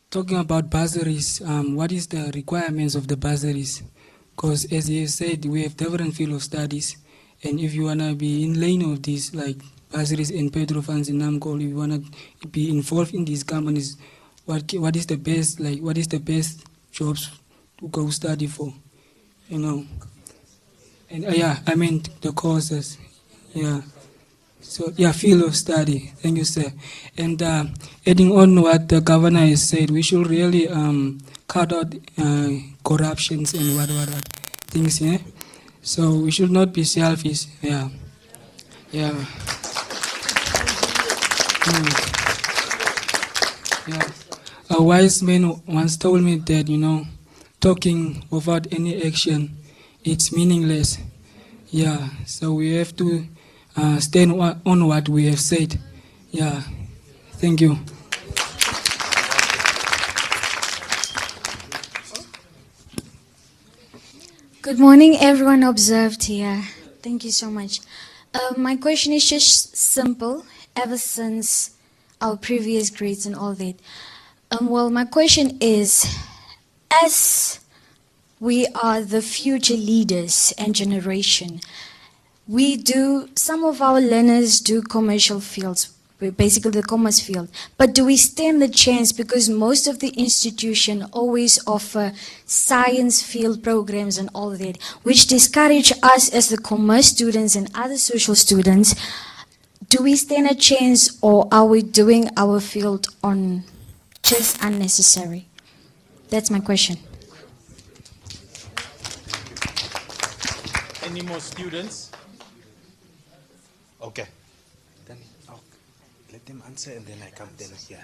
Talking about bursaries, what is the requirements of the bursaries? Because as you said, we have different field of studies, and if you wanna be in lane of these, like bursaries and petro funds in NAMCOL, if you wanna be involved in these companies, what is the best, like what is the best jobs to go study for, you know? And yeah, I mean the courses, yeah. So yeah, field of study. Thank you, sir. And adding on what the governor has said, we should really cut out corruptions and what things. Yeah. So we should not be selfish. Yeah. Yeah. Yeah. A wise man once told me that, you know, talking without any action, it's meaningless. Yeah. So we have to stand on what we have said. Yeah, thank you. Good morning, everyone observed here. Thank you so much. My question is just simple, ever since our previous grades and all that. Well, my question is, as we are the future leaders and generation, some of our learners do commercial fields, basically the commerce field. But do we stand the chance, because most of the institution always offer science field programs and all that, which discourage us as the commerce students and other social students. Do we stand a chance, or are we doing our field on just unnecessary? That's my question. Any more students? Okay. Then let them answer and then I come then here.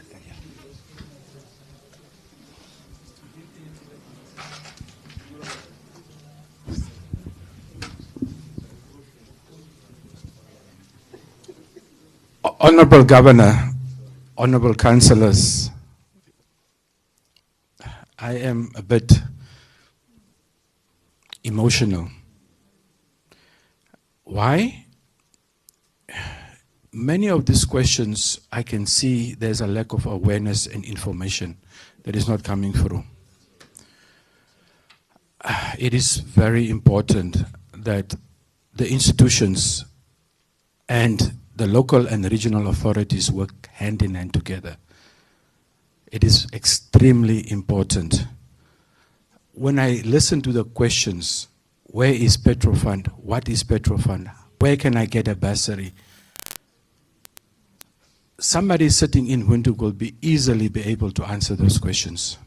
Honorable Governor, honorable councillors, I am a bit emotional. Why? Many of these questions, I can see there's a lack of awareness and information that is not coming through. It is very important that the institutions and the local and regional authorities work hand in hand together. It is extremely important. When I listen to the questions, where is Petrofund? What is Petrofund? Where can I get a bursary? Somebody sitting in Windhoek will easily be able to answer those questions.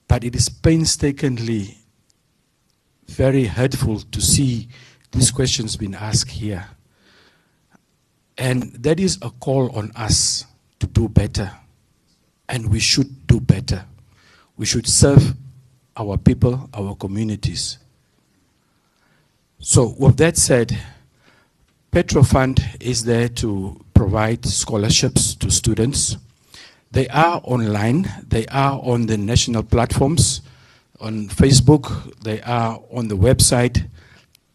But it is painstakingly very hurtful to see these questions being asked here. And that is a call on us to do better. And we should do better. We should serve our people, our communities. So with that said, Petrofund is there to provide scholarships to students. They are online. They are on the national platforms, on Facebook. They are on the website.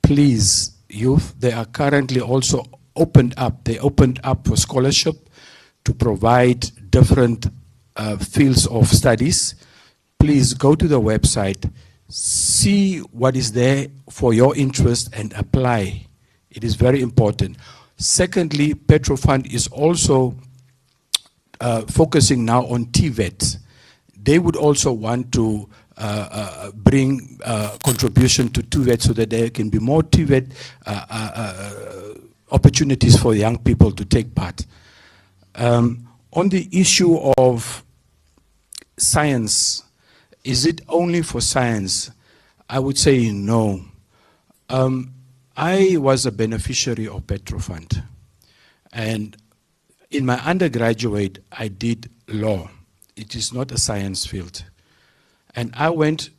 Please, youth, they are currently also opened up. They opened up for scholarship to provide different fields of studies. Please go to the website, see what is there for your interest and apply. It is very important. Secondly, Petrofund is also focusing now on TVET. They would also want to bring contribution to TVET so that there can be more TVET opportunities for young people to take part. On the issue of science, is it only for science? I would say no. I was a beneficiary of Petrofund. And in my undergraduate, I did law. It is not a science field. And I went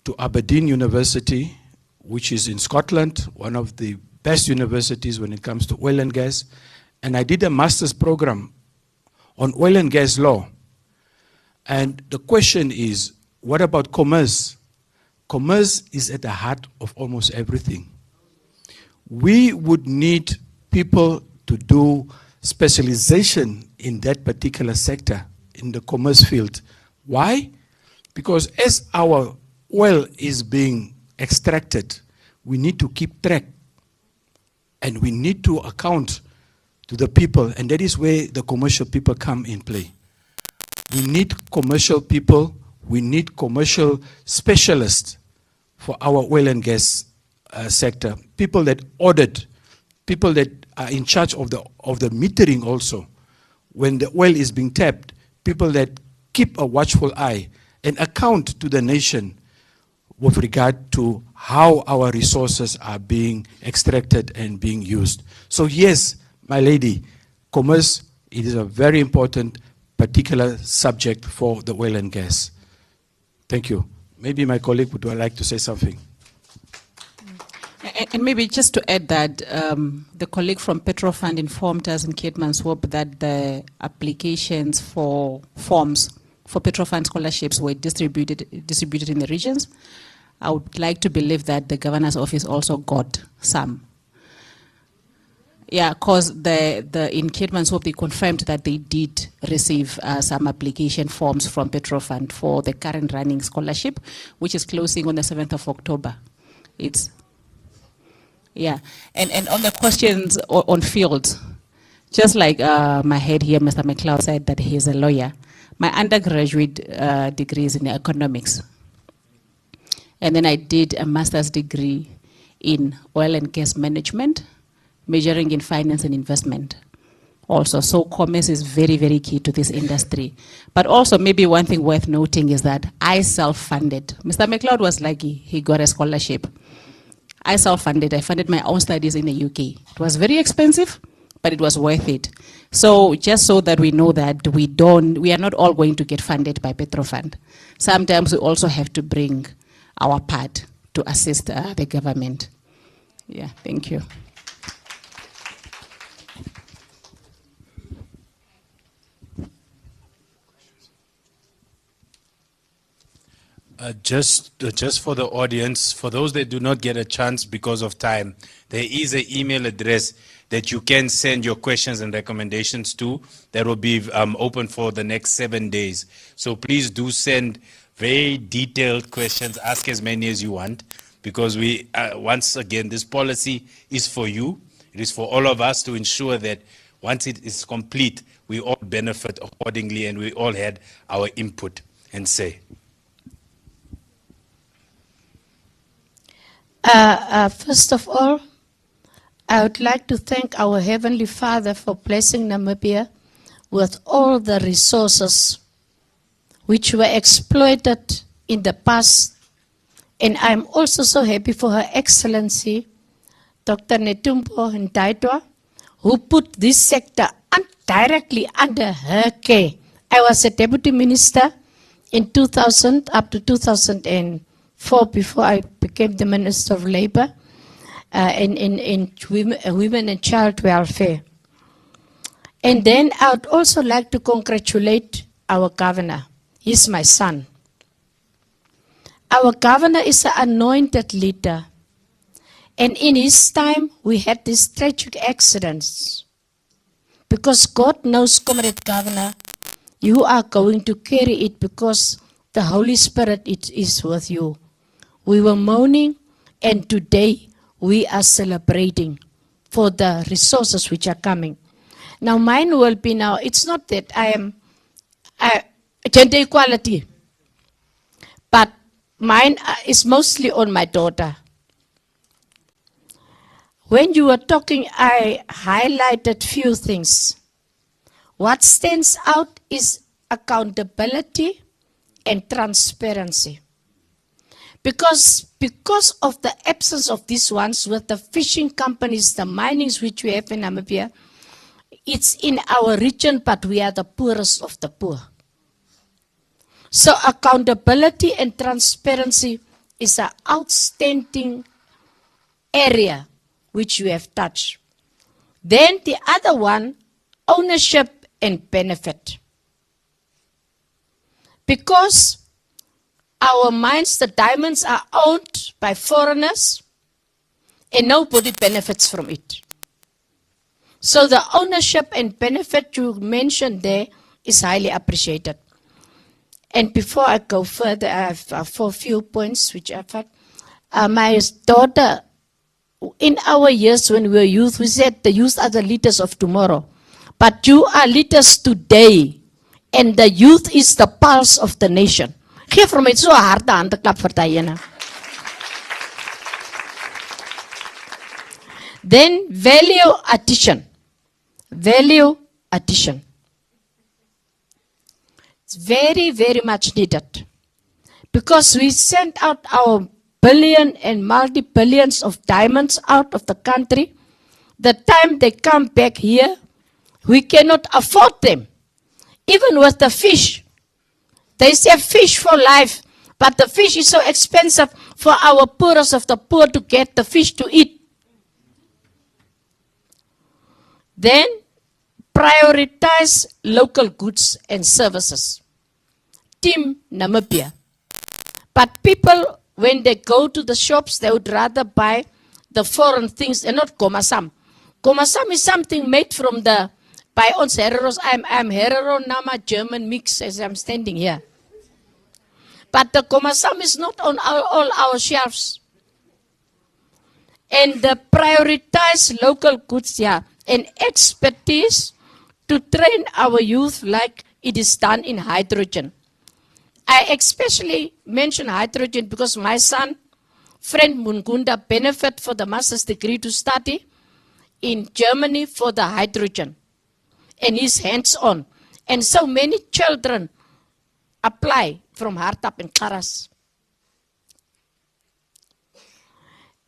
to Aberdeen University, which is in Scotland, one of the best universities when it comes to oil and gas. And I did a master's program on oil and gas law. And the question is, what about commerce? Commerce is at the heart of almost everything. We would need people to do specialization in that particular sector, in the commerce field. Why? Because as our oil is being extracted, we need to keep track and we need to account to the people, and that is where the commercial people come in play. We need commercial people, we need commercial specialists for our oil and gas sector, people that audit, people that are in charge of the metering also. When the oil is being tapped, people that keep a watchful eye and account to the nation with regard to how our resources are being extracted and being used. So yes, my lady, commerce, it is a very important particular subject for the oil and gas. Thank you. Maybe my colleague would like to say something. And maybe just to add that the colleague from Petro Fund informed us in Keetmanshoop that the applications for forms for Petro Fund scholarships were distributed in the regions. I would like to believe that the governor's office also got some. Yeah, because in Keetmanshoop they confirmed that they did receive some application forms from Petro Fund for the current running scholarship, which is closing on the 7th of October. Yeah, and on the questions on fields, just like my head here, Mr. McLeod said that he's a lawyer. My undergraduate degree is in economics. And then I did a master's degree in oil and gas management, majoring in finance and investment also. So commerce is very, very key to this industry. But also maybe one thing worth noting is that I self-funded. Mr. McLeod was lucky, he got a scholarship. I self-funded, I funded my own studies in the UK. It was very expensive, but it was worth it. So just so that we know that we are not all going to get funded by Petro Fund. Sometimes we also have to bring our part to assist the government. Yeah, thank you. Just for the audience, for those that do not get a chance because of time, there is an email address that you can send your questions and recommendations to that will be open for the next 7 days. So please do send very detailed questions, ask as many as you want, because we, once again, this policy is for you. It is for all of us to ensure that once it is complete, we all benefit accordingly and we all had our input and say. First of all, I would like to thank our Heavenly Father for blessing Namibia with all the resources which were exploited in the past. And I'm also so happy for Her Excellency, Dr. Netumbo Ntaitwa, who put this sector directly under her care. I was a deputy minister in 2000 up to 2004 before I became the Minister of Labor in women and child welfare. And then I would also like to congratulate our governor. He's my son. Our governor is an anointed leader. And in his time, we had these tragic accidents. Because God knows, Comrade Governor, you are going to carry it because the Holy Spirit is with you. We were mourning, and today we are celebrating for the resources which are coming. Now mine will be now, it's not that I am gender equality, but mine is mostly on my daughter. When you were talking, I highlighted few things. What stands out is accountability and transparency. Because of the absence of these ones with the fishing companies, the minings which we have in Namibia, it's in our region, but we are the poorest of the poor. So accountability and transparency is an outstanding area which you have touched. Then the other one, ownership and benefit. Because our mines, the diamonds, are owned by foreigners and nobody benefits from it. So the ownership and benefit you mentioned there is highly appreciated. And before I go further, I have for a few points which I've had. My daughter, in our years when we were youth, we said the youth are the leaders of tomorrow. But you are leaders today. And the youth is the pulse of the nation. Geef vir my so 'n harde handeklap vir Diana. Then value addition. Value addition. It's very, very much needed. Because we sent out our billion and multi-billions of diamonds out of the country. The time they come back here, we cannot afford them. Even with the fish. They say fish for life, but the fish is so expensive for our poorest of the poor to get the fish to eat. Then prioritize local goods and services. Team Namibia. But people, when they go to the shops, they would rather buy the foreign things and not komasam. Komasam is something made from the, by ons Hereros. I'm Herero Nama German mix as I'm standing here. But the komasam is not on all our shelves. And the prioritize local goods, yeah, and expertise to train our youth like it is done in hydrogen. I especially mention hydrogen because my son, friend Mungunda, benefit for the master's degree to study in Germany for the hydrogen. And he's hands-on. And so many children apply from Hartap and Karas.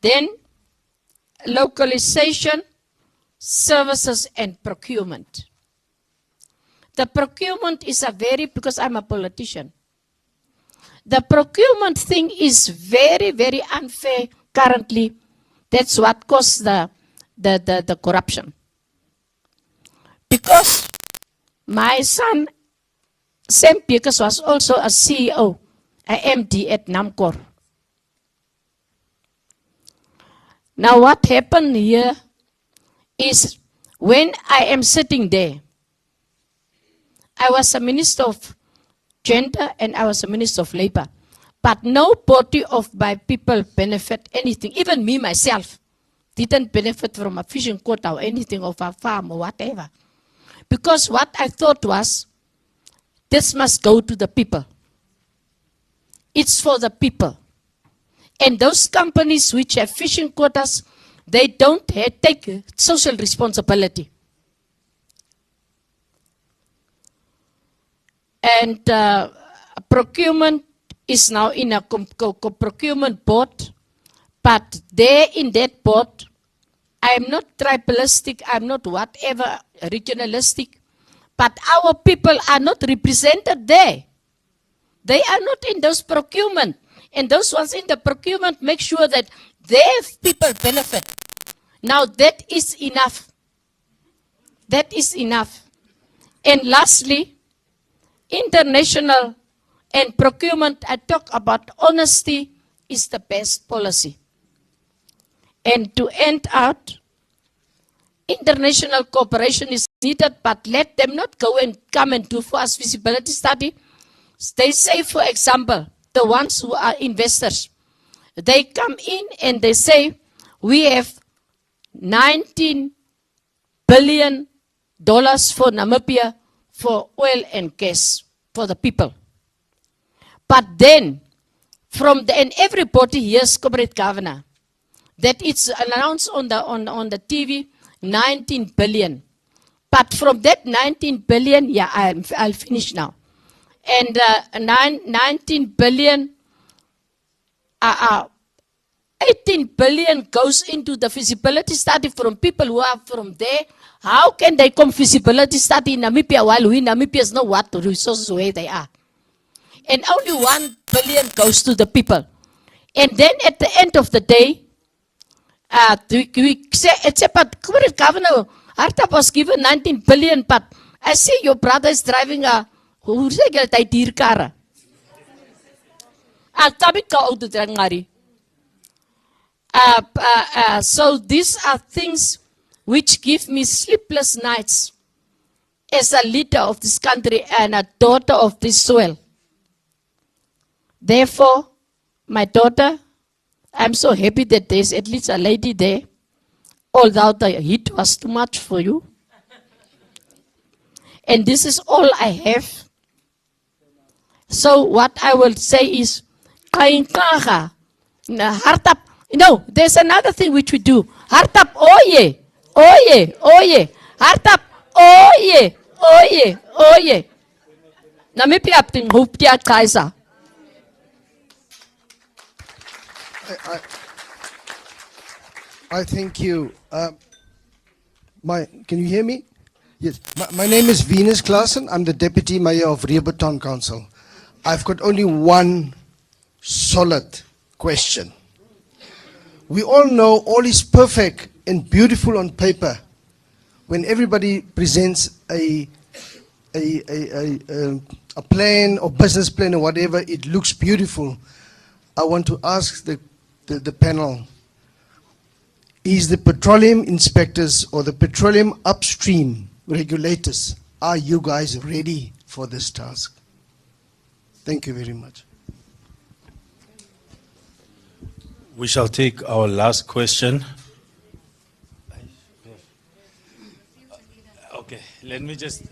Then localization, services and procurement. The procurement is a very, because I'm a politician, the procurement thing is very, very unfair currently. That's what caused the corruption. Because my son, Sam Piekes, was also a CEO, a MD at Namcor. Now what happened here is when I am sitting there, I was a minister of gender and I was a minister of labor. But nobody of my people benefit anything. Even me myself didn't benefit from a fishing quota or anything of a farm or whatever. Because what I thought was, this must go to the people. It's for the people. And those companies which have fishing quotas, they don't take social responsibility. And procurement is now in a procurement board, but there in that board, I'm not tribalistic, I'm not whatever regionalistic, but our people are not represented there. They are not in those procurement. And those ones in the procurement make sure that their people benefit. Now that is enough. That is enough. And lastly, international and procurement, I talk about honesty is the best policy. And to end out, international cooperation is needed, but let them not go and come and do for us feasibility study. They say, for example, the ones who are investors, they come in and they say, we have $19 billion for Namibia for oil and gas for the people. But then, from the, and everybody hears, Comrade Governor, that it's announced on the TV, 19 billion. But from that 19 billion, yeah, I'll finish now. And 19 billion, 18 billion goes into the feasibility study from people who are from there. How can they come feasibility study in Namibia while we Namibians know what resources where they are? and only 1 billion goes to the people. And then at the end of the day, we say, it's about Governor Hartap was given 19 billion, but I see your brother is driving a, hoe sê jy dit, dierkarre. So these are things which give me sleepless nights as a leader of this country and a daughter of this soil. Therefore, my daughter, I'm so happy that there's at least a lady there, although the heat was too much for you. And this is all I have. So what I will say is, Hartap. No, there's another thing which we do. Hartap, oye, oye, oye. Hartap, oye, oye, oye. Namibia ting hupia kaisa. I thank you. Can you hear me? Yes. My name is Venus Klaassen. I'm the Deputy Mayor of Rehoboth Council. I've got only one solid question. We all know all is perfect and beautiful on paper when everybody presents a plan or business plan or whatever. It looks beautiful. I want to ask the panel, is the petroleum inspectors or the petroleum upstream regulators, are you guys ready for this task? Thank you very much. We shall take our last question. Okay, let me just,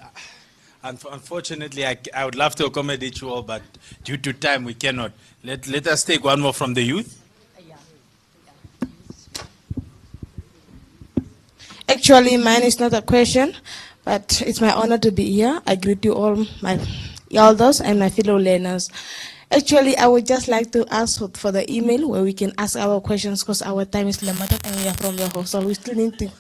unfortunately, I would love to accommodate you all, but due to time, we cannot. Let us take one more from the youth. Actually, mine is not a question, but it's my honor to be here. I greet you all, my elders and my fellow learners. Actually, I would just like to ask for the email where we can ask our questions because our time is limited and we are from the hostel. We still need to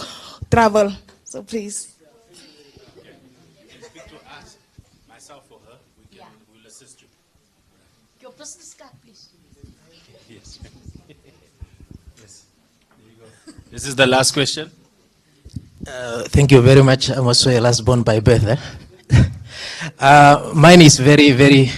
travel, so please. Speak to us, myself or her, we'll assist you. Your business card, please. Yes. Yes. There you go. This is the last question. Thank you very much. I'm also a last born by birth. Mine is very, very.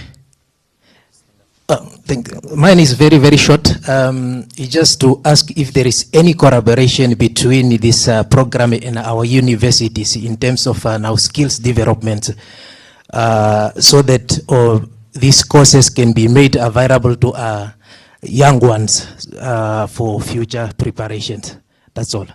Mine is very, very short. It's just to ask if there is any collaboration between this program and our universities in terms of now skills development, so that these courses can be made available to young ones for future preparations. That's all.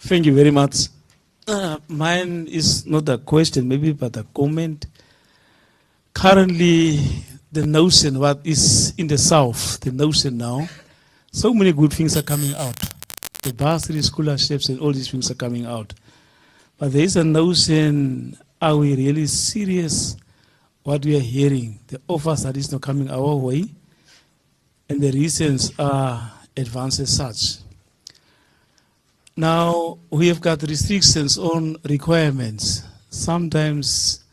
Thank you very much. Mine is not a question, maybe, but a comment. Currently, the notion, what is in the South, the notion now, so many good things are coming out. The bursary scholarships and all these things are coming out. But there is a notion, are we really serious what we are hearing? The offers that is not coming our way, and the reasons are advances such. Now, we have got restrictions on requirements. Sometimes,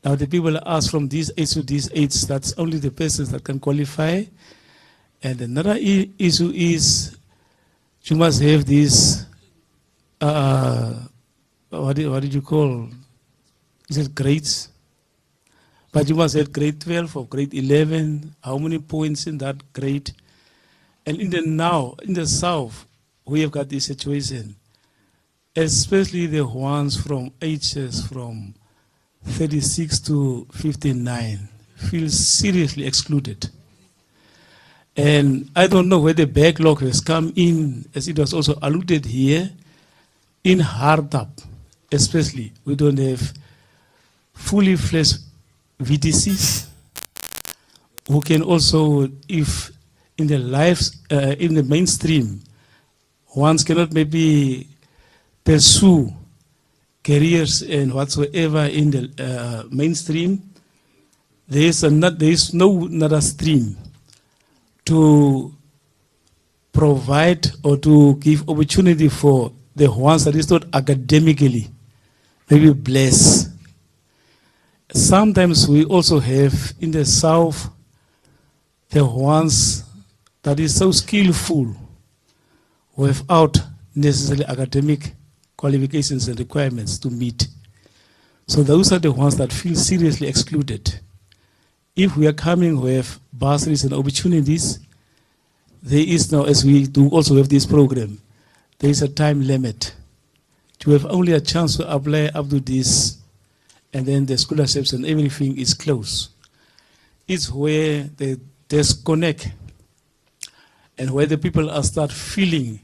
now the people ask from this age to this age, that's only the persons that can qualify. And another issue is, you must have this, what did you call, is it grades? But you must have grade 12 or grade 11, how many points in that grade? And in the South, we have got this situation, especially the ones from ages from 36 to 59 feel seriously excluded. And I don't know where the backlog has come in, as it was also alluded here, in Hartap especially, we don't have fully fledged VTCs who can also, if in the lives, in the mainstream, ones cannot maybe pursue careers and whatsoever in the mainstream. There is no another stream to provide or to give opportunity for the ones that is not academically maybe blessed. Sometimes we also have in the south the ones that is so skillful without necessarily academic qualifications and requirements to meet. So those are the ones that feel seriously excluded. If we are coming with bursaries and opportunities, there is now, as we do also have this program, there is a time limit. You have only a chance to apply up to this, and then the scholarships and everything is closed. It's where the disconnect and where the people are start feeling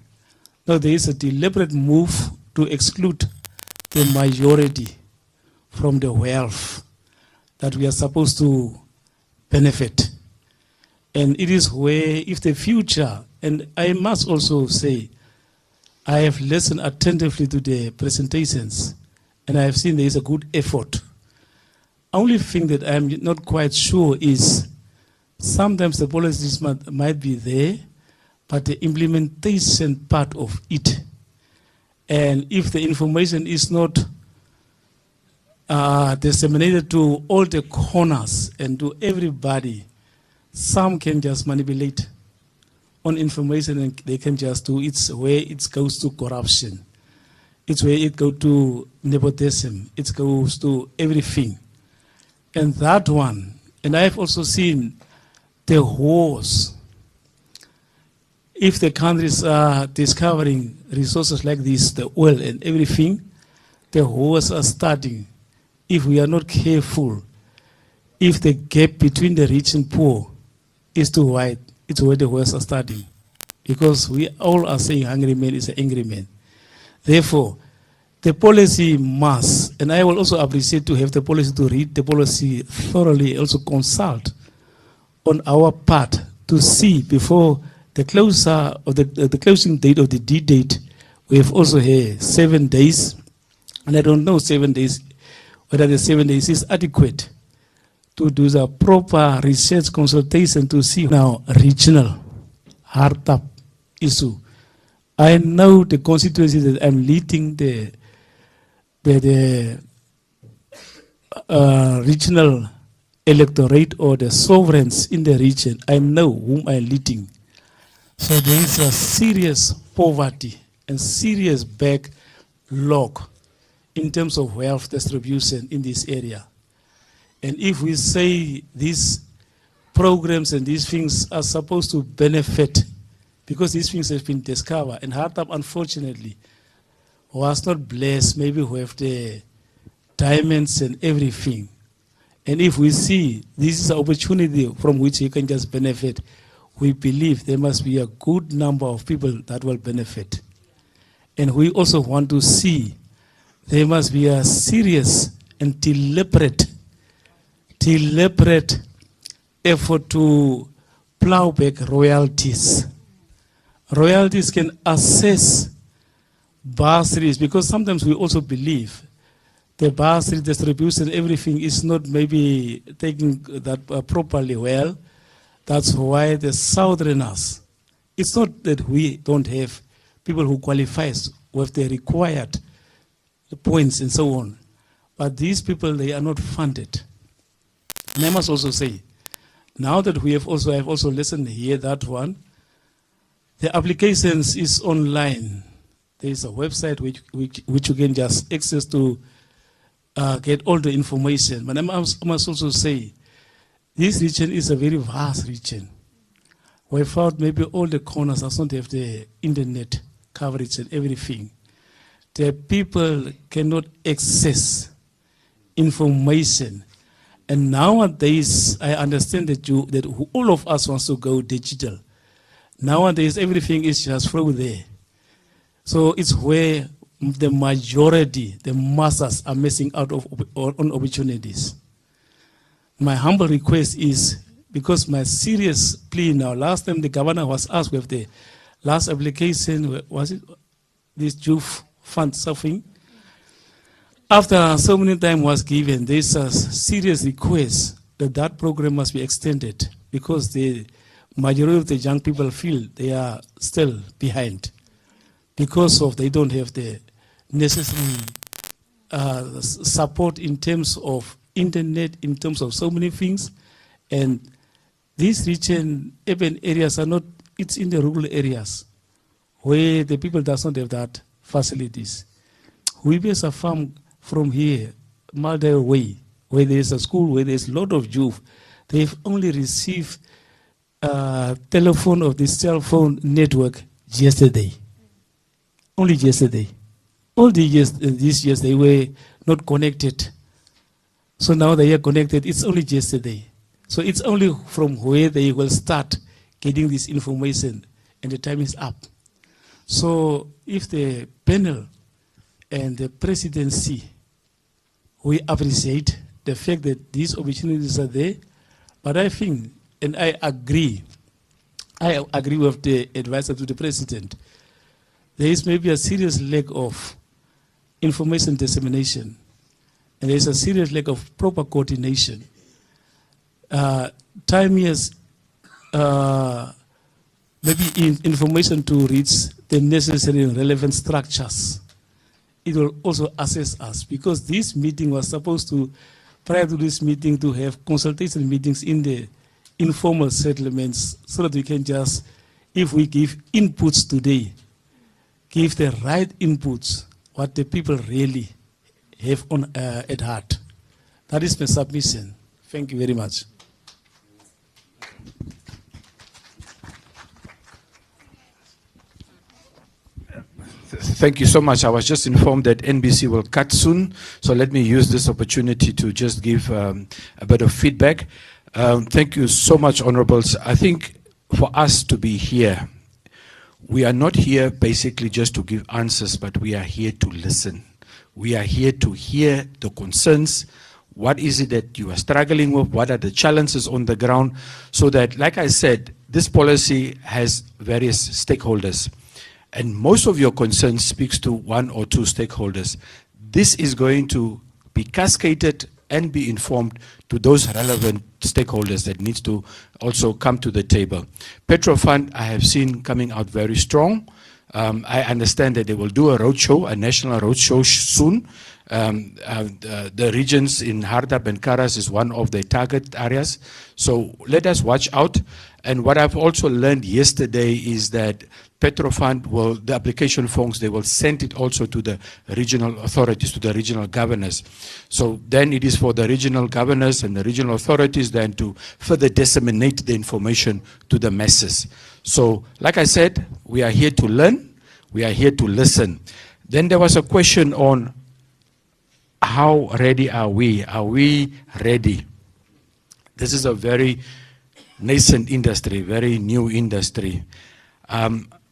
that there is a deliberate move to exclude the majority from the wealth that we are supposed to benefit. And it is where, if the future, and I must also say, I have listened attentively to the presentations, and I have seen there is a good effort. Only thing that I am not quite sure is sometimes the policies might be there, but the implementation part of it, and if the information is not disseminated to all the corners and to everybody, some can just manipulate on information and they can just do it's where it goes to corruption. It's where it goes to nepotism. It goes to everything. And that one, and I have also seen the wars. If the countries are discovering resources like this, the oil and everything, the wars are starting. If we are not careful, if the gap between the rich and poor is too wide, it's where the wars are starting. Because we all are saying hungry man is an angry man. Therefore, the policy must, and I will also appreciate to have the policy to read the policy thoroughly, also consult on our part to see before the closer of the closing date of the D date. We have also here 7 days, and I don't know 7 days whether the 7 days is adequate to do the proper research consultation to see now regional hard up issue. I know the constituency that I'm leading the regional electorate or the sovereigns in the region. I know whom I'm leading. So there is a serious poverty and serious backlog in terms of wealth distribution in this area. And if we say these programs and these things are supposed to benefit, because these things have been discovered, and Hartap unfortunately was not blessed maybe with the diamonds and everything. And if we see this is an opportunity from which you can just benefit, we believe there must be a good number of people that will benefit. And we also want to see there must be a serious and deliberate effort to plow back royalties. Royalties can assess bursaries, because sometimes we also believe the bursary distribution, everything is not maybe taking that properly well. That's why the southerners, it's not that we don't have people who qualify with the required points and so on, but these people, they are not funded. And I must also say, now that we have also listened here, that one, the applications is online. There is a website which you can just access to get all the information. But I must also say, this region is a very vast region. We found maybe all the corners does not have the internet coverage and everything. The people cannot access information. And nowadays, I understand that all of us wants to go digital. Nowadays, everything is just through there. So it's where the majority, the masses, are missing out on opportunities. My humble request is, because my serious plea now, last time the governor was asked with the last application, was it this youth fund something? After so many time was given, there's a serious request that that program must be extended, because the majority of the young people feel they are still behind because of they don't have the necessary support in terms of internet, in terms of so many things. And these region, urban areas are not, it's in the rural areas where the people does not have that facilities. We base a farm from here, miles away, where there is a school, where there is a lot of youth. They've only received telephone of the cell phone network yesterday. Only yesterday. All the years, these years they were not connected. So now they are connected. It's only yesterday. So it's only from where they will start getting this information, and the time is up. So if the panel and the presidency, we appreciate the fact that these opportunities are there, but I think, and I agree with the advisor to the president, there is maybe a serious lack of information dissemination, and there is a serious lack of proper coordination. Time is maybe information to reach the necessary and relevant structures. It will also assess us, because this meeting was supposed to, prior to this meeting, to have consultation meetings in the informal settlements, so that we can just, if we give inputs today, give the right inputs, what the people really have on at heart. That is my submission. Thank you very much. Thank you so much. I was just informed that NBC will cut soon, so let me use this opportunity to just give a bit of feedback. Thank you so much, Honorables. I think for us to be here, we are not here basically just to give answers, but we are here to listen. We are here to hear the concerns. What is it that you are struggling with? What are the challenges on the ground? So that, like I said, this policy has various stakeholders. And most of your concerns speaks to one or two stakeholders. This is going to be cascaded and be informed to those relevant stakeholders that needs to also come to the table. Petro Fund, I have seen coming out very strong. I understand that they will do a roadshow, a national roadshow soon. The regions in Hardap and Karas is one of the target areas. So let us watch out. And what I've also learned yesterday is that Petro Fund will, the application forms, they will send it also to the regional authorities, to the regional governors. So then it is for the regional governors and the regional authorities then to further disseminate the information to the masses. So, like I said, we are here to learn, we are here to listen. Then there was a question on how ready are we? Are we ready? This is a very nascent industry, very new industry.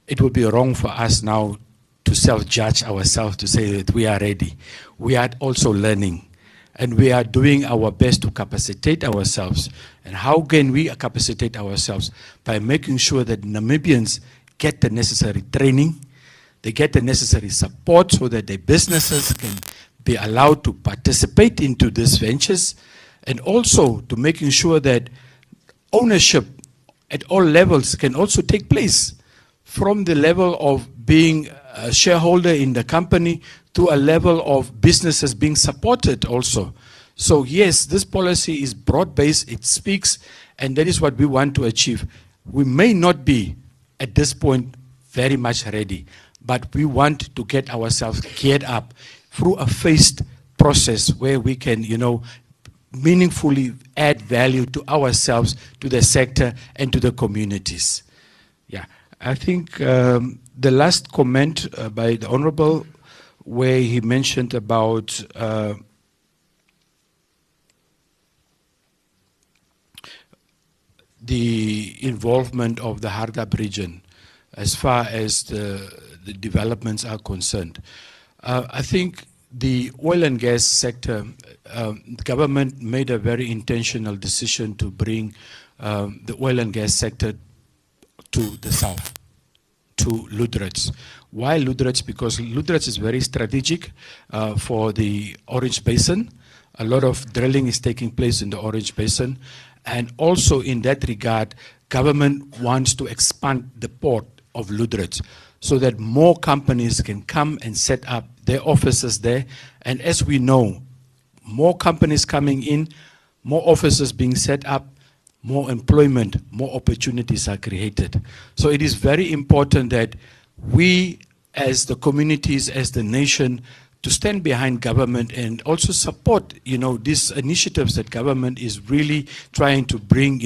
It would be wrong for us now to self-judge ourselves to say that we are ready. We are also learning, and we are doing our best to capacitate ourselves. And how can we capacitate ourselves? By making sure that Namibians get the necessary training, they get the necessary support so that their businesses can be allowed to participate into these ventures, and also to making sure that ownership at all levels can also take place, from the level of being a shareholder in the company to a level of businesses being supported also. So yes, this policy is broad-based, it speaks, and that is what we want to achieve. We may not be, at this point, very much ready, but we want to get ourselves geared up through a phased process where we can, meaningfully add value to ourselves, to the sector, and to the communities. Yeah, I think the last comment by the Honorable, where he mentioned about the involvement of the Hardap region as far as the developments are concerned. I think the oil and gas sector, the government made a very intentional decision to bring the oil and gas sector to the south, to Luderitz. Why Luderitz? Because Luderitz is very strategic for the Orange Basin. A lot of drilling is taking place in the Orange Basin. And also in that regard, government wants to expand the port of Ludrich so that more companies can come and set up their offices there. And as we know, more companies coming in, more offices being set up, more employment, more opportunities are created. So it is very important that we as the communities, as the nation, to stand behind government and also support, these initiatives that government is really trying to bring,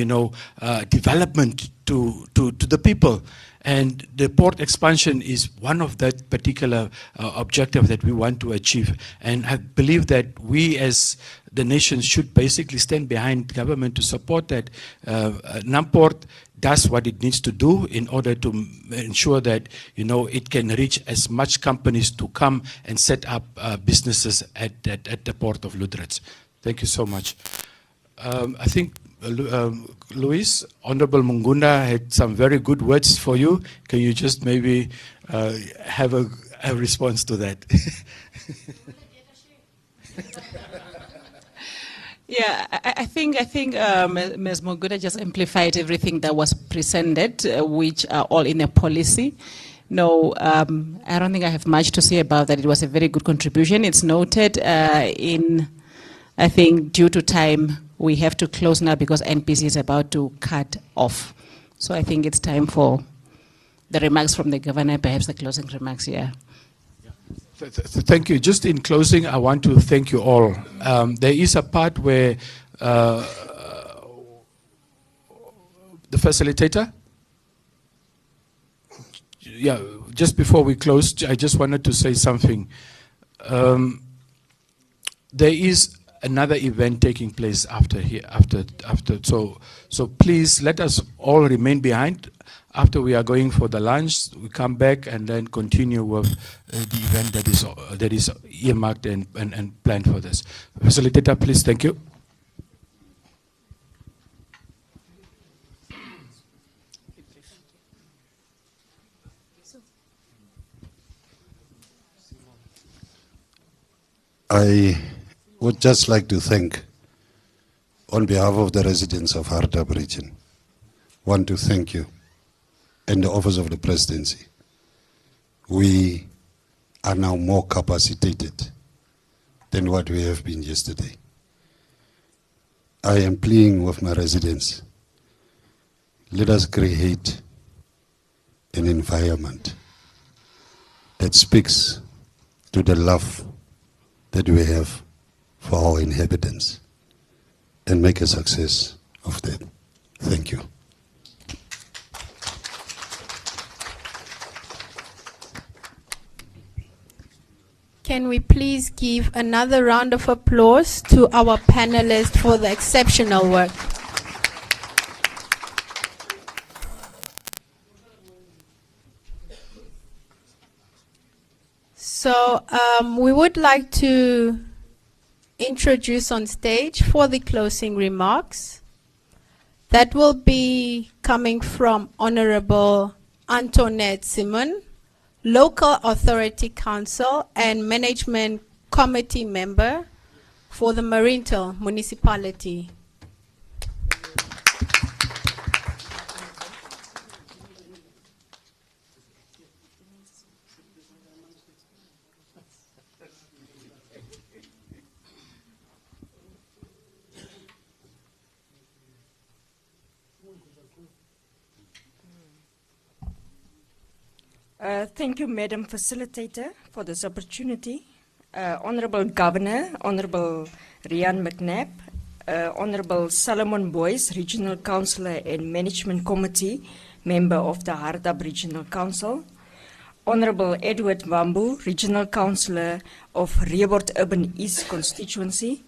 development to the people. And the port expansion is one of that particular objective that we want to achieve. And I believe that we as the nation should basically stand behind government to support that. Namport does what it needs to do in order to ensure that it can reach as much companies to come and set up businesses at the port of Ludrich. Thank you so much. I think Luis, Honorable Mungunda had some very good words for you. Can you just maybe have a response to that? Yeah, I think Ms. Mungunda just amplified everything that was presented, which are all in a policy. No, I don't think I have much to say about that. It was a very good contribution. It's noted I think due to time, we have to close now because NPC is about to cut off. So I think it's time for the remarks from the governor, perhaps the closing remarks here. Thank you. Just in closing, I want to thank you all. There is a part where the facilitator, yeah, just before we close, I just wanted to say something. There is another event taking place after here, so please let us all remain behind. After we are going for the lunch, we come back and then continue with the event that is earmarked and planned for this. Facilitator, please, thank you. I would just like to thank, on behalf of the residents of Hardap region, want to thank you and the Office of the Presidency. We are now more capacitated than what we have been yesterday. I am pleading with my residents, let us create an environment that speaks to the love that we have for our inhabitants and make a success of that. Thank you. Can we please give another round of applause to our panelists for the exceptional work? So we would like to introduce on stage for the closing remarks. That will be coming from Honorable Antoinette Simon, Local Authority Council and Management Committee Member for the Marintel Municipality. Thank you, Madam Facilitator, for this opportunity. Honorable Governor, Honorable Rian McNabb, Honorable Solomon Boyce, Regional Councillor and Management Committee, Member of the Hardap Regional Council, Honorable Edward Wambu, Regional Councillor of Rehoboth Urban East Constituency,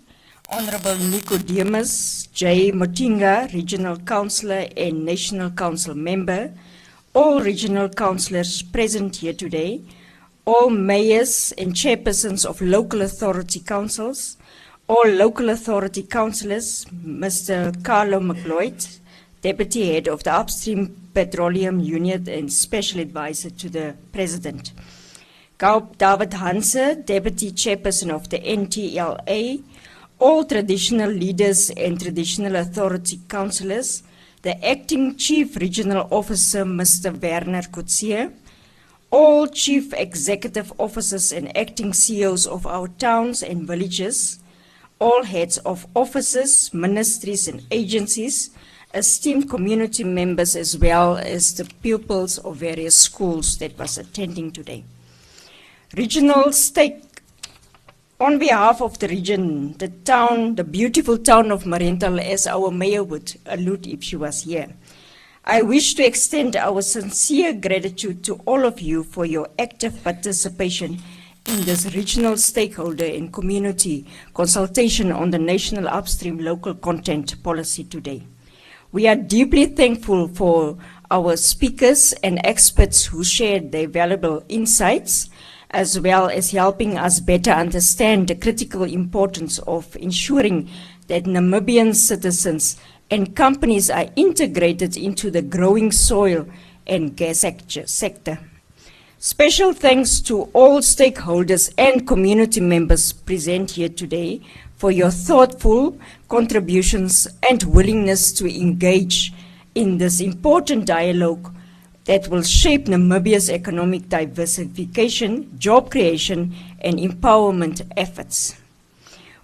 Honorable Nicodemus J. Motinga, Regional Councillor and National Council Member, all regional councillors present here today, all mayors and chairpersons of local authority councils, all local authority councillors, Mr. Carlo McLeod, Deputy Head of the Upstream Petroleum Unit and Special Advisor to the President, David Hanse, Deputy Chairperson of the NTLA, all traditional leaders and traditional authority councillors, the Acting Chief Regional Officer, Mr. Werner Kutsie, all Chief Executive Officers and Acting CEOs of our towns and villages, all heads of offices, ministries and agencies, esteemed community members, as well as the pupils of various schools that was attending today. Regional stake, on behalf of the region, the town, the beautiful town of Mariental, as our mayor would allude if she was here, I wish to extend our sincere gratitude to all of you for your active participation in this regional stakeholder and community consultation on the National Upstream Local Content Policy today. We are deeply thankful for our speakers and experts who shared their valuable insights, as well as helping us better understand the critical importance of ensuring that Namibian citizens and companies are integrated into the growing soil and gas sector. Special thanks to all stakeholders and community members present here today for your thoughtful contributions and willingness to engage in this important dialogue that will shape Namibia's economic diversification, job creation, and empowerment efforts.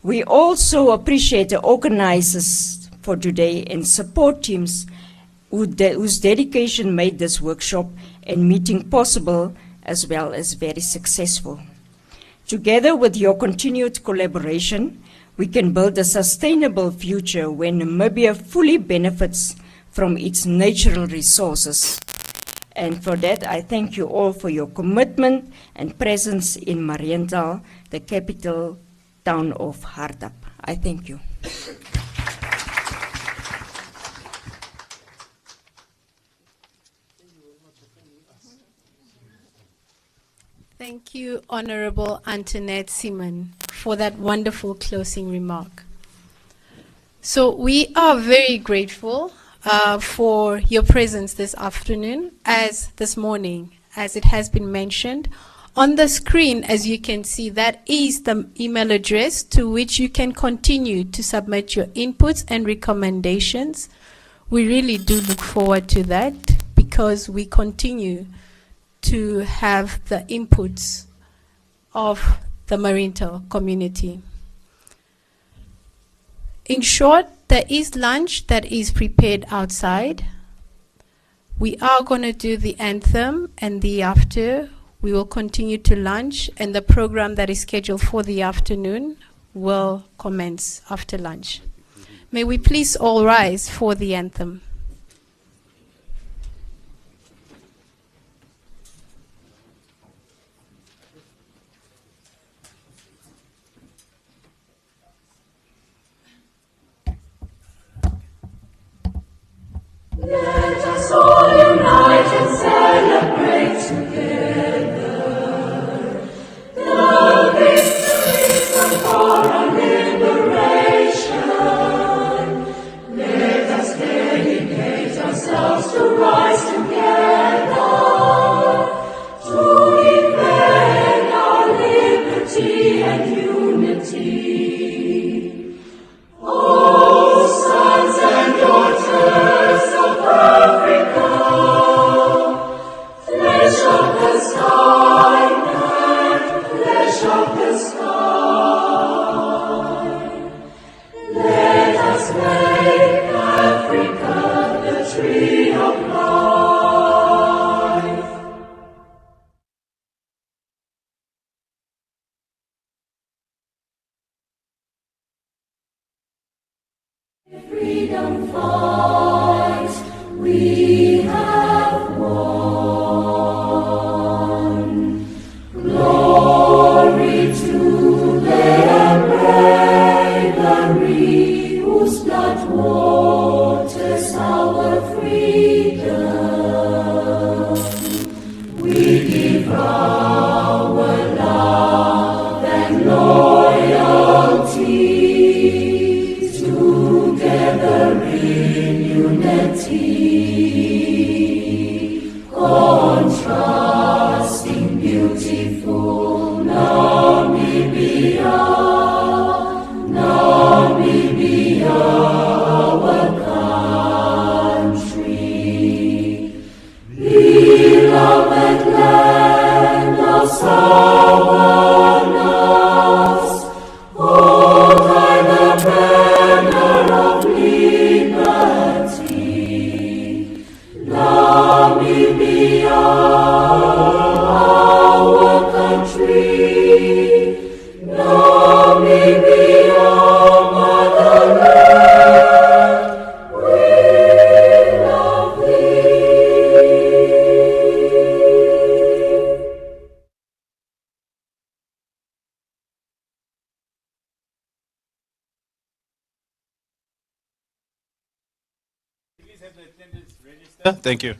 We also appreciate the organizers for today and support teams whose dedication made this workshop and meeting possible, as well as very successful. Together with your continued collaboration, we can build a sustainable future where Namibia fully benefits from its natural resources. And for that, I thank you all for your commitment and presence in Mariental, the capital town of Hardap. I thank you. Thank you, Honorable Antoinette Simon, for that wonderful closing remark. So we are very grateful for your presence this afternoon, as this morning, as it has been mentioned. On the screen, as you can see, that is the email address to which you can continue to submit your inputs and recommendations. We really do look forward to that, because we continue to have the inputs of the Mariental community. In short, there is lunch that is prepared outside. We are going to do the anthem, and thereafter we will continue to lunch, and the program that is scheduled for the afternoon will commence after lunch. May we please all rise for the anthem. Let us all unite and celebrate together the victories won for our liberation. Let us dedicate ourselves to rise together to defend our liberty and unity. Oh, sons and daughters of Africa, flesh of the sky and flesh of the sky, let us make Africa the tree of life. Freedom fight, we have won. Glory to their bravery, whose blood waters our freedom. We give our love and loyalty, together in unity, contrasting beautiful Namibia, Namibia, our someone else. Hold high the banner of liberty. Namibia, our country. Namibia, motherland, we love thee. Thank you.